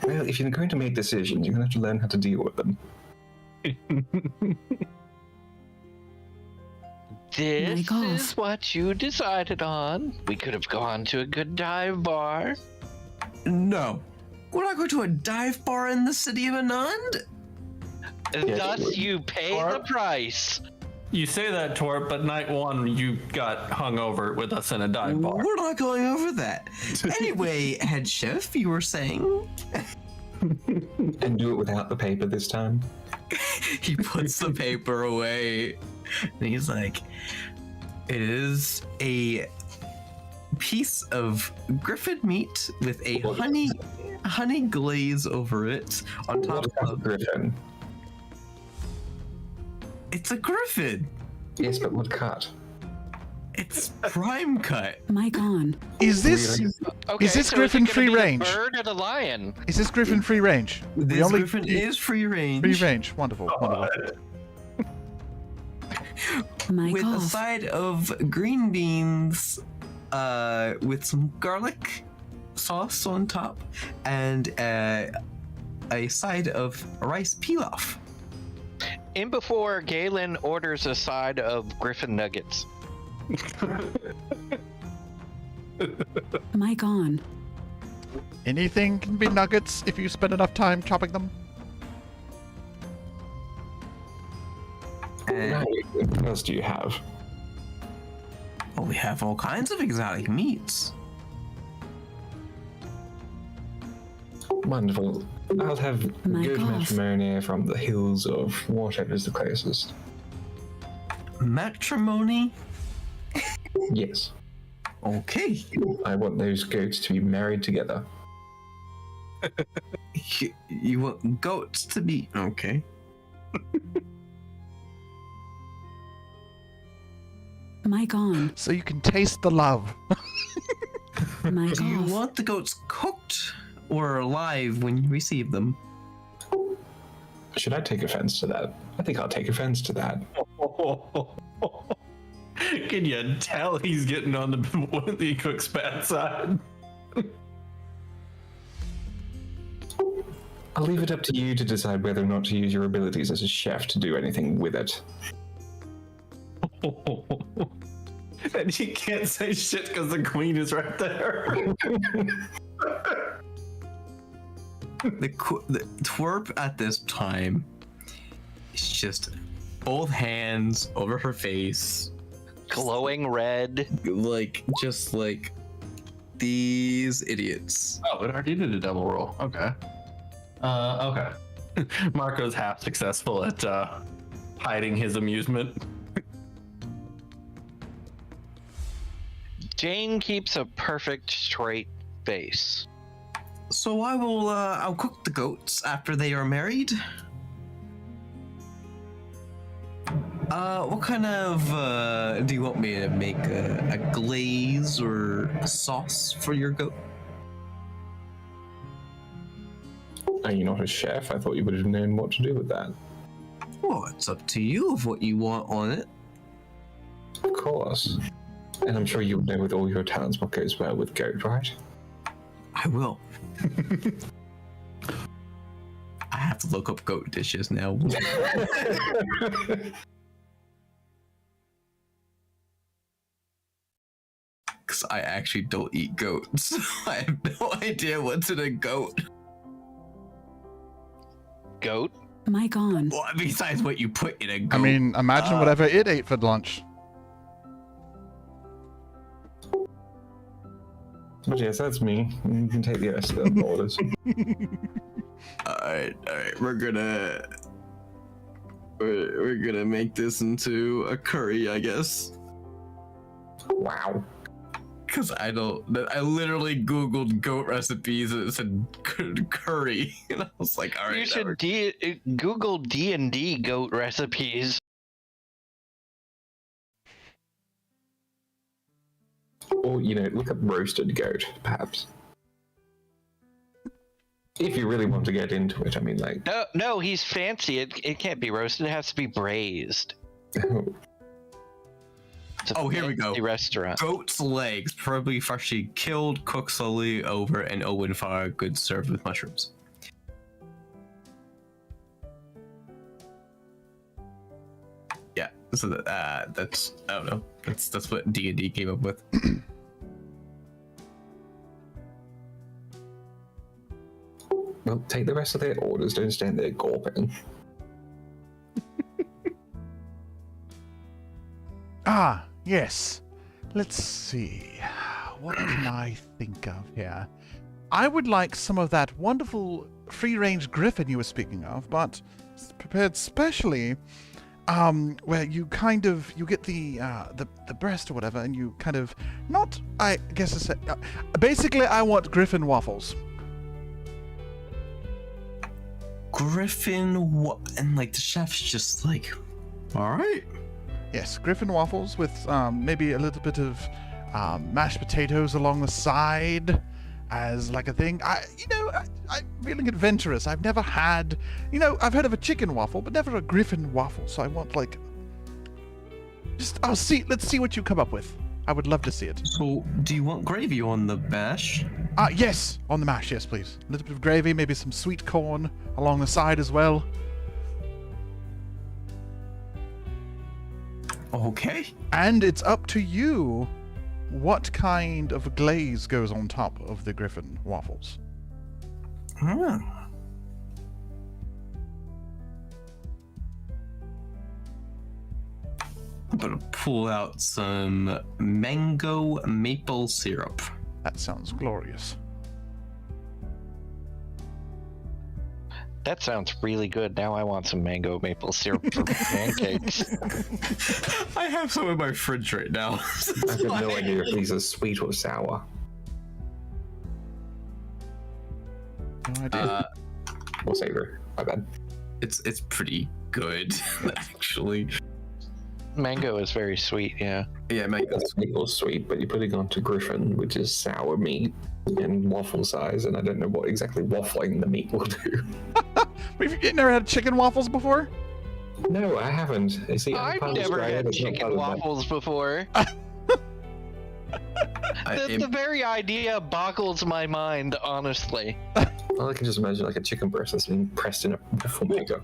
Well, if you're going to make decisions, you're going to have to learn how to deal with them. This Mic off. is what you decided on. We could have gone to a good dive bar. No. We're not going to a dive bar in the city of Anand. Thus, you pay the price. You say that, Torp, but night one you got hung over with us in a dive bar. We're not going over that. Anyway, head chef, you were saying? And do it without the paper this time. He puts the paper away. And he's like, it is a piece of griffin meat with a honey glaze over it on top of Griffin. It's a griffin. Yes, but what cut? It's prime cut. Mic on. Is this Okay, Is this so griffin it gonna free be range? A bird and a lion. is this griffin free range? This griffin is free range. free range. Wonderful. Wonderful. Mic With a off. side of green beans, with some garlic sauce on top, and a side of rice pilaf. In before Galen orders a side of griffin nuggets. Mic on. Anything can be nuggets if you spend enough time chopping them. And Right. What else do you have? well, we have all kinds of exotic meats. Wonderful. I'll have My good gosh. matrimony from the hills of whatever's the closest. Matrimony? Yes. Okay. I want those goats to be married together. You want goats to be okay. Mic on. So you can taste the love. Mic Do you off. want the goats cooked or alive when you receive them? Should I take offense to that? I think I'll take offense to that. Can you tell he's getting on the cook's bad side? I'll leave it up to you to decide whether or not to use your abilities as a chef to do anything with it. And he can't say shit because the queen is right there. The twerp at this time is just both hands over her face, Glowing red. like just like these idiots. Oh, it already did a double roll. Okay. Okay. Marco's half successful at hiding his amusement. Jane keeps a perfect straight face. So I'll cook the goats after they are married. What kind of do you want me to make a glaze or a sauce for your goat? Are you not a chef? I thought you would have known what to do with that. Well, it's up to you of what you want on it. Of course. And I'm sure you know with all your talents what goes well with goat, right? I will. I have to look up goat dishes now. Because I actually don't eat goats. I have no idea what's in a goat. Goat? Mic on. Well, besides what you put in a goat. I mean, imagine whatever it ate for lunch. But yes, that's me. You can take the rest of the orders. Alright, we're gonna make this into a curry, I guess. Wow. Cause I literally googled goat recipes and it said curry, and I was like, all right. You should Google D&D goat recipes. Or, look up roasted goat, perhaps. If you really want to get into it, I mean, like... No, he's fancy. It can't be roasted. It has to be braised. It's a here we go. fancy Restaurant. Goat's legs, probably freshly killed, cooked slowly over an oven fire, good served with mushrooms. Yeah, so that's I don't know. That's what D&D came up with. Well, take the rest of their orders. Don't stand there gawping. Ah, yes. Let's see. What can I think of here? I would like some of that wonderful free-range griffin you were speaking of, but prepared specially, where you get the breast or whatever, and you kind of basically I want griffin waffles. Griffin, and like the chef's just like, all right. Yes, griffin waffles with maybe a little bit of mashed potatoes along the side as like a thing. I'm feeling adventurous. I've never had, I've heard of a chicken waffle, but never a griffin waffle. So I want let's see what you come up with. I would love to see it. So, do you want gravy on the mash? Yes, on the mash, yes, please. A little bit of gravy, maybe some sweet corn along the side as well. Okay. And it's up to you what kind of glaze goes on top of the griffin waffles. Hmm. I'm gonna pull out some mango maple syrup. That sounds glorious. That sounds really good. Now I want some mango maple syrup for pancakes. I have some in my fridge right now. I have no idea if these are sweet or sour. No idea. Or savory. My bad. It's pretty good, actually. Mango is very sweet, yeah. Yeah, mango. That's maple sweet, but you're putting onto griffin, which is sour meat and waffle size, and I don't know what exactly waffling the meat will do. You've never had chicken waffles before? No, I haven't. You see, I've never had chicken waffles before. The very idea boggles my mind, honestly. Well, I can just imagine like a chicken breast that's being pressed in a waffle maker.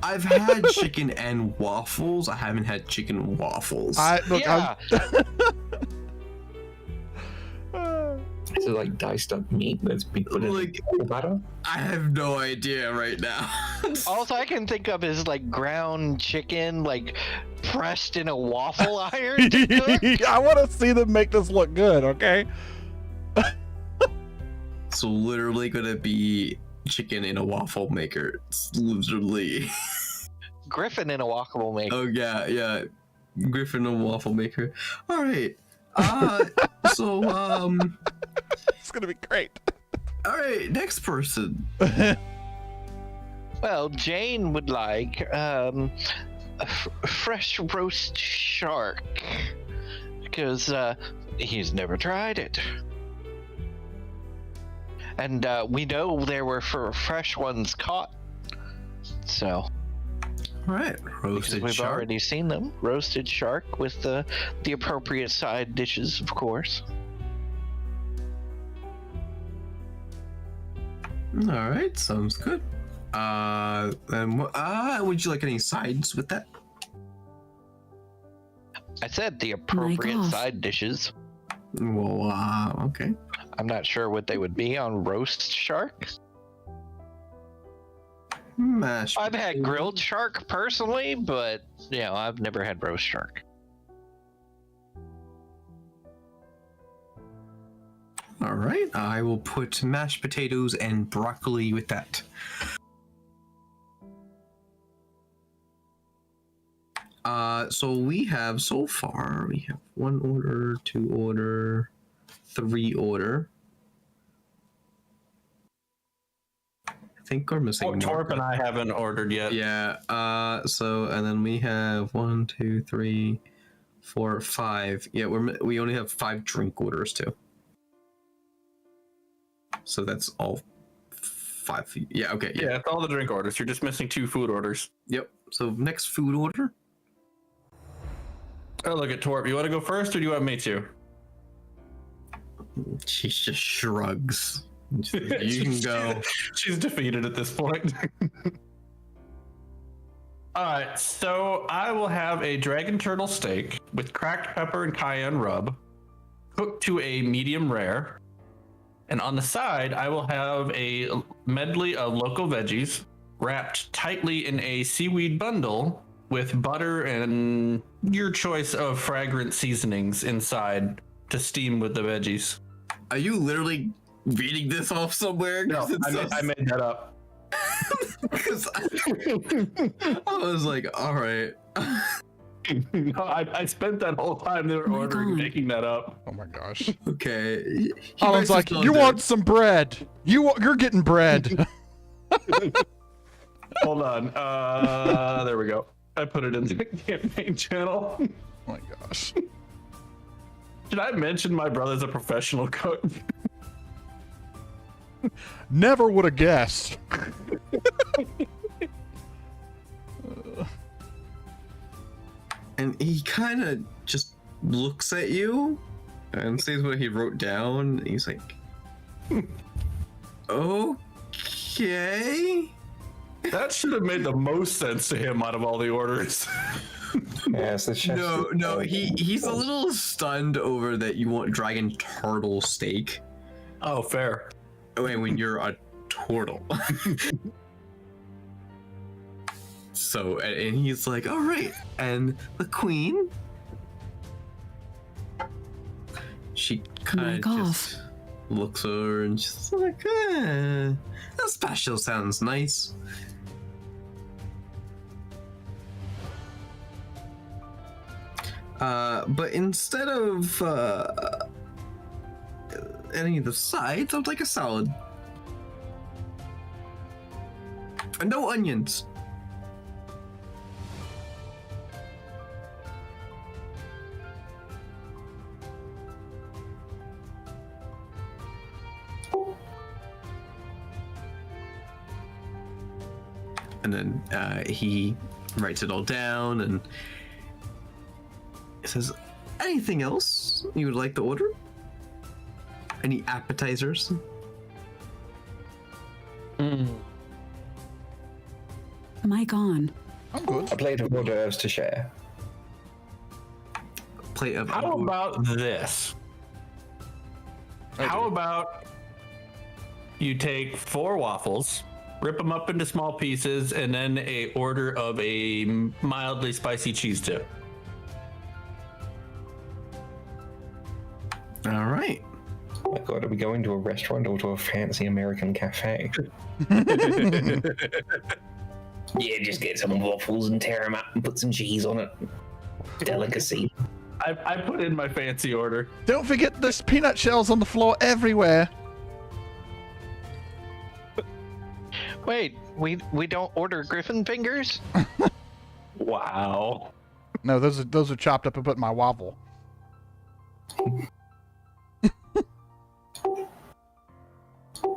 I've had chicken and waffles. I haven't had chicken waffles. Yeah. Is it like diced up meat that's been put in the batter? I have no idea right now. All I can think of is like ground chicken, like pressed in a waffle iron to cook. I want to see them make this look good, okay? It's literally gonna be chicken in a waffle maker. It's literally. Griffin in a waffle maker. Oh yeah. Griffin in a waffle maker. All right. So It's gonna be great. all right, next person. Well, Jane would like a fresh roast shark because he's never tried it. And we know there were fresh ones caught. So. All right, Because roasted we've shark. already seen them. Roasted shark with the appropriate side dishes, of course. All right, sounds good. And would you like any sides with that? I said the appropriate off. side dishes. Well, okay. I'm not sure what they would be on roast shark. Mashed. I've had grilled shark personally, but I've never had roast shark. All right, I will put mashed potatoes and broccoli with that. So we have so far, we have 1 order, 2 order, 3 order. I think we're missing Oh, more. Torp and I haven't ordered yet. Yeah, so, and then we have 1, 2, 3, 4, 5. Yeah, we only have 5 drink orders too. So that's all 5. Yeah, okay, yeah. Yeah, it's all the drink orders. You're just missing 2 food orders. Yep, so next food order. Oh, look at Torp. You want to go first, or do you want me to? She just shrugs. You can go. She's defeated at this point. All right, so I will have a dragon turtle steak with cracked pepper and cayenne rub, cooked to a medium rare. And on the side, I will have a medley of local veggies wrapped tightly in a seaweed bundle with butter and your choice of fragrant seasonings inside to steam with the veggies. Are you literally reading this off somewhere? No, I made that up. Because I was like, all right. No, I spent that whole time they were Oh my ordering, God. making that up. Oh my gosh. Okay. He Alan's like, basically you does want some bread? You're getting bread. Hold on. There we go. I put it in the campaign channel. Oh my gosh. Should I mention my brother's a professional cook? Never would have guessed. And he kind of just looks at you and sees what he wrote down. And he's like, okay. That should have made the most sense to him out of all the orders. Yes, the chef. No, he's a little stunned over that you want dragon turtle steak. Oh, fair. Wait, when you're a turtle. So, and he's like, all right. And the queen, she kind Mic of off. just looks over and she's like, that special sounds nice. But instead of any of the sides, I'd like a salad. And no onions. And then he writes it all down and says, anything else you would like to order? Any appetizers? Mic on. I'm good. A plate of hors d'oeuvres to share. Plate of How about this? How about you take 4 waffles, rip them up into small pieces, and then a order of a mildly spicy cheese dip. All right. Oh my god, are we going to a restaurant or to a fancy American cafe? Yeah, just get some waffles and tear them up and put some cheese on it. Delicacy. I put in my fancy order. Don't forget there's peanut shells on the floor everywhere. Wait, we don't order griffin fingers? Wow. No, those are chopped up and put in my waffle.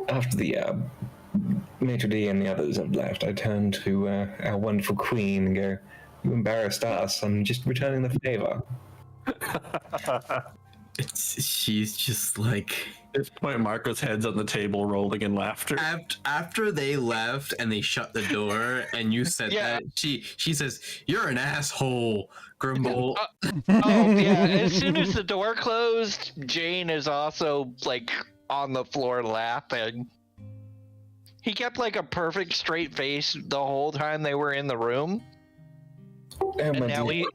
After the Maitre D and the others have left, I turn to our wonderful queen and go, "You embarrassed us. I'm just returning the favor." She's just like. At this point, Marco's head's on the table, rolling in laughter. After they left and they shut the door, and you said Yeah. that, she says, "You're an asshole, Grimbold." Oh yeah! As soon as the door closed, Jane is also like on the floor laughing. He kept like a perfect straight face the whole time they were in the room, Oh, and my now dear,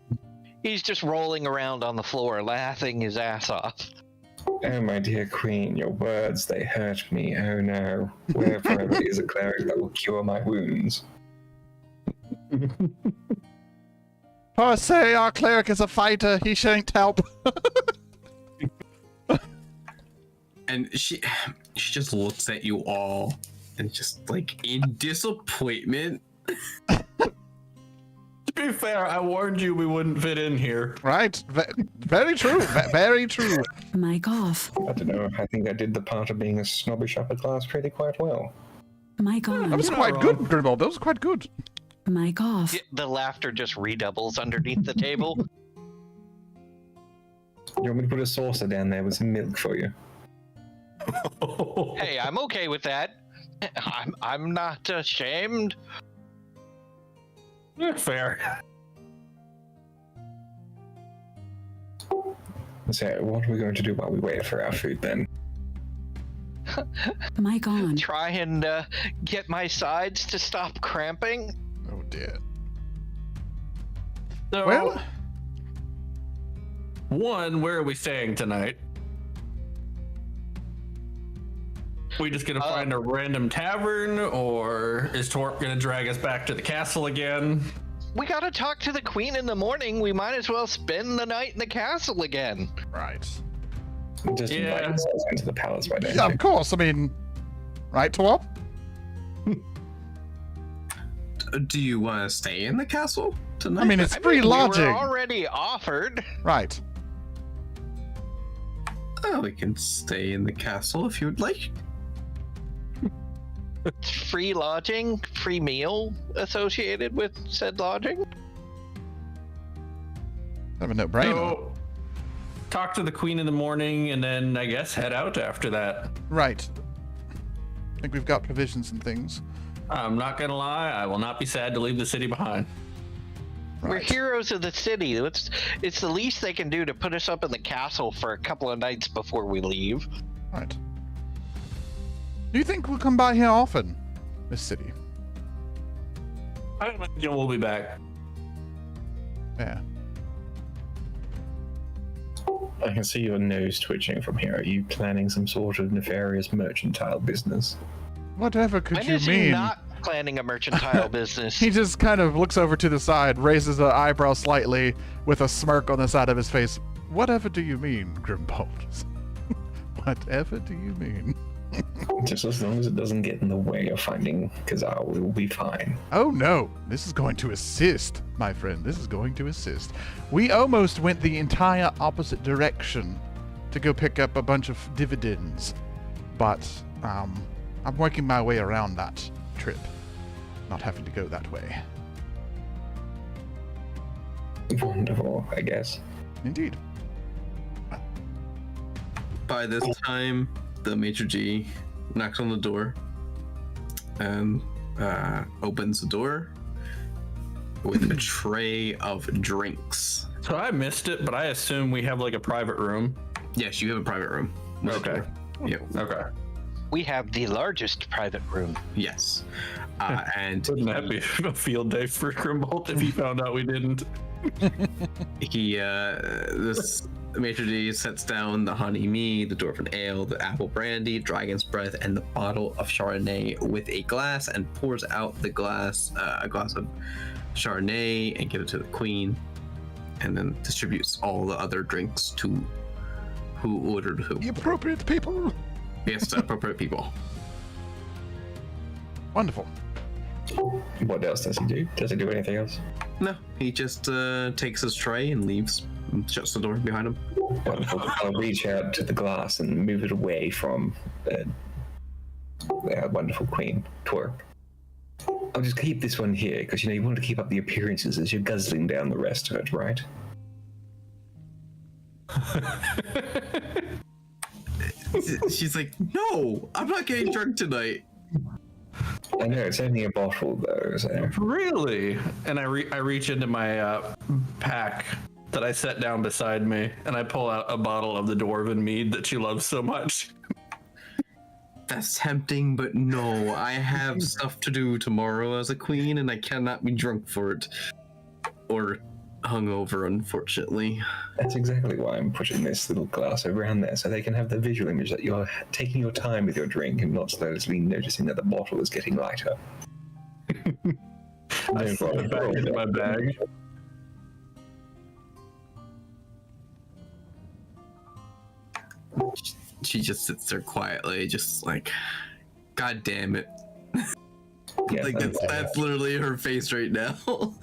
he's just rolling around on the floor, laughing his ass off. oh, my dear queen, your words, they hurt me. Oh no. Where forever is a cleric that will cure my wounds? Per se, our cleric is a fighter. He shan't help. And she just looks at you all and just like in disappointment. To be fair, I warned you we wouldn't fit in here. Right? Very true. Very true. Mic off. I don't know. I think I did the part of being a snobbish upper class pretty quite well. Mic That on. was You're quite not good, wrong. Grimbold. That was quite good. Mic off. The laughter just redoubles underneath the table. You want me to put a saucer down there with some milk for you? Hey, I'm okay with that. I'm not ashamed. Fair. So, what are we going to do while we wait for our food then? Mic on. Try and get my sides to stop cramping. Oh dear. So, Well, one, where are we staying tonight? We just gonna find a random tavern, or is Torp gonna drag us back to the castle again? We gotta talk to the queen in the morning. We might as well spend the night in the castle again. right. Just Yeah. invite yourselves into the palace, why don't Yeah, you? of course. I mean, right, Twop? Do you want to stay in the castle tonight? I mean, it's I free mean, we lodging. were already offered. Right. Oh, we can stay in the castle if you would like. Free lodging, free meal associated with said lodging. Have a no-brainer. So, talk to the queen in the morning, and then I guess head out after that. Right. I think we've got provisions and things. I'm not gonna lie, I will not be sad to leave the city behind. Right. We're heroes of the city. It's the least they can do to put us up in the castle for a couple of nights before we leave. Right. Do you think we'll come by here often, Miss City? I imagine we'll be back. Yeah. I can see your nose twitching from here. Are you planning some sort of nefarious mercantile business? Whatever could I'm you usually mean? not planning a mercantile business. He just kind of looks over to the side, raises an eyebrow slightly with a smirk on the side of his face. Whatever do you mean, Grimbold? Whatever do you mean? Just as long as it doesn't get in the way of finding Kazar, we will be fine. Oh no, this is going to assist, my friend. This is going to assist. We almost went the entire opposite direction to go pick up a bunch of dividends, but I'm working my way around that trip, not having to go that way. Wonderful, I guess. Indeed. By this time, the maitre d' knocks on the door and opens the door with a tray of drinks. So I missed it, but I assume we have like a private room. Yes, you have a private room. Okay. Yep. Okay. We have the largest private room. Yes. And Wouldn't that be a field day for Grimbold if he found out we didn't? this maitre d' sets down the honey mead, the dwarven ale, the apple brandy, dragon's breath, and the bottle of Chardonnay with a glass, and pours out the glass, a glass of Chardonnay, and give it to the queen, and then distributes all the other drinks to who ordered who. The appropriate people. Yes, to appropriate people. Wonderful. What else does he do? Does he do anything else? No, he just takes his tray and leaves, and shuts the door behind him. Wonderful. I'll reach out to the glass and move it away from wonderful queen, twerk. I'll just keep this one here, because you want to keep up the appearances as you're guzzling down the rest of it, right? She's like, no, I'm not getting drunk tonight. I know, it's only a bottle, though, so... Really? And I reach into my pack that I set down beside me, and I pull out a bottle of the dwarven mead that she loves so much. That's tempting, but no, I have stuff to do tomorrow as a queen, and I cannot be drunk for it. Or hungover, unfortunately. That's exactly why I'm putting this little glass around there, so they can have the visual image that you're taking your time with your drink and not slowly noticing that the bottle is getting lighter. I slip it back into my bag. She just sits there quietly, just like, God damn it. Yeah, Like, that's literally her face right now. Well,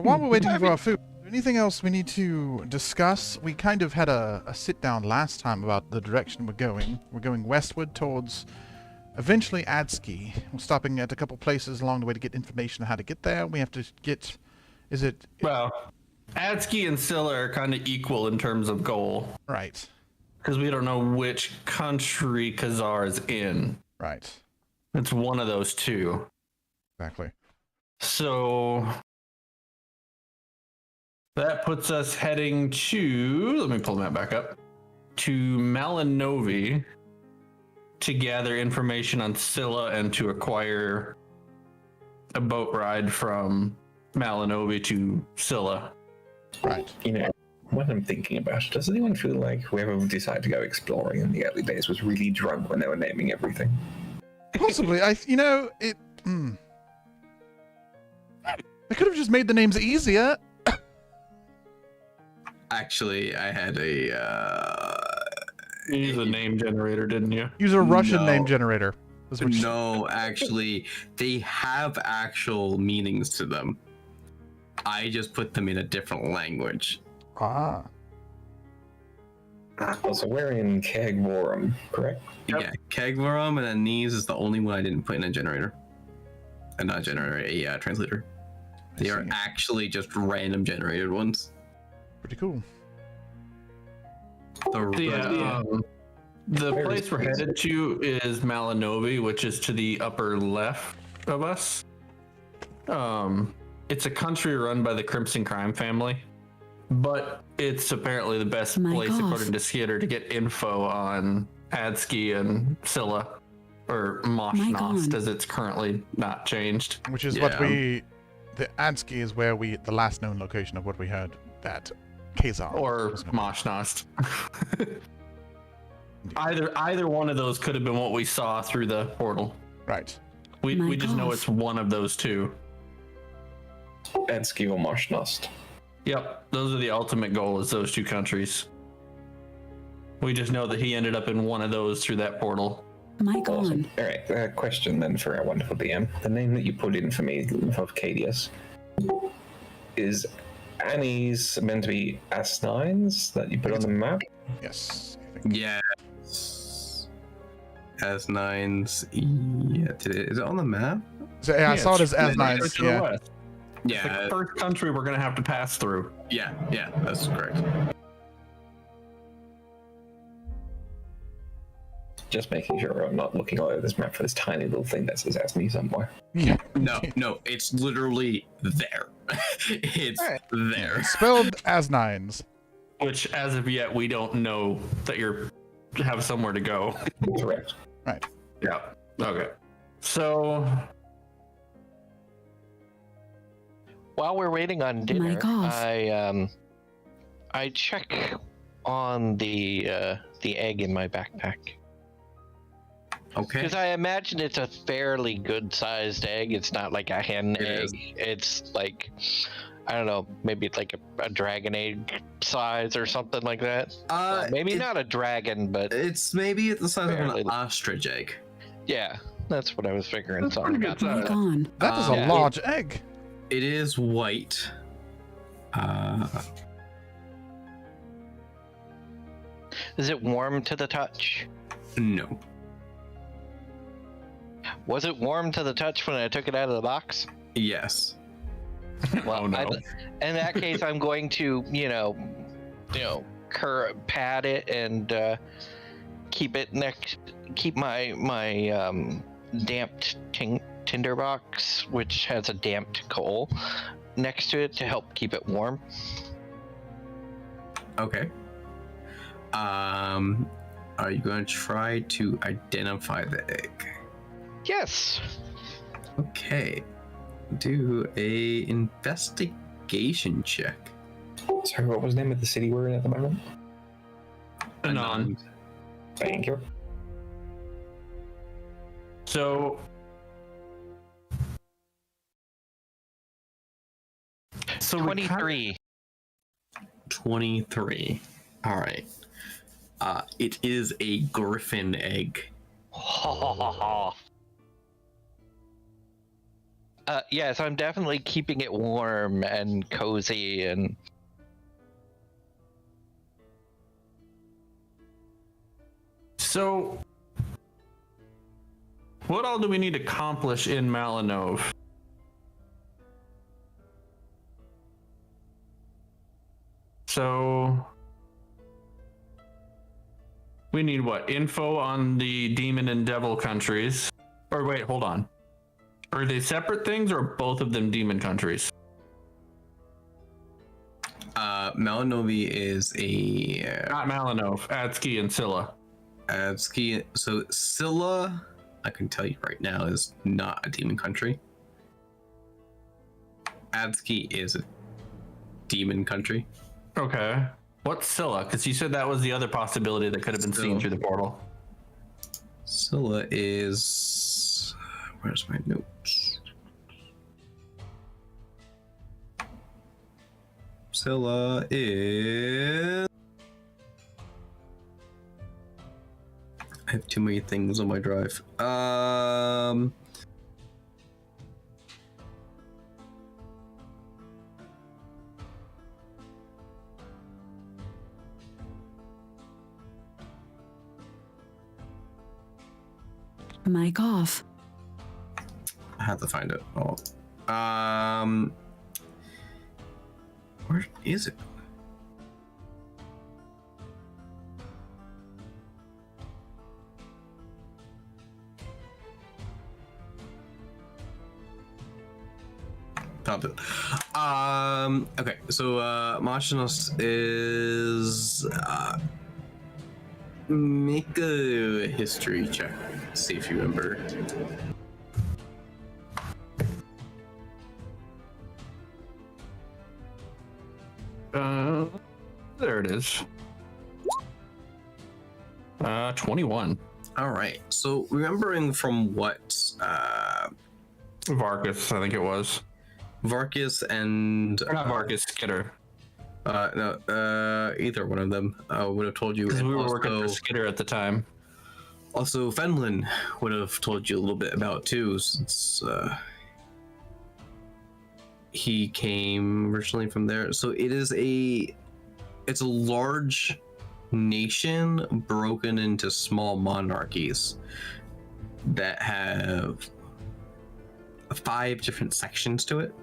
while we're waiting for our food, anything else we need to discuss? We kind of had a sit-down last time about the direction we're going. We're going westward towards, eventually, Adski. We're stopping at a couple places along the way to get information on how to get there. We have to get... Is it... Well, Adski and Scylla are kind of equal in terms of goal. Right. Because we don't know which country Khazar is in. Right. It's one of those two. Exactly. So that puts us heading to, let me pull that back up, to Malinovi to gather information on Scylla and to acquire a boat ride from Malinovi to Scylla. Right. You know, when I'm thinking about it, does anyone feel like whoever decided to go exploring in the early days was really drunk when they were naming everything? Possibly. They could have just made the names easier. Actually, I had a, You used a name generator, didn't you? Use a Russian No. name generator. That's what you- No, actually, they have actual meanings to them. I just put them in a different language. Ah. Also, we're in Kegvorum, correct? Yep. Yeah, Kegvarum and then Knees is the only one I didn't put in a generator. Not a generator, a translator. They are see. actually just random generated ones. Pretty cool. The place we're headed to is Malinovi, which is to the upper left of us. It's a country run by the Crimson Crime family, but it's apparently the best Mic place, off. according to Skitter, to get info on Adski and Scylla, or Moshnost, on. as it's currently not changed. Which is what Yeah. the Adski is where the last known location of what we heard that Khazar. Or was gonna Moshnost. Either one of those could have been what we saw through the portal. be. Right. We Mic just know off. it's one of those two. Edsky or Moshnost. Yep, those are the ultimate goal, is those two countries. We just know that he ended up in one of those through that portal. Mic Awesome. on. All right, question then for our wonderful DM. The name that you put in for me of Cadius is Annie's meant to be S9s that you put on the map? Yes. I think. Yes. As nines. Yeah, is it on the map? So, yeah, I saw it as it's As9s. to the Yeah. west. It's Yeah, the first country we're gonna have to pass through. yeah, that's correct. Just making sure I'm not looking all over this map for this tiny little thing that says Asni somewhere. Yeah. No, it's literally there. It's there. Spelled As9s. Which, as of yet, we don't know that you have somewhere to go. Correct. Right. Yeah. Okay. So, While we're waiting on dinner, Mic off. I check on the egg in my backpack Okay. because I imagine it's a fairly good-sized egg. It's not like a hen It egg. is. It's like, I don't know, maybe it's like a dragon egg size or something like that. Maybe not a dragon, but It's maybe at the size of Barely. an ostrich egg. yeah, that's what I was figuring. That's Something pretty about good Mic size. on. That is a Yeah. large egg. It is white. Is it warm to the touch? No. Was it warm to the touch when I took it out of the box? Yes. Well, Oh, no. in that case, I'm going to, pad it and keep my damped tinderbox, which has a damped coal, next to it to help keep it warm. Okay. Are you going to try to identify the egg? Yes. Okay. Do a investigation check. Sorry, what was the name of the city we're in at the moment? Anon. Thank you. So we 23. 23. All right. It is a griffin egg. Yes, I'm definitely keeping it warm and cozy and. So, what all do we need to accomplish in Malinove? So, we need what? Info on the demon and devil countries. Or wait, hold on. Are they separate things or both of them demon countries? Malinovi is a Not Malinove, Adski and Scylla. Adski. So Scylla, I can tell you right now, is not a demon country. Adski is a demon country. Okay. What's Scylla? Because you said that was the other possibility that could have been seen through the portal. Scylla is... Where's my notes? Scylla is... I have too many things on my drive. Mic off. I have to find it. Oh. Where is it? Found it. Okay, so Machinos is make a history check. See if you remember. There it is. 21. All right. So remembering from what Vargas, I think it was. Vargas and Or not Vargas, Skitter. no, either one of them would have told you. Because and we were also, working for Skitter at the time. Also, Fenlin would have told you a little bit about too, since he came originally from there. So it's a large nation broken into small monarchies that have 5 different sections to it,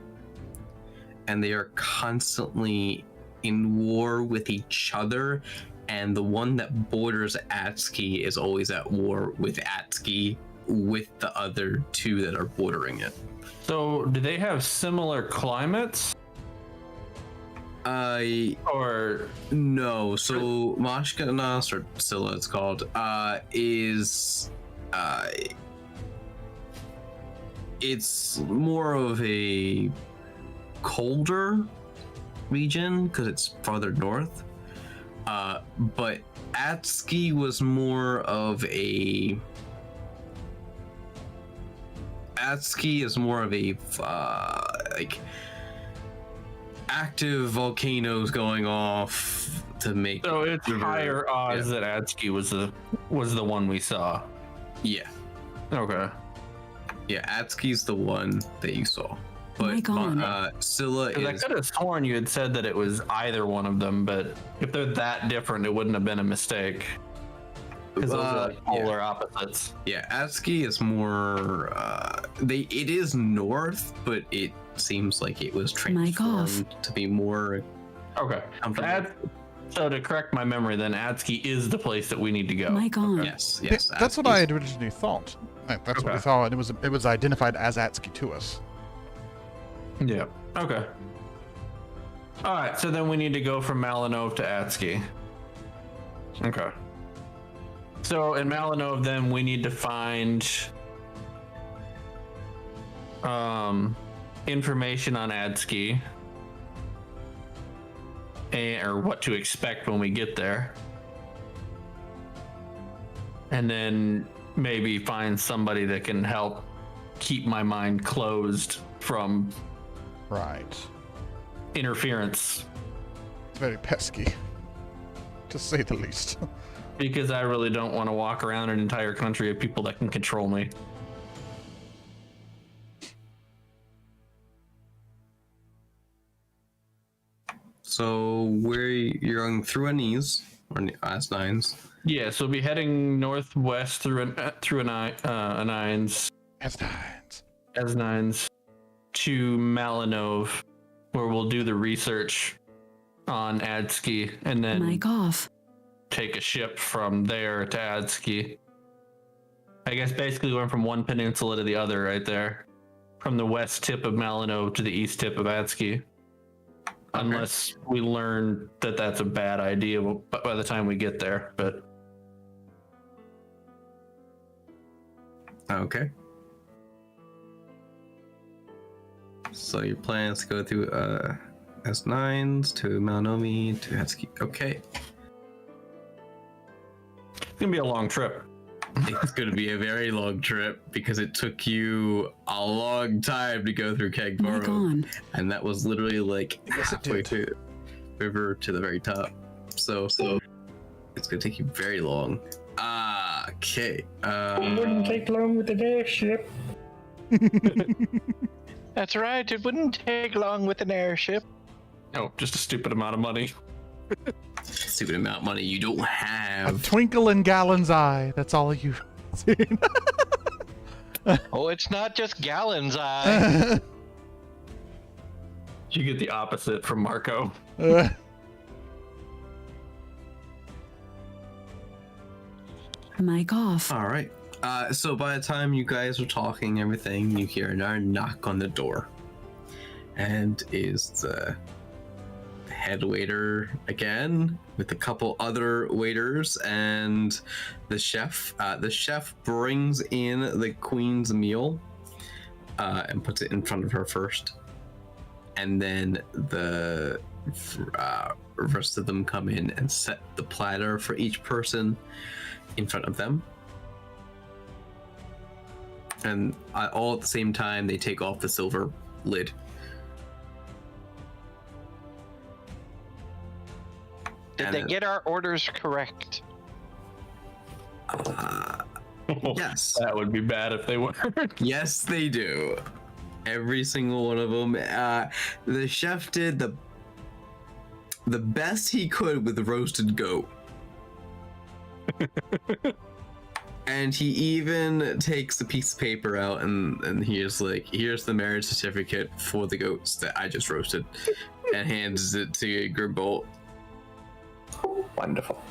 and they are constantly in war with each other, and the one that borders Atski is always at war with Atski with the other 2 that are bordering it. So, do they have similar climates? Or No, so Mashkanas, or Scylla it's called, is it's more of a colder region because it's farther north. But Atski was more of a like active volcanoes going off to make. so it's higher odds that Adski was the one we saw. Yeah, Okay. Atski's the one that you saw, but Mic on. Scylla Because I is. could have sworn you had said that it was either one of them, but if they're that different, it wouldn't have been a mistake. Because those are like polar opposites. Yeah, Atsuki is more. It is north, but it seems like it was Mic off. transformed to be more. Okay. So to correct my memory, then Atsuki is the place that we need to go. Mic on. Yes. That's what I had originally thought. That's what Okay. we thought, and it was identified as Atsuki to us. Yeah. Okay. All right. So then we need to go from Malinov to Atsuki. Okay. So in Malinov, then we need to find information on Atsuki, or what to expect when we get there, and then maybe find somebody that can help keep my mind closed from Right. interference, It's very pesky, to say the least. because I really don't want to walk around an entire country of people that can control me. So you're going through Anise or S9s. Yeah, so we'll be heading northwest through Anines, S9s to Malinov, where we'll do the research on Atsuki, and then Mic off. take a ship from there to Atsuki. I guess basically we went from one peninsula to the other right there. From the west tip of Malinov to the east tip of Atsuki. Unless we learn that that's a bad idea by the time we get there, but... Okay. So your plan is to go through S9s to Malinomi to Hatsuki. Okay. It's gonna be a long trip. It's going to be a very long trip because it took you a long time to go through Mic Kagboro. on. And that was literally like Yes, it halfway did. to the river to the very top. So it's going to take you very long. Okay. It wouldn't take long with an airship. That's right. It wouldn't take long with an airship. No, just a stupid amount of money. Stupid amount of money you don't A have. twinkle in Galen's eye. That's all you. Oh, it's not just Gallon's eye. You get the opposite from Marco. Mic off. All right. So by the time you guys are talking everything, you hear another knock on the door. And is the head waiter again with a couple other waiters and the chef. The chef brings in the queen's meal and puts it in front of her first. And then the rest of them come in and set the platter for each person in front of them. And all at the same time, they take off the silver lid. Did they get our orders correct? Yes. That would be bad if they weren't. Yes, they do. Every single one of them. The chef did the best he could with the roasted goat. And he even takes a piece of paper out and he's like, here's the marriage certificate for the goats that I just roasted, and hands it to Grimbolt. Wonderful.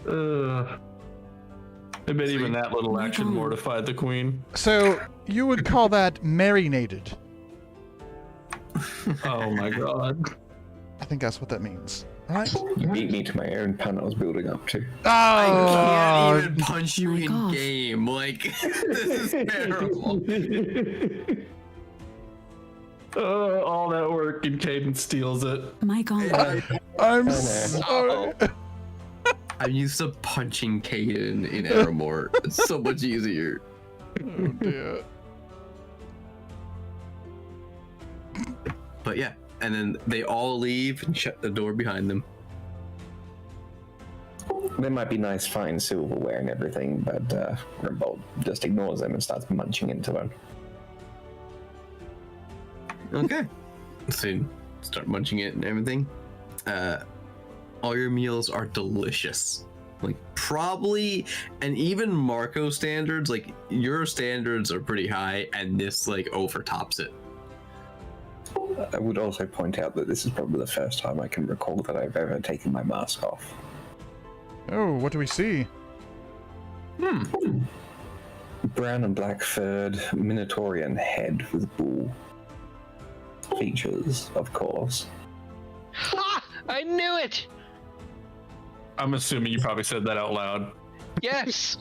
I bet even that little action on. mortified the queen. So you would call that marinated? Oh my god. I think that's what that means, right? You beat me to my own pan I was building up to. I Oh, can't even punch you my in gosh. game. Like, this is terrible. All that work and Caden steals it. Mic on. I'm sorry. I'm used to punching Caden in Aramore. It's so much easier. Oh dear. But yeah, and then they all leave and shut the door behind them. They might be nice, fine silverware and everything, but Grimbold just ignores them and starts munching into them. Okay. So you start munching it and everything. all your meals are delicious. Like probably, and even Marco standards, like your standards are pretty high, and this like overtops it. I would also point out that this is probably the first time I can recall that I've ever taken my mask off. Oh, what do we see? Brown and black furred Minotaurian head with bull features, of course. Ha! I knew it! I'm assuming you probably said that out loud. Yes!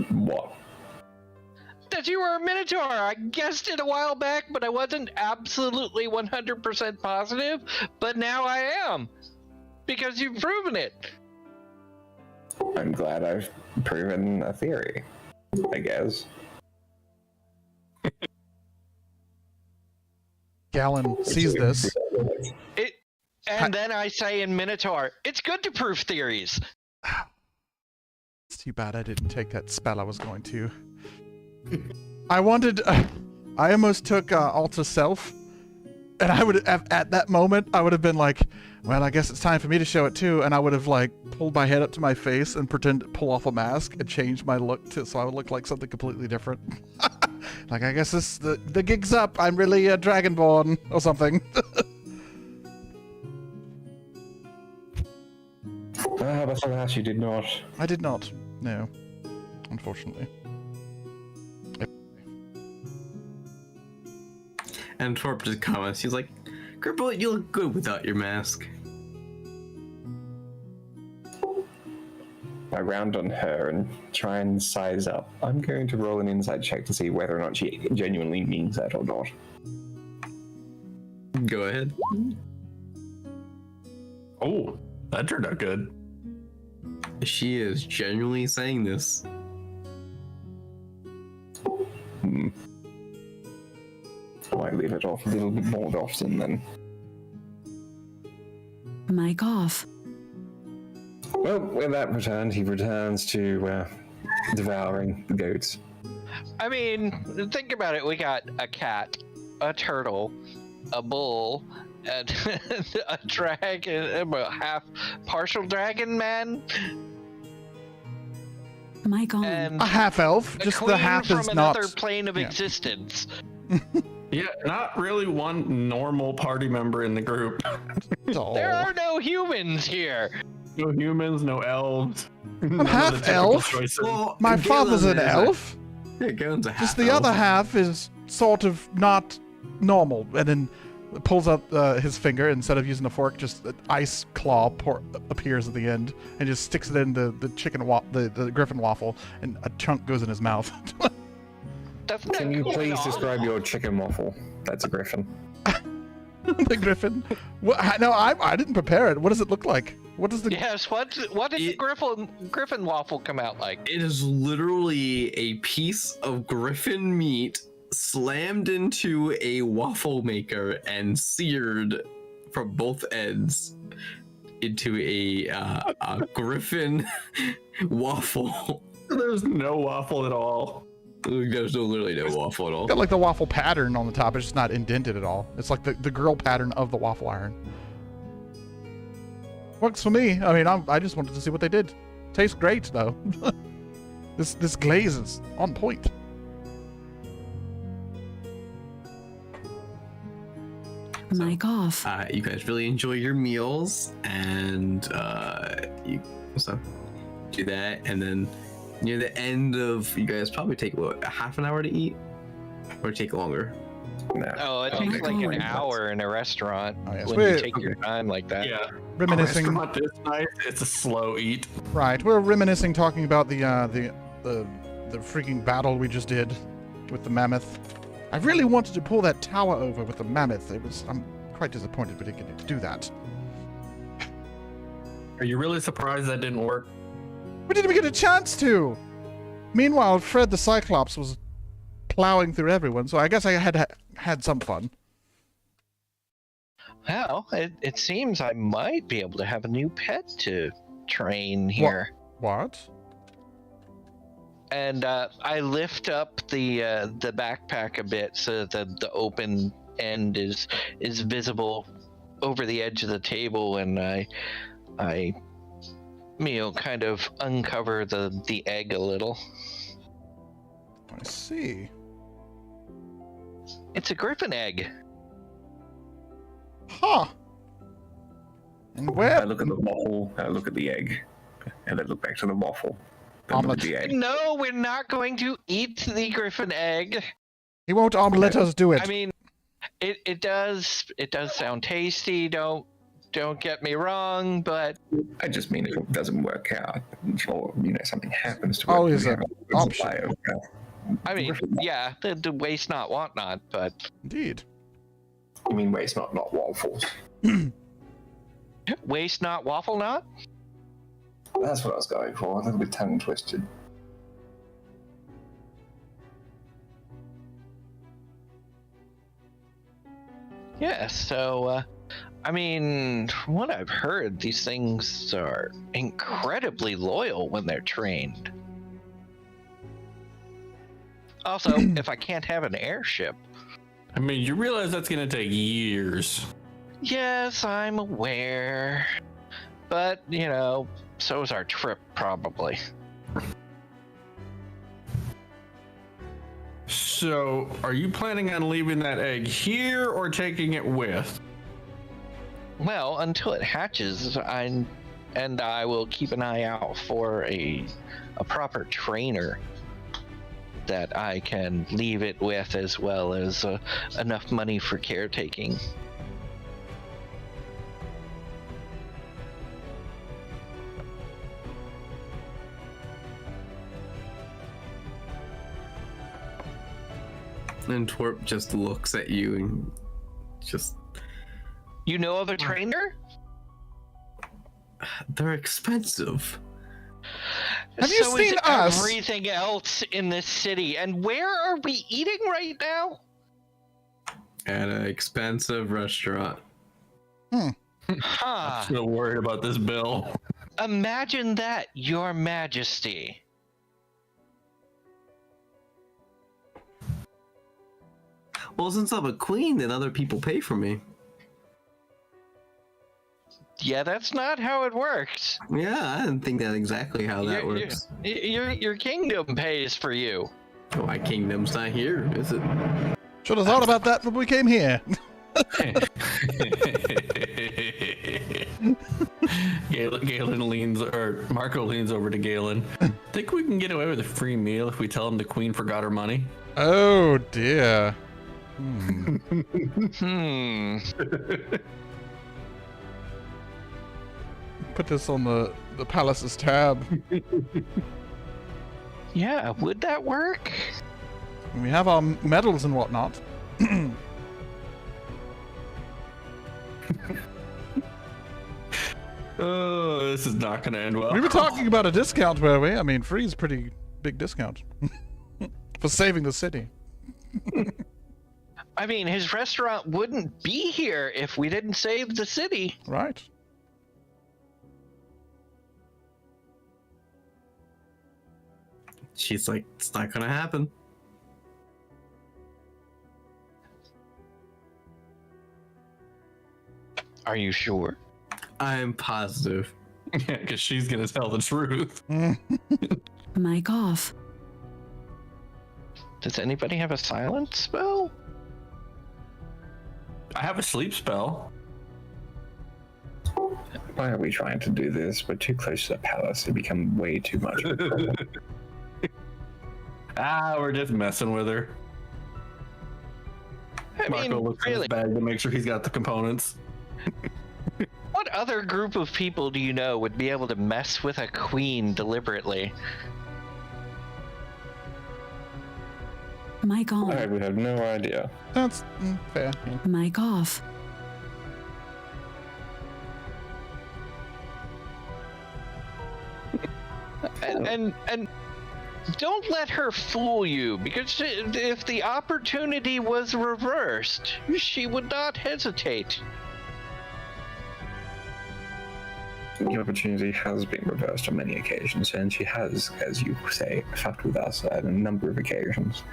What? That you were a Minotaur! I guessed it a while back, but I wasn't absolutely 100% positive, but now I am! Because you've proven it! I'm glad I've proven a theory, I guess. Galen sees this. And then I say in Minotaur, it's good to prove theories! It's too bad I didn't take that spell I was going to. I wanted... I almost took Alta Self, and I would have, at that moment, I would have been like, well, I guess it's time for me to show it too, and I would have like pulled my head up to my face and pretend to pull off a mask and change my look to so I would look like something completely different. Like, I guess the gig's up. I'm really a Dragonborn or something. But alas, you did not. I did not. No, unfortunately. And Torp just comments, he's like, Cripple, you look good without your mask. I round on her and try and size up. I'm going to roll an insight check to see whether or not she genuinely means that or not. Go ahead. Oh, that turned out good. She is genuinely saying this. I might leave it off a little bit more often then. Mic off. Well, with that returned, he returns to devouring the goats. I mean, think about it. We got a cat, a turtle, a bull, and a dragon, a half partial dragon man, Mic on. and A half elf. a Just the queen half from is another not. plane of yeah. existence. Yeah, not really one normal party member in the group. Oh. There are no humans here. No humans, no elves. I'm half elf. Well, My Galen father's an is elf. Yeah, Galen's a half Just the elf. other half is sort of not normal, and then pulls up his finger instead of using a fork. Just an ice claw appears at the end and just sticks it in the chicken the griffin waffle, and a chunk goes in his mouth. That's not Can you cool please at all. describe your chicken waffle? That's a griffin. The griffin. No, I didn't prepare it. What does it look like? What does the? Yes, what did the griffin waffle come out like? It is literally a piece of griffin meat slammed into a waffle maker and seared from both ends into a griffin waffle. There's no waffle at all. There's literally no waffle at all. Got like the waffle pattern on the top. It's just not indented at all. It's like the girl pattern of the waffle iron. Works for me. I mean, I just wanted to see what they did. Tastes great though. This glaze is on point. Mic off. You guys really enjoy your meals, and you so do that, and then near the end of, you guys probably take what, a half an hour to eat, or take longer. No. Oh, it Oh takes my like an God. hour in a restaurant Oh, yes. when Wait, you take your time like that. Yeah. Reminiscing. Restaurant is nice. It's a slow eat. Right, we're reminiscing, talking about the freaking battle we just did with the mammoth. I really wanted to pull that tower over with the mammoth. I'm quite disappointed we didn't get to do that. Are you really surprised that didn't work? We didn't even get a chance to. Meanwhile, Fred the Cyclops was plowing through everyone, so I guess I had some fun. Well, it seems I might be able to have a new pet to train here. What? And I lift up the backpack a bit so that the open end is visible over the edge of the table, and I kind of uncover the egg a little. I see. It's a griffin egg. Huh. And I where? look at the waffle, I look at the egg, and then look back to the waffle. Then look at Omelette. the egg. No, we're not going to eat the griffin egg. He won't let us do it. I mean, it does sound tasty. Don't get me wrong, but I just mean if it doesn't work out, or something happens to it. Always we an have a option. supply of, I mean, griffin. yeah, the waste not, want not, but Indeed. You mean waste, not waffles. waste not, waffle not. That's what I was going for. A little bit tongue twisted. Yeah, so, I mean, from what I've heard, these things are incredibly loyal when they're trained. Also, if I can't have an airship. I mean, you realize that's going to take years. Yes, I'm aware. But, so is our trip, probably. So, are you planning on leaving that egg here or taking it with? Well, until it hatches, I will keep an eye out for a proper trainer that I can leave it with, as well as enough money for caretaking. And Twerp just looks at you and just... You know of a trainer? They're expensive. Have you So seen is us? everything else in this city. And where are we eating right now? At an expensive restaurant. Huh. I'm still worried about this bill. Imagine that, Your Majesty. Well, since I'm a queen, then other people pay for me. Yeah, that's not how it works. Yeah, I didn't think that exactly how that works. Your kingdom pays for you. Oh, my kingdom's not here, is it? Should have thought about that when we came here. Galen leans, or Marco leans over to Galen. Think we can get away with a free meal if we tell him the queen forgot her money? Oh dear. Put this on the palace's tab. Yeah, would that work? We have our medals and whatnot. Oh, this is not going to end well. We were talking about a discount, were we? I mean, free is pretty big discount for saving the city. I mean, his restaurant wouldn't be here if we didn't save the city. Right. She's like, it's not gonna happen. Are you sure? I'm positive. Yeah, because she's going to tell the truth. Mic off. Does anybody have a silence spell? I have a sleep spell. Why are we trying to do this? We're too close to the palace. It become way too much. We're just messing with her. I Marco mean, looks in really, his bag to make sure he's got the components. what other group of people do you know would be able to mess with a queen deliberately? Mic I on. would have no idea. That's fair. Yeah. Mic off. And don't let her fool you, because if the opportunity was reversed, she would not hesitate. The opportunity has been reversed on many occasions, and she has, as you say, fucked with us at a number of occasions.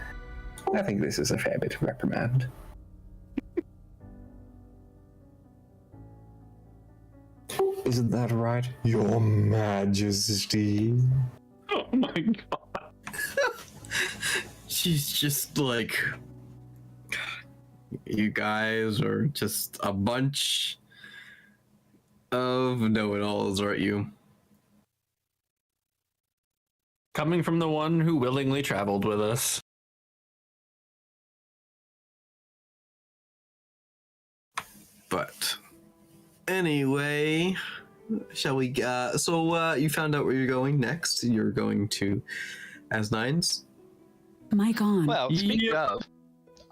I think this is a fair bit of reprimand. Isn't that right, Your Majesty? Oh my god. She's just like, you guys are just a bunch of know-it-alls, aren't you? Coming from the one who willingly traveled with us. But anyway, shall we? So you found out where you're going next. You're going to As9's. Mic on. Well, speaking Yep. of,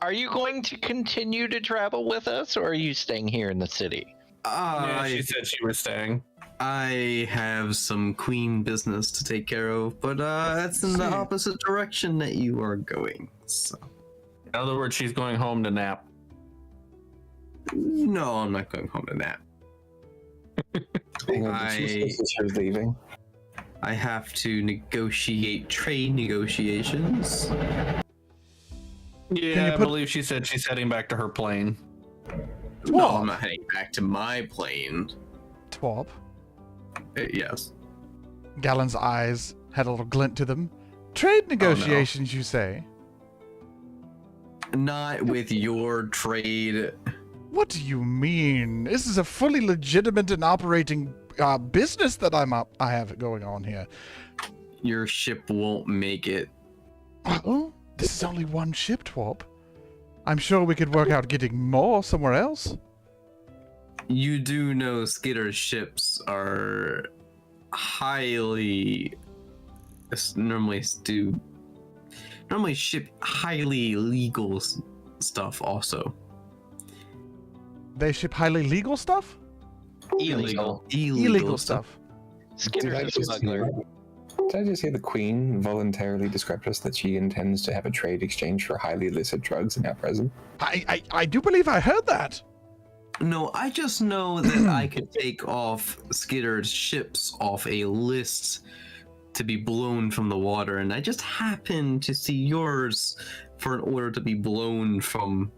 are you going to continue to travel with us, or are you staying here in the city? Yeah, she said she was staying. I have some queen business to take care of, but that's in the opposite direction that you are going. So In other words, she's going home to nap. no, I'm not going home to nap. Hang on, did she say she was leaving? I have to negotiate trade negotiations. Yeah, I believe she said she's heading back to her plane. No, I'm not heading back to my plane. Twop. Yes. Galen's eyes had a little glint to them. Trade negotiations, you say? Not with your trade. What do you mean? This is a fully legitimate and operating business that I have going on here. Your ship won't make it. Oh, this is only one ship, Twop. I'm sure we could work out getting more somewhere else. You do know Skitter's ships are highly normally ship highly legal stuff also. They ship highly legal stuff? Illegal. Illegal stuff. Skitter's a smuggler. Did I just hear the Queen voluntarily describe to us that she intends to have a trade exchange for highly illicit drugs in our present? I do believe I heard that. No, I just know that I could take off Skitter's ships off a list to be blown from the water, and I just happened to see yours for an order to be blown from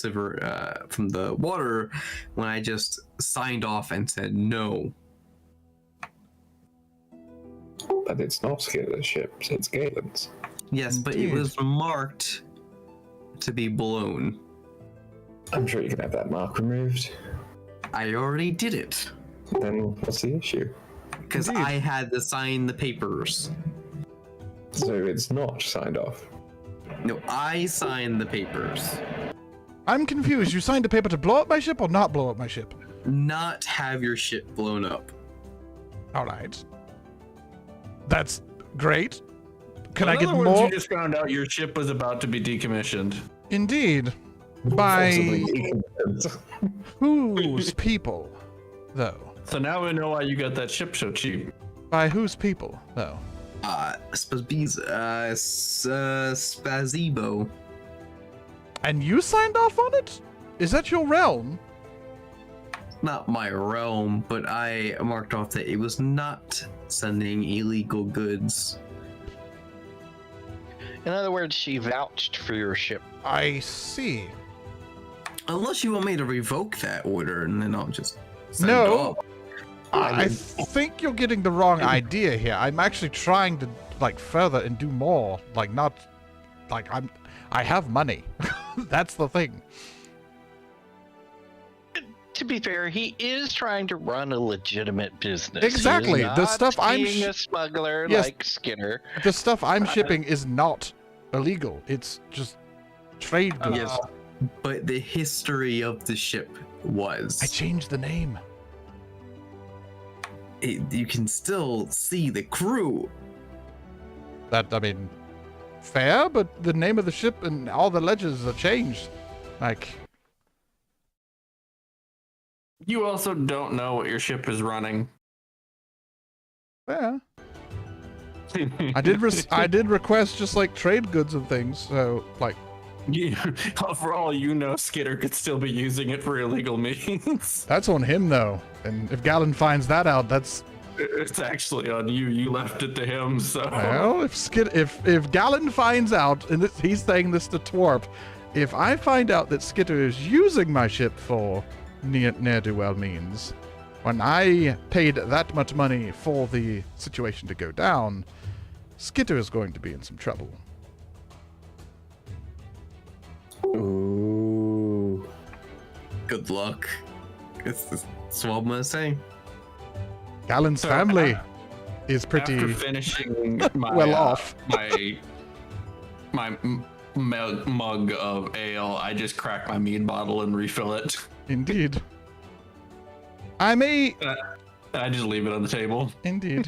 the water when I just signed off and said no. But it's not Skitter's ships, it's Galen's. Yes, but it Indeed. was marked to be blown. I'm sure you can have that mark removed. I already did it Then what's the issue? because Indeed. I had to sign the papers. So it's not signed off. No, I signed the papers. I'm confused. You signed a paper to blow up my ship or not blow up my ship? Not have your ship blown up. All right. That's great. Can I In get other words, more? you just found out your ship was about to be decommissioned. Indeed. By Possibly. whose people, though? So now we know why you got that ship so cheap. By whose people, though? Spazebo. And you signed off on it? Is that your realm? Not my realm, but I marked off that it was not sending illegal goods. In other words, she vouched for your ship. I see. Unless you want me to revoke that order, and then I'll just send No. it off. I think you're getting the wrong idea here. I'm actually trying to further and do more. I have money. That's the thing. To be fair, he is trying to run a legitimate business. Exactly. He is The not stuff I'm being a smuggler Yes. like Skinner. The stuff I'm shipping is not illegal. It's just trade goods. Yes, but the history of the ship was. I changed the name. You can still see the crew. Fair, but the name of the ship and all the ledgers are changed. You also don't know what your ship is running. Yeah. I did request just trade goods and things. So For all you know, Skitter could still be using it for illegal means. that's on him though. And if Galen finds that out, that's It's actually on you. You left it to him, so. well. If Galen finds out, and he's saying this to Twarp, if I find out that Skitter is using my ship for ne'er-do-well means, When I paid that much money for the situation to go down, Skitter is going to be in some trouble. Ooh. Good luck. That's what I'm gonna say. Gallen's So, family is After pretty finishing my well off. my mug of ale, I just crack my mead bottle and refill it. Indeed. I may... I just leave it on the table. Indeed.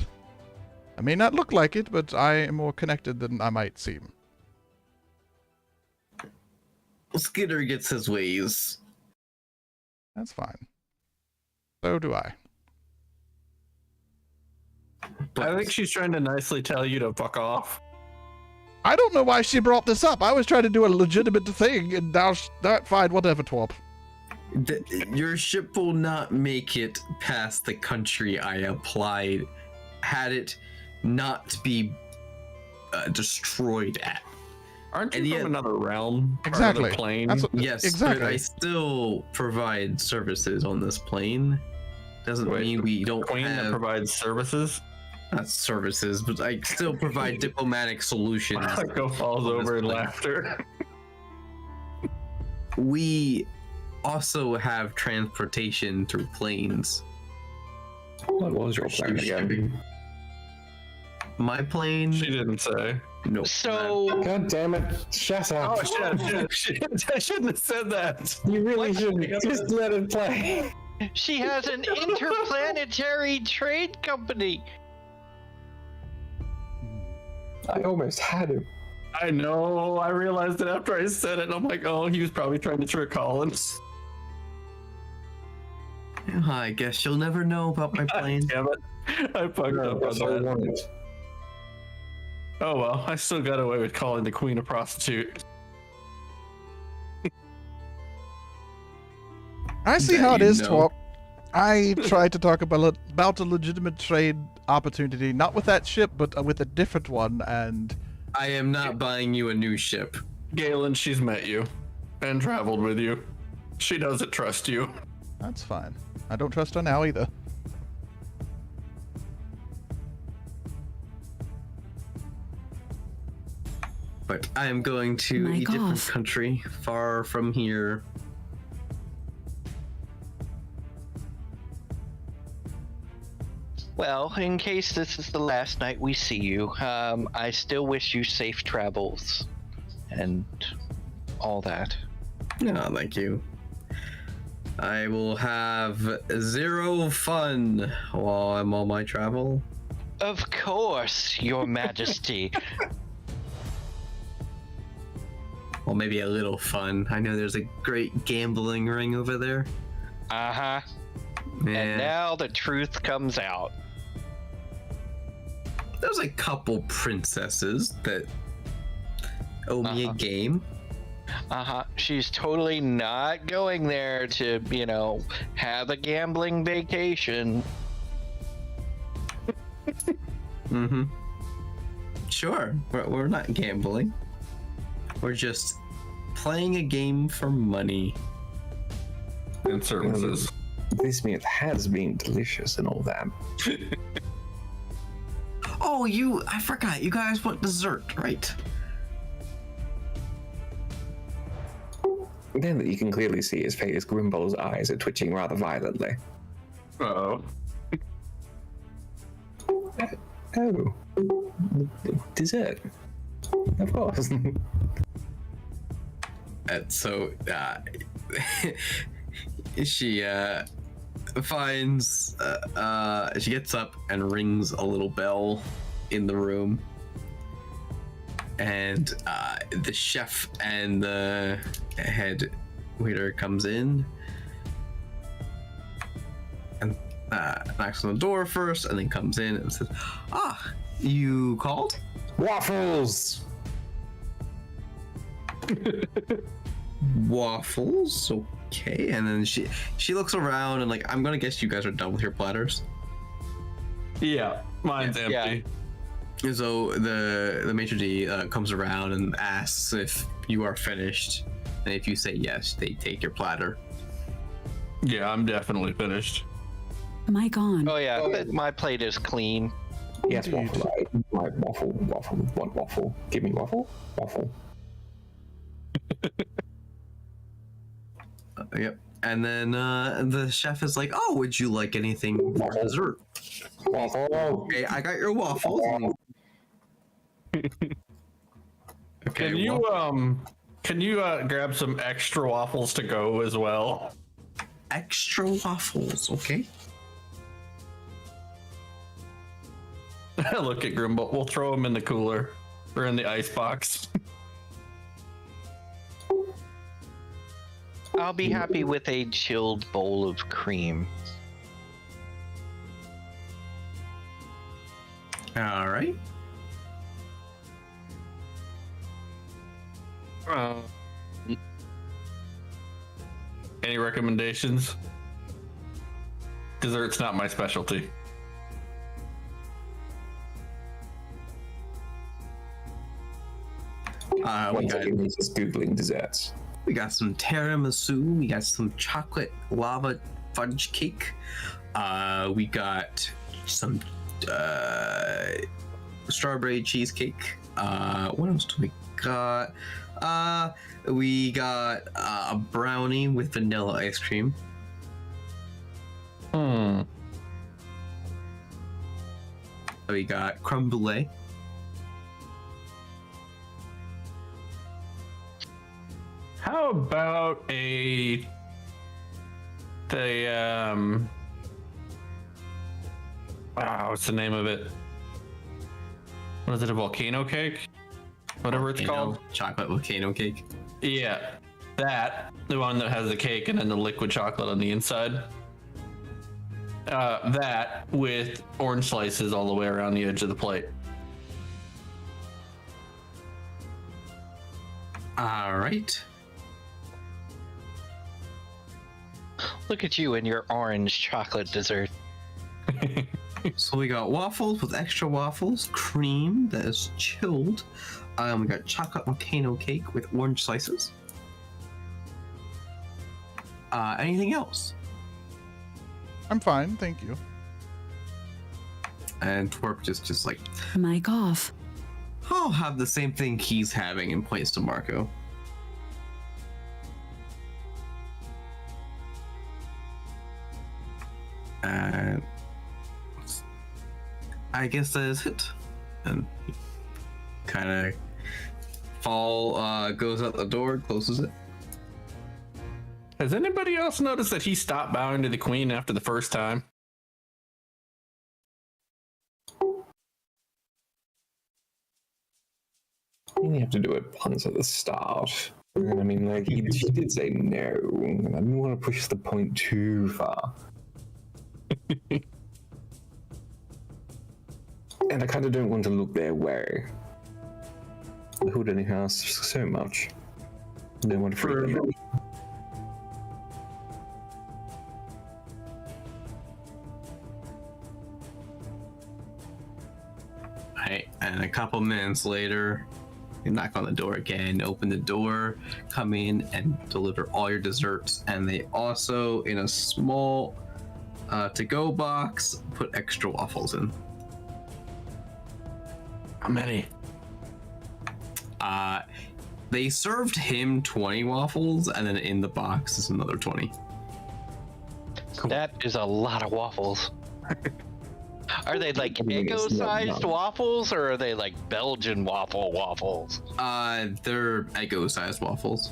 I may not look like it, but I am more connected than I might seem. Skitter gets his ways. That's fine. So do I. I think she's trying to nicely tell you to fuck off. I don't know why she brought this up. I was trying to do a legitimate thing, and now fine, whatever, Twarp. Your ship will not make it past the country I applied had it not be destroyed at. Aren't you And from yet- another realm? Or Exactly. another plane? That's what, Yes, exactly. but I still provide services on this plane. Doesn't Wait, mean we don't Queen that have provides services? not services, but I still provide diplomatic solutions. Go falls on this over in plane. laughter. We also have transportation through planes. What was your plan again? My plane? She didn't say. No. So, God damn it! Shut up! Oh shit! I shouldn't have said that. You really shouldn't. Just let it play. she has an interplanetary trade company. I almost had him. I know. I realized it after I said it. And I'm like, oh, he was probably trying to trick Collins. I guess you'll never know about my plane. Damn it! I fucked No, up that's all I on that. wanted. Oh well, I still got away with calling the queen a prostitute. I see That how it you is, know. Twarp. I tried to talk about a legitimate trade opportunity, not with that ship, but with a different one, and I am not buying you a new ship. Galen, she's met you and traveled with you. She doesn't trust you. that's fine. I don't trust her now either. But I am going to a Mic different off. country, far from here. Well, in case this is the last night we see you, I still wish you safe travels and all that. No, thank you. I will have 0 fun while I'm on my travel. Of course, Your Majesty. Well, maybe a little fun. I know there's a great gambling ring over there. Uh-huh. And And now the truth comes out. there's a couple princesses that owe me a Uh-huh. game. Uh-huh. She's totally not going there to, have a gambling vacation. Mm-hmm. Sure, we're not gambling. We're just playing a game for money. And services. This meat has been delicious and all that. Oh, I forgot. You guys want dessert, right? Then you can clearly see his face. Grimbold's eyes are twitching rather violently. Uh-oh. Oh. Dessert. Of course. And so, she finds, she gets up and rings a little bell in the room. And the chef and the head waiter comes in and knocks on the door first, and then comes in and says, "Ah, you called?" Waffles! Waffles, okay. And then she looks around and I'm gonna guess you guys are done with your platters. Yeah, mine's Yeah. empty. And so the maitre d' comes around and asks if you are finished, and if you say yes, they take your platter. Yeah, I'm definitely finished. Mic on. Oh yeah, my plate is clean. Yes, Indeed. waffle. My waffle. Want waffle? Give me waffle. Waffle. Yep. And then the chef is like, "Oh, would you like anything for Waffle. dessert?" Waffle. Okay, I got your waffles. Okay. Can you grab some extra waffles to go as well? Extra waffles, okay? I look at Grimble. We'll throw them in the cooler or in the ice box. I'll be happy with a chilled bowl of cream. All right. Any recommendations? Dessert's not my specialty. We One got second, he's just googling desserts. some tiramisu. We got some chocolate lava fudge cake. We got some strawberry cheesecake. What else do we got? We got a brownie with vanilla ice cream. We got creme brulee. How about what's the name of it? What is it, a volcano cake? Whatever it's called. Chocolate volcano cake. Yeah, that. The one that has the cake and then the liquid chocolate on the inside. That with orange slices all the way around the edge of the plate. All right. Look at you and your orange chocolate dessert. So we got waffles with extra waffles, cream that is chilled. We got chocolate volcano cake with orange slices. Anything else? I'm fine, thank you. And Twerp just like, Mic off. I'll have the same thing he's having and points to Marco. And I guess that is it. And kind of goes out the door, closes it. Has anybody else noticed that he stopped bowing to the queen after the first time? You have to do it once at the start. I mean, like, she did say no. And I didn't want to push the point too far. And I kind of don't want to look their way. The hood only asks so much. I don't want to freak them out. Right, and a couple minutes later, you knock on the door again, open the door, come in and deliver all your desserts. And they also, in a small to-go box, put extra waffles in. How many? They served him 20 waffles, and then in the box is another 20. Cool. That is a lot of waffles. Are they like I mean, it's not Eggo-sized enough. waffles, or are they like Belgian waffles? They're Eggo-sized waffles.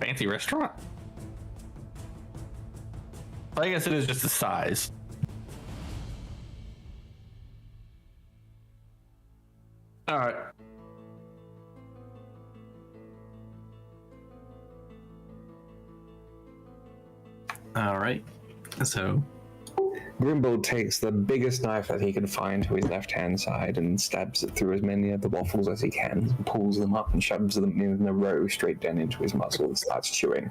Fancy restaurant? I guess it is just the size. All right. All right, so Grimbold takes the biggest knife that he can find to his left-hand side and stabs it through as many of the waffles as he can, and pulls them up and shoves them in a row straight down into his muzzle and starts chewing.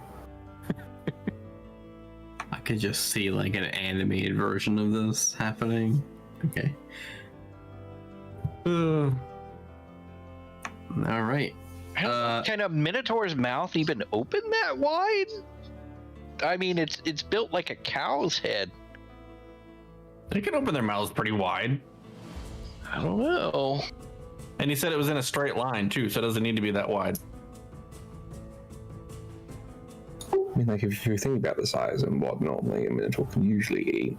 I could just see like an animated version of this happening. Okay. All right. Can a minotaur's mouth even open that wide? I mean, it's built like a cow's head. They can open their mouths pretty wide. I don't know. And he said it was in a straight line too, so it doesn't need to be that wide. I mean, like, if you think about the size and what normally a minotaur can usually eat,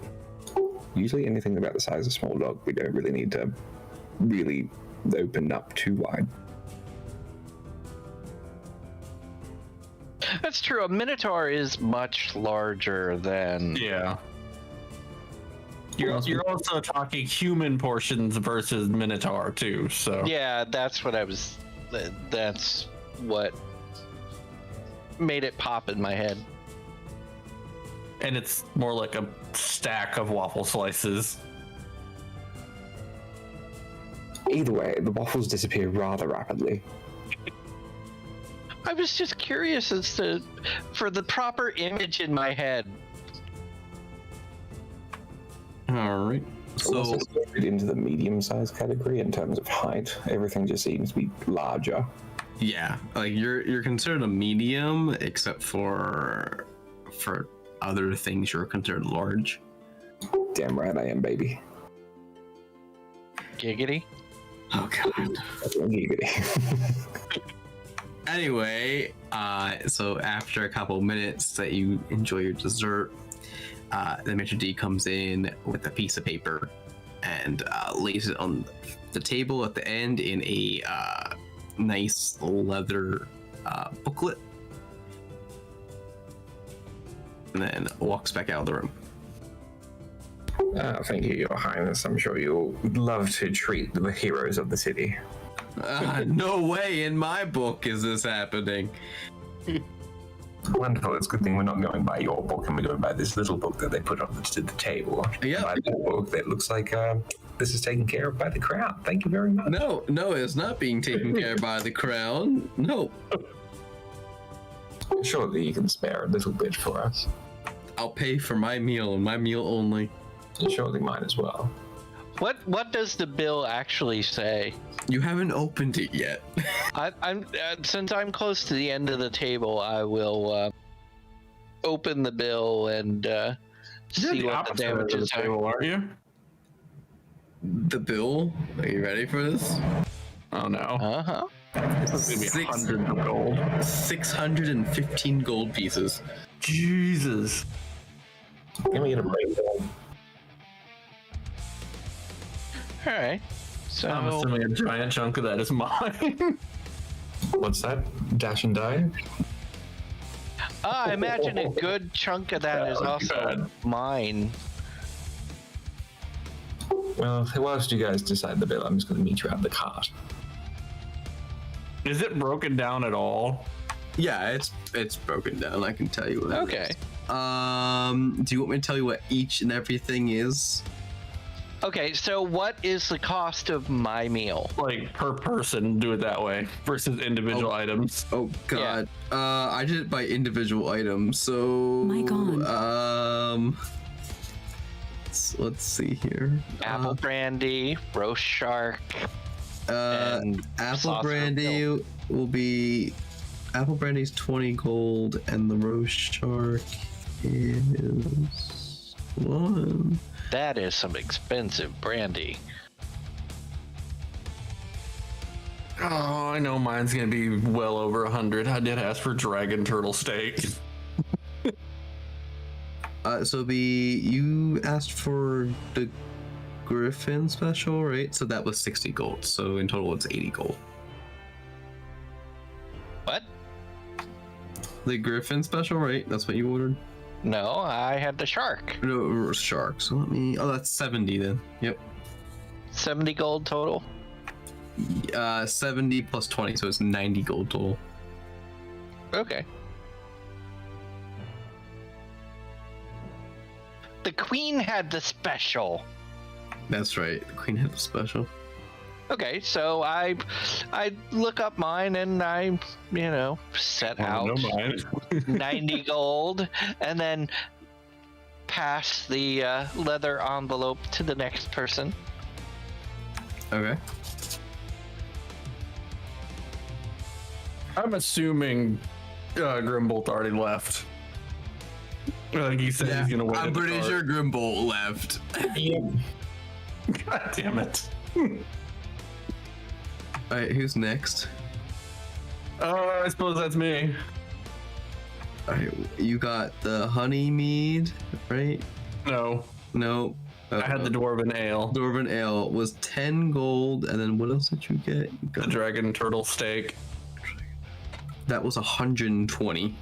usually anything about the size of a small dog, we don't really need to really open up too wide. That's true. A minotaur is much larger than. Yeah. You're also talking human portions versus minotaur too, so. Yeah, that's what I was. That's what made it pop in my head. And it's more like a stack of waffle slices. Either way, the waffles disappear rather rapidly. I was just curious as to, for the proper image in my head. All right. So also fit into the medium-sized category in terms of height. Everything just seems to be larger. Yeah, like you're considered a medium, except for other things you're considered large. Damn right I am, baby. Giggity. Oh god. Giggity. Anyway, so after a couple minutes that you enjoy your dessert, the maitre d' comes in with a piece of paper and lays it on the table at the end in a nice leather booklet, and then walks back out of the room. Thank you, Your Highness. I'm sure you'll love to treat the heroes of the city. No way in my book is this happening. Wonderful. It's a good thing we're not going by your book and we're going by this little book that they put on the table. Yeah. By that book that looks like this is taken care of by the crown. Thank you very much. No, it's not being taken care of by the crown. No. Surely you can spare a little bit for us. I'll pay for my meal and my meal only. Surely mine as well. What does the bill actually say? You haven't opened it yet. I'm since I'm close to the end of the table, I will open the bill and see what the damages are. Table, aren't you? The bill? Are you ready for this? Oh no. Uh-huh. This is gonna be hundreds of gold. 615 gold pieces. Jesus. Can we get a breakdown? All right. So I'm assuming a giant chunk of that is mine. What's that? Dash and die? I imagine a good chunk of that is also mine. Well, whilst you guys decide the bill, I'm just going to meet you at the cart. Is it broken down at all? Yeah, it's broken down. I can tell you what. Okay. Do you want me to tell you what each and everything is? Okay, so what is the cost of my meal? Like per person, do it that way versus individual items. Oh god. I did it by individual item. So My god. Let's see here. Apple brandy, roast shark, and apple saucer brandy will be apple brandy's 20 gold and the roast shark is 1. That is some expensive brandy. Oh, I know mine's gonna be well over 100. I did ask for dragon turtle steak. So you asked for the Griffin special, right? So that was 60 gold. So in total, it's 80 gold. What? The Griffin special, right? That's what you ordered. No, I had the shark. No, shark. So let me. Oh, that's 70 then. Yep. 70 gold total. 70 plus 20, so it's 90 gold total. Okay. The queen had the special. That's right. The queen had the special. Okay, so I look up mine and I, set out No mine. 90 gold and then pass the leather envelope to the next person. Okay. I'm assuming Grimbolt already left. Like he said, he's gonna wait. I'm in the pretty car. sure Grimbolt left. God damn it. Alright, who's next? I suppose that's me. Alright, you got the honey mead, right? No, No. I had the dwarven ale, Dwarven Ale was 10 gold, and then what else did you get? You the got, dragon turtle steak. that was 120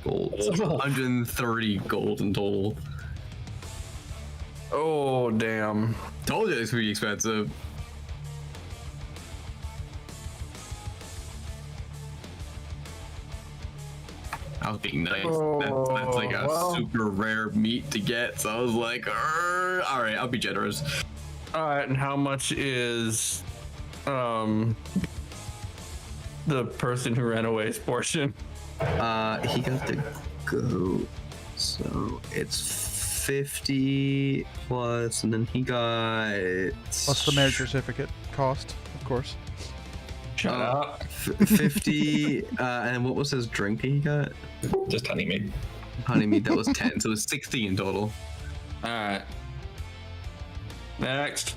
gold. So 130 gold in total. Oh damn. Told you it's pretty expensive. I was being nice. That's like a well. super rare meat to get, so I was like, all right, I'll be generous. All right, and how much is the person who ran away's portion? He got the goat, so it's 50 plus, and then he got Plus the marriage certificate cost, of course. Shut up. 50. And what was his drink he got? Just honey mead. Honey mead. That was 10, so it was 60 in total. All right. Next.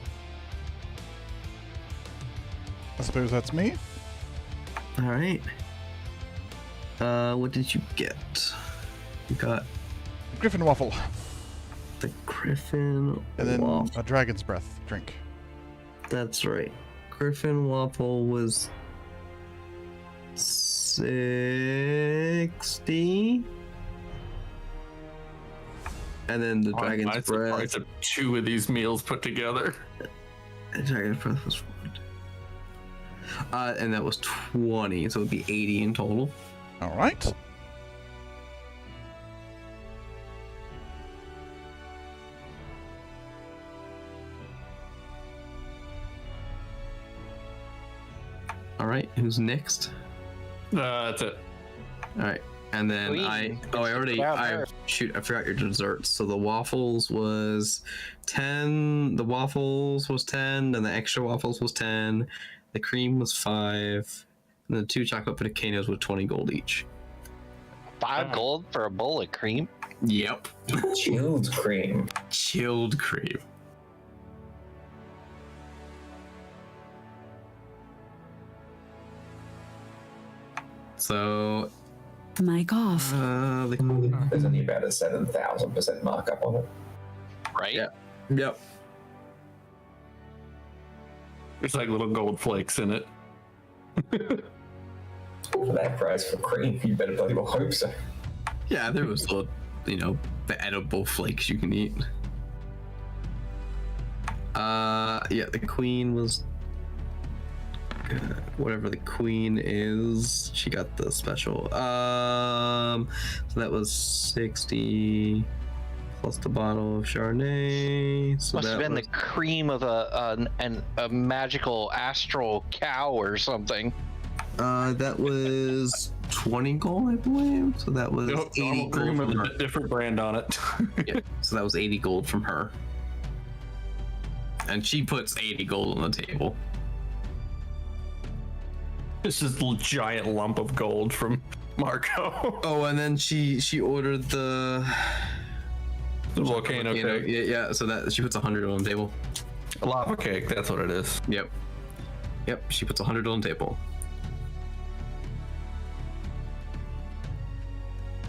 I suppose that's me. All right. What did you get? You got Griffin waffle. the Griffin And then waffle. a dragon's breath drink. That's right. Griffin waffle was 60. And then the dragon's That's the breath. price of 2 of these meals put together. The dragon's breath was 40. And that was 20, so it'd be 80 in total. All right. All right, who's next? That's it. All right, and then Queen. I Grab her. shoot, I forgot your desserts. So the waffles was 10. The waffles was 10, and the extra waffles was 10. The cream was 5, and the 2 chocolate pecanos were 20 gold each. 5 gold for a bowl of cream? Yep, Chilled cream. chilled cream. So, Mic off. There's only about a 7,000% markup on it. Right? Yeah. Yep. There's like little gold flakes in it. For that price for cream, you better bloody well hope so. Yeah, there was little, the edible flakes you can eat. Yeah, the queen was whatever the queen is. She got the special. So that was 60 plus the bottle of Chardonnay. So Must that have been was, the cream of a magical astral cow or something. that was 20 gold, I believe. So that was Nope, 80 normal gold cream from with her. a different brand on it. Yeah, so that was 80 gold from her. And she puts 80 gold on the table. This is a giant lump of gold from Marco. Oh, and then she ordered the Volcano cake. Yeah, so that she puts 100 on the table. A lava cake, that's what it is. Yep, she puts 100 on the table.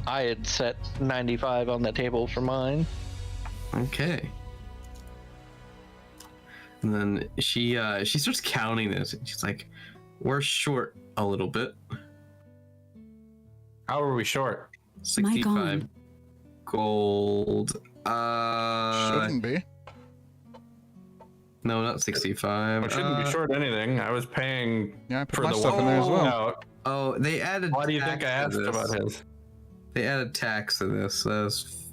I had set 95 on the table for mine. Okay. And then she starts counting this. And she's like, "We're short a little bit. How are we short? 65 gold. Shouldn't be. No, not 65. I shouldn't be short anything. I was paying Yeah, I put for my the stuff in there as well. out. Oh, they added. Why do you think I tax to asked this. about his? They added tax to this. That's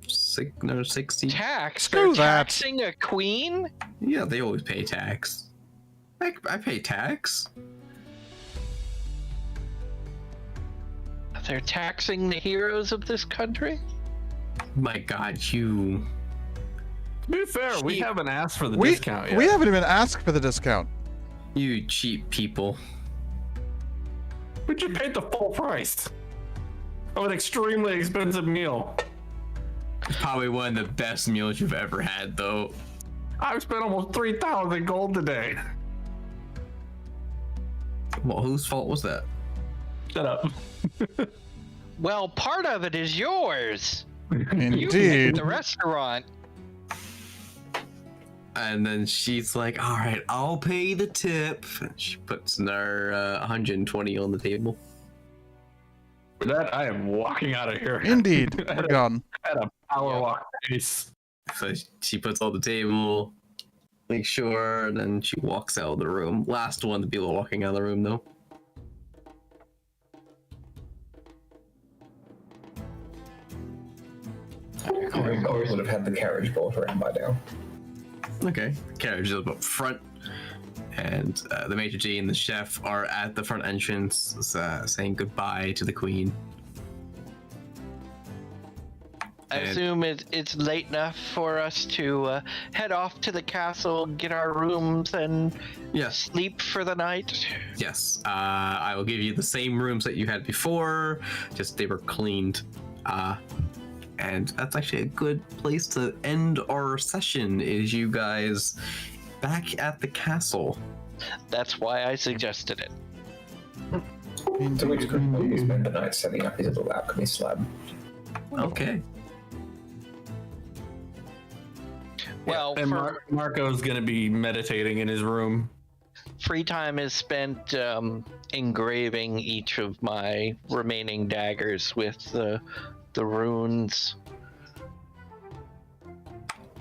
60. Tax? Screw They're that. taxing a queen? Yeah, they always pay tax. I pay tax. They're taxing the heroes of this country? My God, you. To be fair, we Cheap. haven't asked for the We discount yet. haven't even asked for the discount. You cheap people. We just paid the full price of an extremely expensive meal. Probably one of the best meals you've ever had, though. I've spent almost 3,000 gold today. Well, whose fault was that? Shut up. Well, part of it is yours. You picked Indeed. the restaurant. And then she's like, all right, I'll pay the tip. And she puts another 120 on the table. For that, I am walking out of here. Indeed. We're gone. At a power walk pace. So she puts on the table, makes sure, and then she walks out of the room. Last one to be walking out of the room, though. Corey would have had the carriage brought around by now. Okay, the carriage is up front, and the maitre d' and the chef are at the front entrance, saying goodbye to the queen. I And- assume it's late enough for us to head off to the castle, get our rooms, and Yes, sleep for the night. yes. I will give you the same rooms that you had before, just they were cleaned. And that's actually a good place to end our session, is you guys back at the castle. That's why I suggested it. So we could maybe spend the night setting up his little alchemy slab. Okay. Well, And for Marco's going to be meditating in his room. free time is spent engraving each of my remaining daggers with the runes.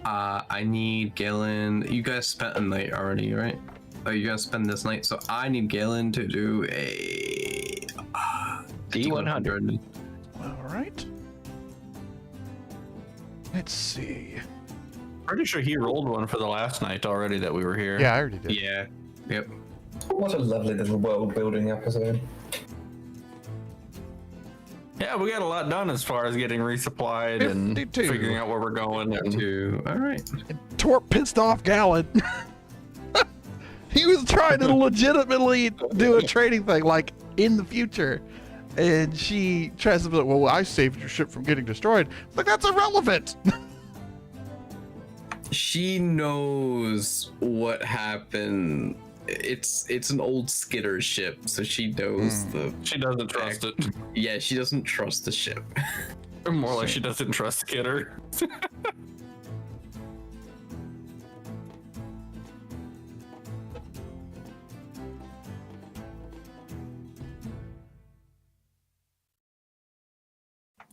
I need Galen. You guys spent a night already, right? Oh, you guys spend this night, so I need Galen to do a D100. All right. Let's see. Pretty sure he rolled one for the last night already that we were here. Yeah, I already did. Yeah. Yep. What a lovely little world building episode. Yeah, we got a lot done as far as getting resupplied and 52. figuring out where we're going. And Two. All right. Torp pissed off Galen. He was trying to legitimately do a trading thing, like in the future. And she tries to be like, well, I saved your ship from getting destroyed. It's like, that's irrelevant. She knows what happened. It's an old skitter ship, so she knows the. she doesn't trust it. Yeah, she doesn't trust the ship. Or more like she doesn't trust Skitter.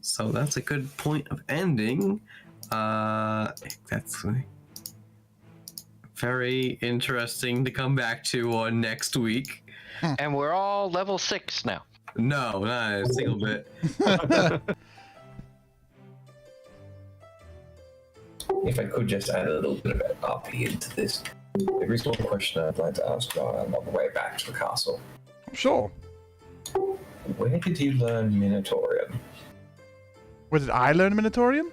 So that's a good point of ending. That's very interesting to come back to on next week. And we're all level 6 now. No, not a single bit. If I could just add a little bit of RP into this, there is one question I'd like to ask while I'm on the way back to the castle. Sure. Where did you learn Minotaurian? Where did I learn Minotaurian?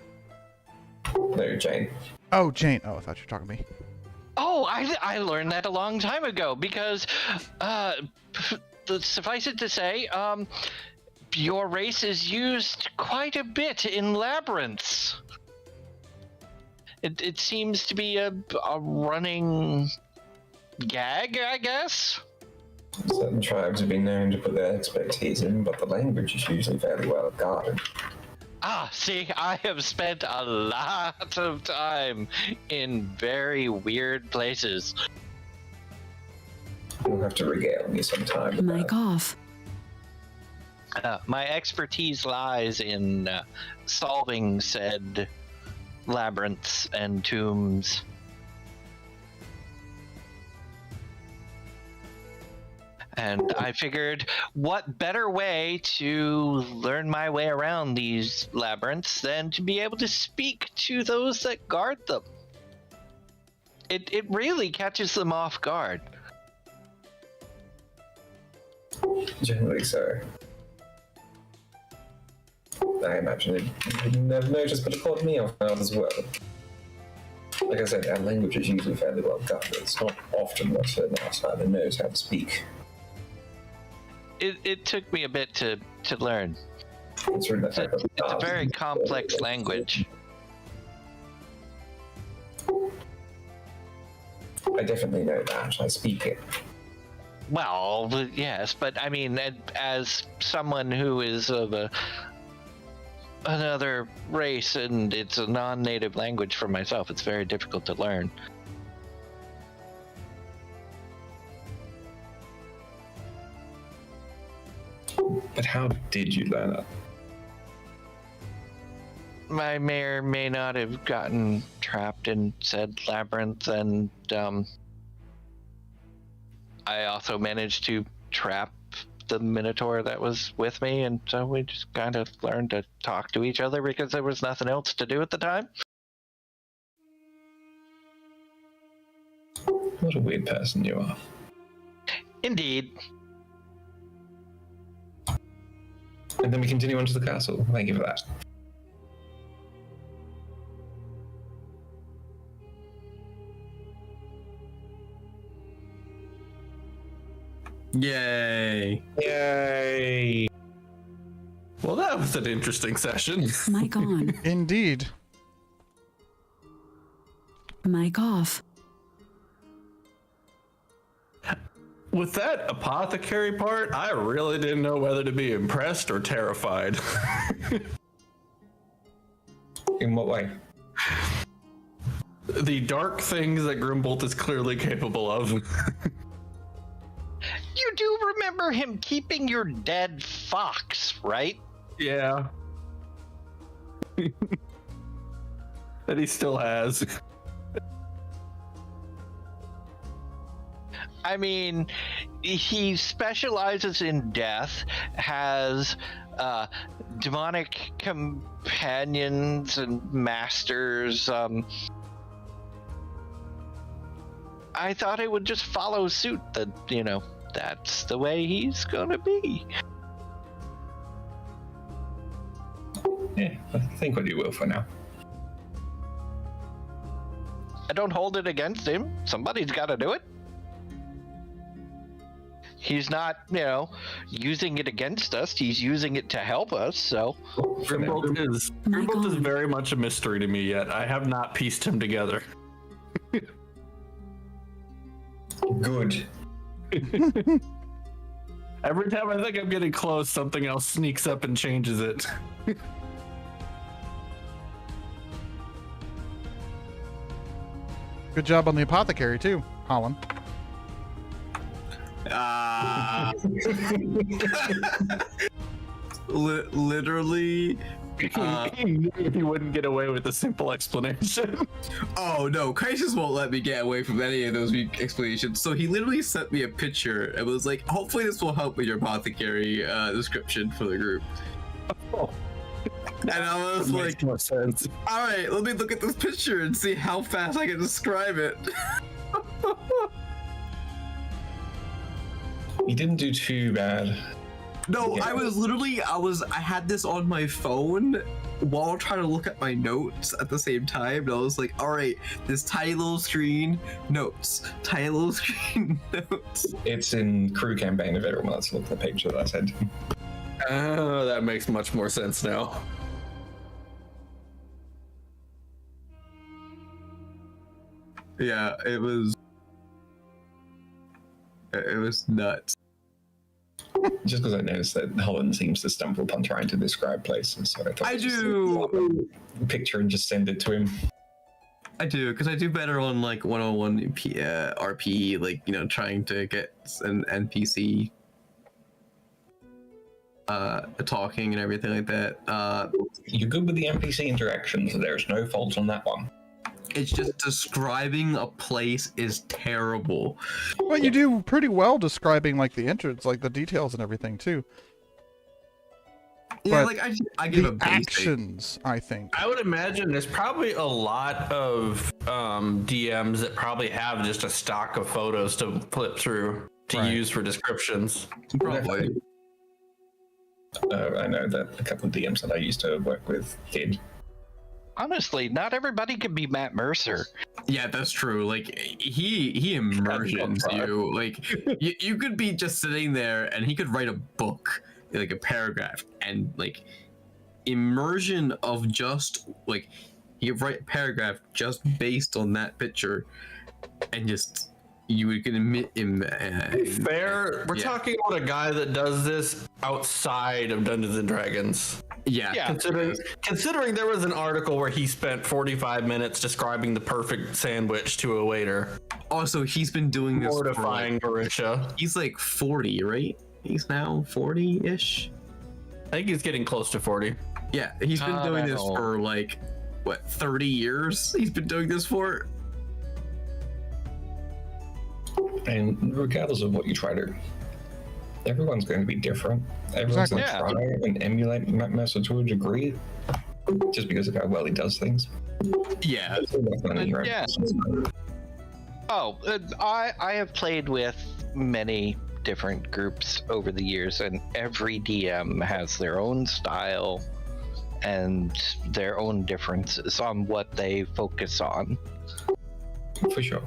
No, Jane. Oh, Jane. Oh, I thought you were talking to me. Oh, I learned that a long time ago because, suffice it to say, your race is used quite a bit in labyrinths. It seems to be a running gag, I guess. Certain tribes have been known to put their expertise in, but the language is usually fairly well guarded. Ah, see, I have spent a lot of time in very weird places. You'll have to regale me sometime. with Mic that. off. My expertise lies in solving said labyrinths and tombs. And I figured, what better way to learn my way around these labyrinths than to be able to speak to those that guard them? It really catches them off guard. Generally so. I imagine it never noticed, but it caught me off guard as well. Like I said, our language is usually fairly well guarded. It's not often that an outsider knows how to speak. It took me a bit to learn. It's really the fact that It's a very complex language. I definitely know that. I speak it. Well, yes, but I mean, as someone who is of another race and it's a non-native language for myself, it's very difficult to learn. But how did you learn it? I may or may not have gotten trapped in said labyrinth, and I also managed to trap the Minotaur that was with me, and so we just kind of learned to talk to each other because there was nothing else to do at the time. What a weird person you are. Indeed. And then we continue on to the castle. Thank you for that. Yay! Yay! Well, that was an interesting session. Mic on. Indeed. Mic off. With that apothecary part, I really didn't know whether to be impressed or terrified. In what way? The dark things that Grimbolt is clearly capable of. You do remember him keeping your dead fox, right? Yeah. That he still has. I mean, he specializes in death, has demonic companions and masters. I thought it would just follow suit that, that's the way he's gonna be. Yeah, I think what you will for now. I don't hold it against him. Somebody's got to do it. He's not, using it against us. He's using it to help us, so. Grimbolt is very much a mystery to me yet. I have not pieced him together. Good. Every time I think I'm getting close, something else sneaks up and changes it. Good job on the apothecary too, Holland. Literally. He knew he wouldn't get away with a simple explanation. Oh no, Crisis won't let me get away from any of those weak explanations. So he literally sent me a picture and was like, hopefully this will help with your apothecary description for the group. Oh. And I was Makes like, more sense. all right, let me look at this picture and see how fast I can describe it. You didn't do too bad. No, Yeah. I had this on my phone while trying to look at my notes at the same time. And I was like, all right, this tiny little screen, notes, tiny little screen, notes. It's in Krew campaign if everyone wants to look at the picture that I sent. Oh, that makes much more sense now. Yeah, it was nuts. Just because I noticed that Holland seems to stumble upon trying to describe places, so I thought I I'd just do. picture and just send it to him. I do, because I do better on like 101 RP, like, trying to get an NPC talking and everything like that. You're good with the NPC interactions, there's no fault on that one. It's just describing a place is terrible. Well, you do pretty well describing like the entrance, like the details and everything too. Yeah, But like I give a The basic. actions, I think. I would imagine there's probably a lot of DMs that probably have just a stock of photos to flip through to Right. use for descriptions. Probably. I know that a couple of DMs that I used to work with did. Honestly, not everybody could be Matt Mercer. Yeah, that's true. Like he immersions you. Like you could be just sitting there and he could write a book, like a paragraph, and like immersion of just like he could write a paragraph just based on that picture, and just you would can admit him. Fair. We're Yeah. talking about a guy that does this outside of Dungeons and Dragons. Yeah. Yeah. Considering there was an article where he spent 45 minutes describing the perfect sandwich to a waiter. Also, he's been doing this for Mortifying Barisha. he's like 40, right? He's now 40-ish. I think he's getting close to 40. Yeah, he's been Not doing at this all. for like what 30 years. He's been doing this for. And regardless of what you try to, everyone's going to be different. Everyone's Exactly. going to try and emulate Master to a degree, just because of how well he does things. Yeah. So that's none of your Yeah. business. Oh, I have played with many different groups over the years, and every DM has their own style and their own differences on what they focus on. For sure.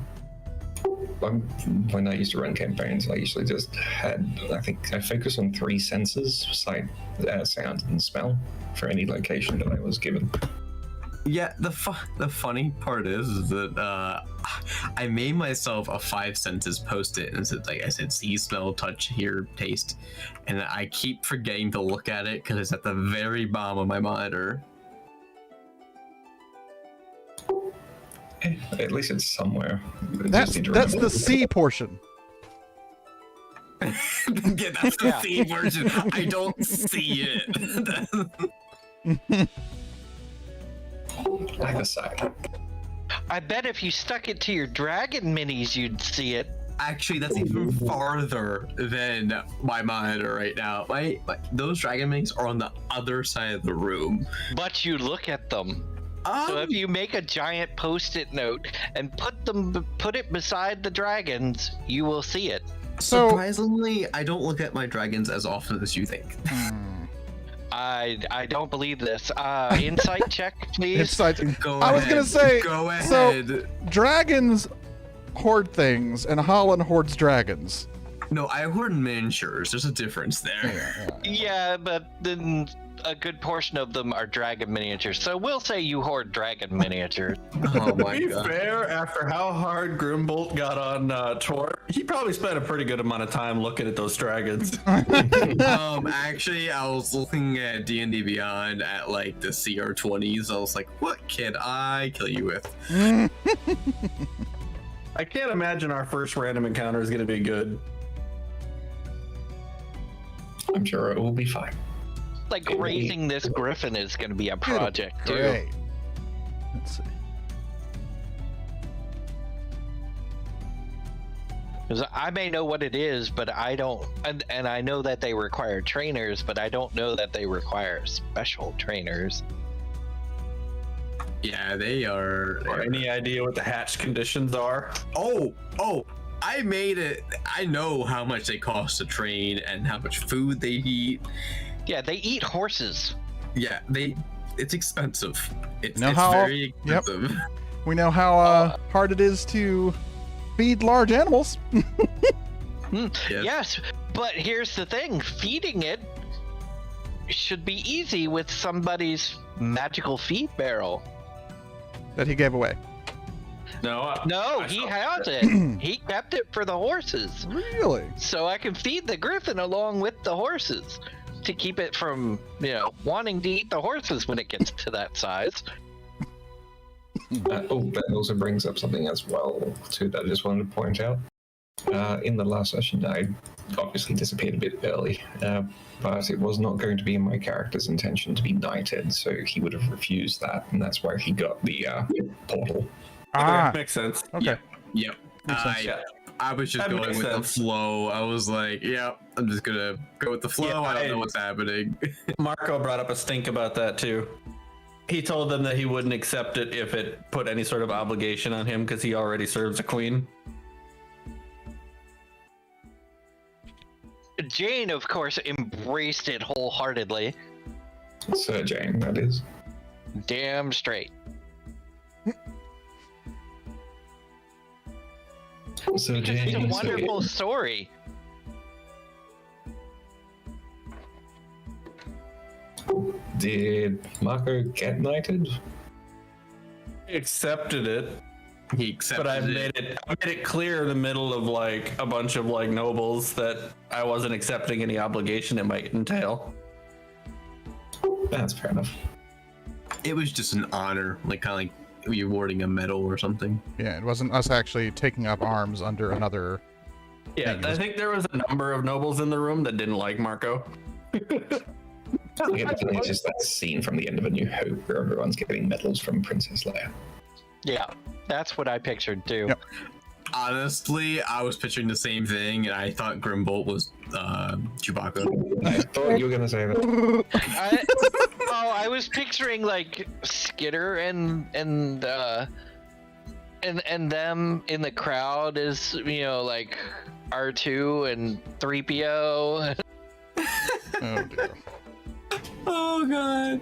When I used to run campaigns, I usually just had, I think I focused on 3 senses: sight, sound, and smell for any location that I was given. Yeah, the funny part is that I made myself a 5 senses post-it and said, like I said, see, smell, touch, hear, taste, and I keep forgetting to look at it because it's at the very bottom of my monitor. At least it's somewhere. I That's just need to the remember. C portion. Yeah, that's the Yeah. C version. I don't see it. Either side. I bet if you stuck it to your dragon minis, you'd see it. Actually, that's even farther than my monitor right now. Those dragon minis are on the other side of the room. But you look at them. So if you make a giant post-it note and put it beside the dragons, you will see it. So- Surprisingly, I don't look at my dragons as often as you think. I don't believe this. Insight check, please. Insights. Go I was ahead. gonna say, Go so- ahead. Dragons hoard things, and Holland hoards dragons. No, I hoard miniatures. There's a difference there. Yeah, but then a good portion of them are dragon miniatures. So we'll say you hoard dragon miniatures. Oh To my be god. fair, after how hard Grimbolt got on Tor, he probably spent a pretty good amount of time looking at those dragons. Actually, I was looking at D&D Beyond at like the CR20s. I was like, what can I kill you with? I can't imagine our first random encounter is going to be good. I'm sure it will be fine. Like raising this griffin is going to be a project too. Great. Let's see. 'Cause I may know what it is, but I don't, and I know that they require trainers, but I don't know that they require special trainers. Yeah, they are. Or any idea what the hatch conditions are? Oh, I made it. I know how much they cost to train and how much food they eat. Yeah, they eat horses. Yeah, it's expensive. It's Know how- very Yep. expensive. We know how hard it is to feed large animals. Yes. Yes, but here's the thing: feeding it should be easy with somebody's magical feed barrel. That he gave away. No. No, I he saw has it. He kept it for the horses, Really? so I can feed the griffin along with the horses to keep it from, wanting to eat the horses when it gets to that size. That also brings up something as well, too, that I just wanted to point out. In the last session, I obviously disappeared a bit early, but it was not going to be in my character's intention to be knighted, so he would have refused that, and that's where he got the portal. Ah, Makes sense. okay. Yep. Makes sense. Yeah. I was just That going makes with sense. the flow. I was like, yep, I'm just gonna go with the flow. Yeah, I don't know what's happening. Marco brought up a stink about that too. He told them that he wouldn't accept it if it put any sort of obligation on him because he already serves a queen. Jane, of course, embraced it wholeheartedly. Sir Jane, that is. Damn straight. Sir It's a Jane. wonderful story. Did Marco get knighted? He accepted it. He accepted But I it. made it clear in the middle of like a bunch of like nobles that I wasn't accepting any obligation it might entail. That's fair enough. It was just an honor, like kind of like you awarding a medal or something. Yeah, it wasn't us actually taking up arms under another. Yeah, I think there was a number of nobles in the room that didn't like Marco. Yeah, definitely it's just that scene from the end of A New Hope where everyone's getting medals from Princess Leia. Yeah, that's what I pictured too. Yep. Honestly, I was picturing the same thing, and I thought Grimbolt was Chewbacca. I thought you were gonna say that. I was picturing like Skitter and them in the crowd as like R2 and 3PO. Oh dear. Oh god.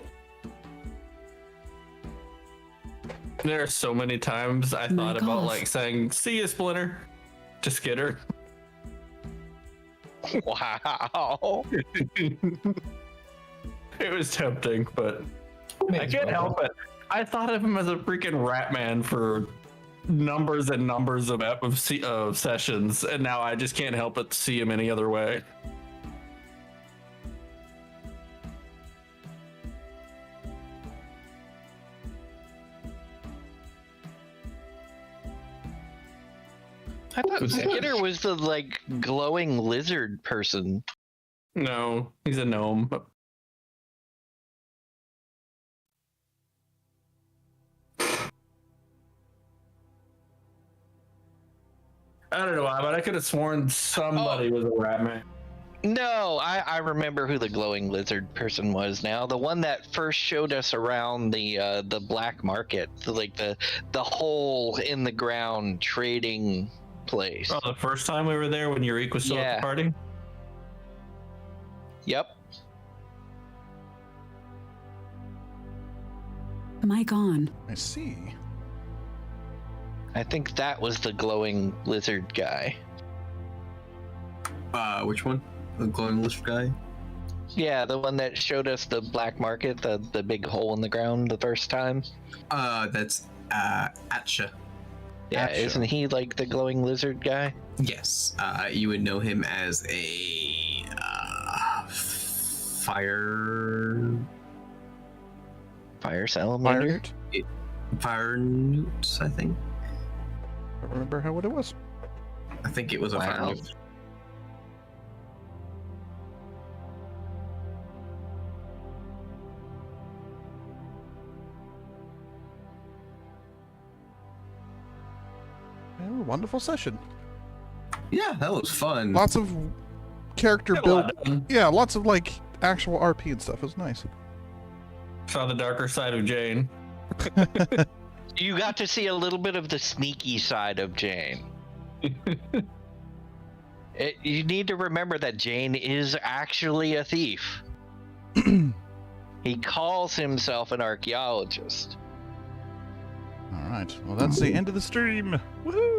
There are so many times I thought Mic about off. like saying "See you, Splinter" to Skitter. Wow. It was tempting, but I can't help it. I thought of him as a freaking rat man for numbers and numbers of sessions, and now I just can't help but see him any other way. I thought Good Skitter was the like glowing lizard person. No, he's a gnome. I don't know why, but I could have sworn somebody was a rat man. No, I remember who the glowing lizard person was now. The one that first showed us around the black market, the hole in the ground trading place. Oh, the first time we were there when Eureka was still at Yeah. the party? Yep. Mic on. I see. I think that was the glowing lizard guy. Which one? The glowing lizard guy? Yeah, the one that showed us the black market, the big hole in the ground the first time. That's Atcha. Yeah, Atcha. isn't he like the glowing lizard guy? Yes. You would know him as a fire Salamander? Fired? newt, I think. I don't remember what it was. I think it was a fire Wow. newt. Yeah, wonderful session. Yeah, that was fun. Lots of character Got a build. lot done. Yeah, lots of like actual RP and stuff. It was nice. Saw the darker side of Jane. You got to see a little bit of the sneaky side of Jane. You need to remember that Jane is actually a thief. He calls himself an archaeologist. All right. Well, that's the end of the stream. Woohoo!